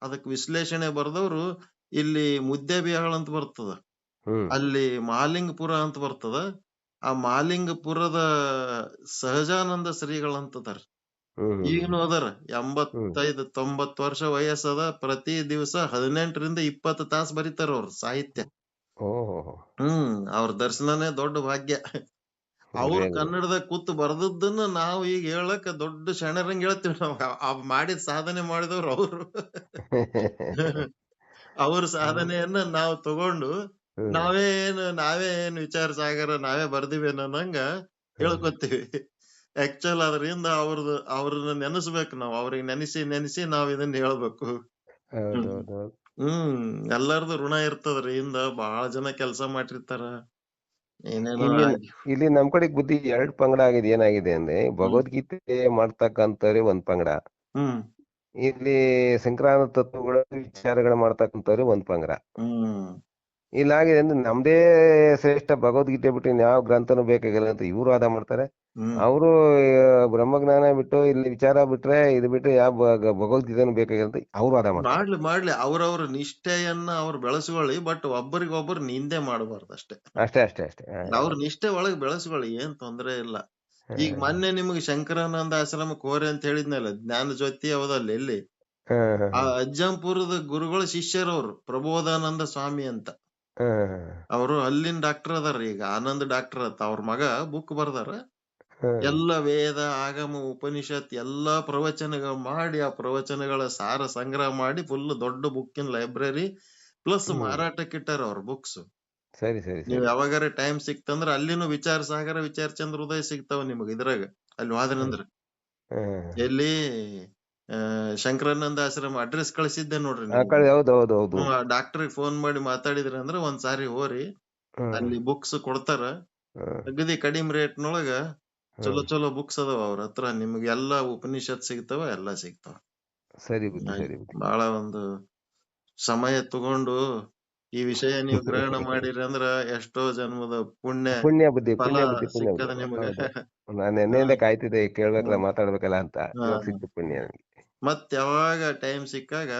ಅದಕ್ ವಿಶ್ಲೇಷಣೆ ಬರೆದವ್ರು ಇಲ್ಲಿ ಮುದ್ದೇಬಿಹಾಳ್ ಅಂತ ಬರ್ತದ. ಹ್ಮ್ ಅಲ್ಲಿ ಮಹಾಲಿಂಗಪುರ ಅಂತ ಬರ್ತದ. ಆ ಮಹಾಲಿಂಗಪುರದ ಸಹಜಾನಂದ ಶ್ರೀಗಳಂತದಾರ. ಹ್ಮ್ ಈಗನು ಅದಾರ. ಹ್ಮ್ 85 90 ವರ್ಷ ವಯಸ್ಸದ. ಪ್ರತಿ ದಿವಸ 18 ರಿಂದ 20 ತಾಸು ಬರೀತಾರ ಅವ್ರು ಸಾಹಿತ್ಯ. ಓಹೋ ಅವ್ರ ದರ್ಶನನೇ ದೊಡ್ಡ ಭಾಗ್ಯ. ಅವ್ರು ವೆರಿ ಗುಡ್. ಕನ್ನಡದಾಗ ಕೂತು ಬರ್ದದ್ದನ್ನ ನಾವು ಈಗ ಹೇಳಕ್ ದೊಡ್ಡ ಶಣರಂಗ್ ಹೇಳ್ತೀವಿ ನಾವು. ಮಾಡಿದ ಸಾಧನೆ ಮಾಡಿದವ್ರು ಅವ್ರು. ಅವ್ರ ಸಾಧನೆಯನ್ನ ನಾವು ತಗೊಂಡು ಹ್ಮ್ ನಾವೇ ಏನ್ ವಿಚಾರ ಸಾಗರ ನಾವೇ ಬರ್ದಿವೇನೋ ಅನ್ನಂಗ ಹೇಳ್ಕೊತೀವಿ. ಆಕ್ಚುಲ್ ಅದರಿಂದ ಅವ್ರನ್ನ ನೆನೆಸ್ಬೇಕು ನಾವು. ಅವ್ರಿಗೆ ನೆನೆಸಿ ನಾವ್ ಇದನ್ನ ಹೇಳ್ಬೇಕು. ಹ್ಮ್ ಹೌದೌದು. ಹ್ಮ್ ಎಲ್ಲಾರ್ದು ಋಣ ಇರ್ತದ್ರಿ. ಹಿಂದ ಬಾಳ ಜನ ಕೆಲ್ಸ ಮಾಡಿರ್ತಾರ. ಏನೇನೋ ಇಲ್ಲಿ ಆಗಿ. ಇಲ್ಲಿ ನಮ್ ಕಡೆ ಬುದ್ಧಿ ಎರಡ್ ಪಂಗಡ ಆಗಿದೆ. ಏನಾಗಿದೆ ಅಂದ್ರೆ ಹ್ಮ್ ಭಗವದ್ಗೀತೆ ಮಾಡ್ತಕ್ಕಂಥವ್ರೆ ಒಂದ್ ಪಂಗಡ, ಹ್ಮ್ ಇಲ್ಲಿ ಸಂಕ್ರಾಂತ ತತ್ವಗಳ ವಿಚಾರಗಳು ಮಾಡ್ತಕ್ಕಂಥವ್ರೆ ಒಂದ್ ಪಂಗಡ. ಹ್ಮ್ ಇಲ್ಲಾಗಿದೆ ಅಂದ್ರೆ ನಮ್ದೇ ಶ್ರೇಷ್ಠ ಭಗವದ್ಗೀತೆ ಬಿಟ್ಟು ಯಾವ ಗ್ರಂಥನೂ ಬೇಕಾಗಿಲ್ಲ ಅಂತ ಇವ್ರು ವಾದ ಮಾಡ್ತಾರೆ. ಹ್ಮ್ ಅವರು ಬ್ರಹ್ಮಜ್ಞಾನ ಬಿಟ್ಟು ಇಲ್ಲಿ ವಿಚಾರ ಬಿಟ್ರೆ ಇದು ಬಿಟ್ಟು ಯಾವ ಭಗವದ್ಗೀತೆನೂ ಬೇಕಾಗಿಲ್ಲ ಅಂತ ಅವ್ರು ವಾದ ಮಾಡ್ತಾರೆ. ಮಾಡ್ಲಿ ಅವ್ರವ್ರ ನಿಷ್ಠೆಯನ್ನ ಅವ್ರು ಬೆಳೆಸ್ಕೊಳ್ಳಿ. ಬಟ್ ಒಬ್ಬರಿಗೊಬ್ಬರು ನಿಂದೆ ಮಾಡಬಾರ್ದು ಅಷ್ಟೇ. ಅಷ್ಟೇ ಅಷ್ಟೇ ಅಷ್ಟೇ. ಅವ್ರ ನಿಷ್ಠೆ ಒಳಗ್ ಬೆಳೆಸ್ಕೊಳ್ಳಿ, ಏನ್ ತೊಂದ್ರೆ ಇಲ್ಲ. ಈಗ ಹ್ಮ್ ಮೊನ್ನೆ ನಿಮ್ಗೆ ಶಂಕರಾನಂದ ಆಶ್ರಮಕ್ಕೆ ಹೋರಿ ಅಂತ ಹೇಳಿದ್ನಲ್ಲ, ಜ್ಞಾನ ಜ್ಯೋತಿ ಅವದಲ್ಲಿ ಎಲ್ಲಿ ಹ್ಮ್ ಆ ಹ್ಮ್ ಅಜ್ಜಂಪುರದ ಗುರುಗಳ ಶಿಷ್ಯರವ್ರು ಪ್ರಬೋಧಾನಂದ ಸ್ವಾಮಿ ಅಂತ. ಹ್ಮ್ ಅವರು ಅಲ್ಲಿನ ಡಾಕ್ಟರ್ ಅದಾರ. ಈಗ ಆನಂದ್ ಡಾಕ್ಟರ್ ಅಂತ ಅವ್ರ ಮಗ ಬುಕ್ ಬರ್ದಾರ. ಹ್ಮ್ ಎಲ್ಲ ವೇದ ಆಗಮ ಉಪನಿಷತ್ ಎಲ್ಲಾ ಪ್ರವಚನಗಳು ಮಾಡಿ ಆ ಪ್ರವಚನಗಳ ಸಾರ ಸಂಗ್ರಹ ಮಾಡಿ ಫುಲ್ ದೊಡ್ಡ ಬುಕ್ಕಿನ ಲೈಬ್ರರಿ ಪ್ಲಸ್ ಹ್ಮ್ ಮಾರಾಟಕ್ಕಿಟ್ಟಾರ ಅವ್ರ ಬುಕ್ಸ್. ಸರಿ ಸರಿ ನೀವ್ ಸರಿ. ಯಾವಾಗಾರ ಟೈಮ್ ಸಿಕ್ತಂದ್ರ ಅಲ್ಲಿನೂ ವಿಚಾರ ಸಾಗರ ವಿಚಾರ ಚಂದ್ರೋದಯ ಸಿಗ್ತಾವ ನಿಮಗ್ ಇದ್ರಾಗ. ಅಲ್ಲಿ ಹ್ಮ್ ಹೋದ್ರಂದ್ರ ಹ್ಮ್ ಎಲ್ಲಿ ಶಂಕರಾನಂದ ಆಶ್ರಮ ಅಡ್ರೆಸ್ ಕಳಿಸಿದ್ದೆ ನೋಡ್ರಿ ಆ ನಿಮ್ಗೆ. ಕಡೆ ಹೌದು ಹೌದು ಹೌದು. ಆ ಡಾಕ್ಟರ್ಗೆ ಫೋನ್ ಮಾಡಿ ಮಾತಾಡಿದ್ರಿ ಅಂದ್ರ ಒಂದ್ಸಾರಿ ಹೋರಿ. ಹ್ಮ್ ಅಲ್ಲಿ ಬುಕ್ಸ್ ಕೊಡ್ತಾರ. ಹ್ಮ್ ಅಗದಿ ಕಡಿಮೆ ರೇಟ್ನೊಳಗ ಹ್ಮ್ ಚಲೋ ಬುಕ್ಸ್ ಅದಾವ ಅವ್ರ ಹತ್ರ. ನಿಮ್ಗೆ ಎಲ್ಲಾ ಉಪನಿಷತ್ ಸಿಗ್ತಾವ, ಎಲ್ಲಾ ಸಿಗ್ತಾವ. ಸರಿ ಬುದ್ಧಿ ಹಾಗಾಗಿ ಸರಿ ಬುದ್ಧಿ. ಬಹಳ ಒಂದು ಸಮಯ ತಗೊಂಡು ಈ ವಿಷಯ ನೀವು ಗ್ರಹಣ ಮಾಡಿರಿ ಅಂದ್ರ ಎಷ್ಟೋ ಜನ್ಮದ ಪುಣ್ಯ ಪುಣ್ಯ ಬುದ್ಧಿ ಫಲ ಪುಣ್ಯ ಬುದ್ಧಿ ಪುಣ್ಯ ಬುದ್ಧಿ. ಸಿಕ್ಕದ ನಿಮಗ. ಹೌದು. ನಾನು ನಿನ್ನೆಯಿಂದ ಹ್ಮ್ ಕಾಯ್ತಿದ್ದೆ ಕೇಳ್ಬೇಕಲ್ಲ ಹ್ಮ್ ಮಾತಾಡ್ಬೇಕಲ್ಲ ಅಂತ. ಇವಾಗ ಹ್ಮ್ ಸಿಕ್ತು ಪುಣ್ಯ ನನಗೆ. ಮತ್ ಯಾವಾಗ ಟೈಮ್ ಸಿಕ್ಕಾಗ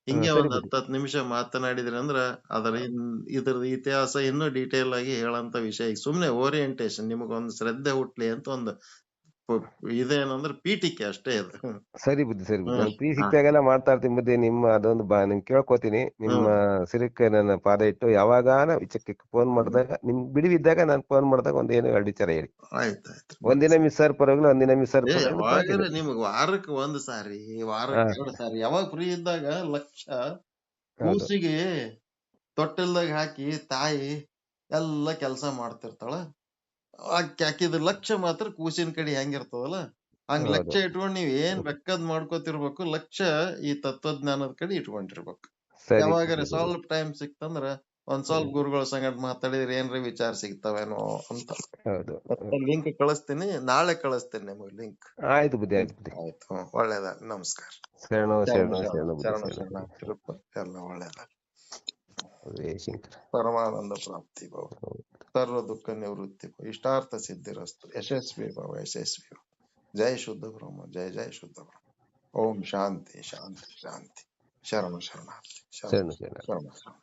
ಹಿಂಗೆ ಸರಿ ಒಂದ್ ಬುದ್ಧಿ. 10 ನಿಮಿಷ ಮಾತನಾಡಿದ್ರಿ ಅಂದ್ರ ಇದ್ರದ ಇತಿಹಾಸ ಇನ್ನೂ ಡೀಟೇಲ್ ಆಗಿ ಹೇಳಂತ ವಿಷಯ. ಈಗ ಸುಮ್ನೆ ಓರಿಯೆಂಟೇಶನ್ ನಿಮಗೊಂದು ಶ್ರದ್ಧೆ ಹುಟ್ಲಿ ಅಂತ ಒಂದು ಇದೇನಂದ್ರ ಪೀಠಿಕೆ ಅಷ್ಟೇ ಇದು. ಸರಿ ಬುದ್ಧಿ ಸರಿ ಬುದ್ಧಿ. ಹ್ಮ್ ನಾನು ಫ್ರೀ ಹಾ ಸಿಕ್ತಾಗೆಲ್ಲ ಮಾಡ್ತಾ ಇರ್ತೀನಿ ಬುದ್ಧಿ. ನಿಮ್ಮ ಅದೊಂದು ನಿಮ್ಗೆ ಕೇಳ್ಕೊತೀನಿ. ನಿಮ್ಮ ಹ್ಮ್ ಸಿರಕ್ಕೆ ನನ್ನ ಪಾದ ಇಟ್ಟು ಯಾವಾಗಾನ ವಿಚಾರಕ್ಕೆ ಫೋನ್ ಮಾಡಿದಾಗ ನಿಮ್ ಬಿಡುವಿದ್ದಾಗ ನಾನು ಫೋನ್ ಮಾಡಿದಾಗ ಒಂದೇನು ಎರಡು ವಿಚಾರ ಹೇಳಿ. ಆಯ್ತಾಯ್ತು. ಒಂದಿನ ಮಿಸ್ ಆರ್ ಪರವಾಗಿಲ್ಲ, ಒಂದಿನ ಮಿಸ್ ಆರ್ ಪರವಾಗಿಲ್ಲ ಯಾವಾಗಾರ ಬರ್ತೀನಿ. ನಿಮಗ್ ವಾರಕ್ಕೆ 1 ಸಾರಿ, ಹಾ ವಾರಕ್ಕೆ 2 ಸಾರಿ ಯಾವಾಗ ಫ್ರೀ ಇದ್ದಾಗ ಲಕ್ಷ ಹೌದು. ಕೂಸಿಗೆ ತೊಟ್ಟಿಲ್ದಾಗ ಹಾಕಿ ತಾಯಿ ಎಲ್ಲಾ ಕೆಲ್ಸ ಮಾಡ್ತಿರ್ತಾಳ. ಆಕಿದ್ ಲಕ್ಷ್ಯ ಮಾತ್ರ ಕೂಸಿನ ಕಡೆ ಹೆಂಗಿರ್ತದಲ್ಲ ಹಂಗ್ ಹೌದು. ಲಕ್ಷ್ಯ ಇಟ್ಕೊಂಡ್ ನೀವ್ ಏನ್ ಬೇಕಾದ್ ಮಾಡ್ಕೋತಿರ್ಬೇಕು. ಲಕ್ಷ್ಯ ಈ ತತ್ವಜ್ಞಾನದ ಕಡೆ ಇಟ್ಕೊಂಡಿರ್ಬೇಕು. ಸರಿ ಯಾವಾಗಾರ ಸರಿ ಬುದ್ಧಿ. ಸ್ವಲ್ಪ ಟೈಮ್ ಸಿಕ್ತಂದ್ರ ಒಂದ್ ಸ್ವಲ್ಪ ಹ್ಮ್ ಗುರುಗಳ ಸಂಗಟ ಮಾತಾಡಿದ್ರೆ ಏನ್ರಿ ವಿಚಾರ ಸಿಗ್ತಾವೇನೋ ಅಂತ. ಹೌದು. ಮತ್ತೆ ಲಿಂಕ್ ಕಳಿಸ್ತೀನಿ. ನಾಳೆ ಕಳಿಸ್ತೀನಿ ನಿಮಗ್ ಲಿಂಕ್. ಆಯ್ತು ಬುದ್ಧಿ ಆಯ್ತು ಬುದ್ಧಿ. ಆಯ್ತು. ಒಳ್ಳೇದಾಗ್ಲಿ. ನಮಸ್ಕಾರ. ಶರಣು ಶರಣ ಶರಣು ಶರಣ ಶರಣು ಬುದ್ಧಿ ಶರಣ ಶರಣು ಶರಣ ಶರಣು. ಆಗ್ತಿರಪ್ಪ. ಎಲ್ಲ ಒಳ್ಳೇದಾಗ್ಲಿ. ಅದೇ ಶಂಕರ. ಪರಮಾನಂದ ಪ್ರಾಪ್ತಿ ಭವ. ಸರ್ವ ದುಃಖ ನಿವೃತ್ತಿ ಭವ. ಇಷ್ಟಾರ್ಥ ಸಿದ್ಧಿರಸ್ತು. ಯಶಸ್ವಿ ಭವ ಯಶಸ್ವಿ ಭವ. ಜೈ ಶುದ್ಧ ಬ್ರಹ್ಮ. ಜೈ ಜೈ ಶುದ್ಧ ಬ್ರಹ್ಮ. ಓಂ ಶಾಂತಿ ಶಾಂತಿ ಶಾಂತಿ. ಶರಣ ಶರಣಾರ್ಥಿ. ಶರಣ ಶರಣು ಶರಣ. ಶರಣ ಶರಣ.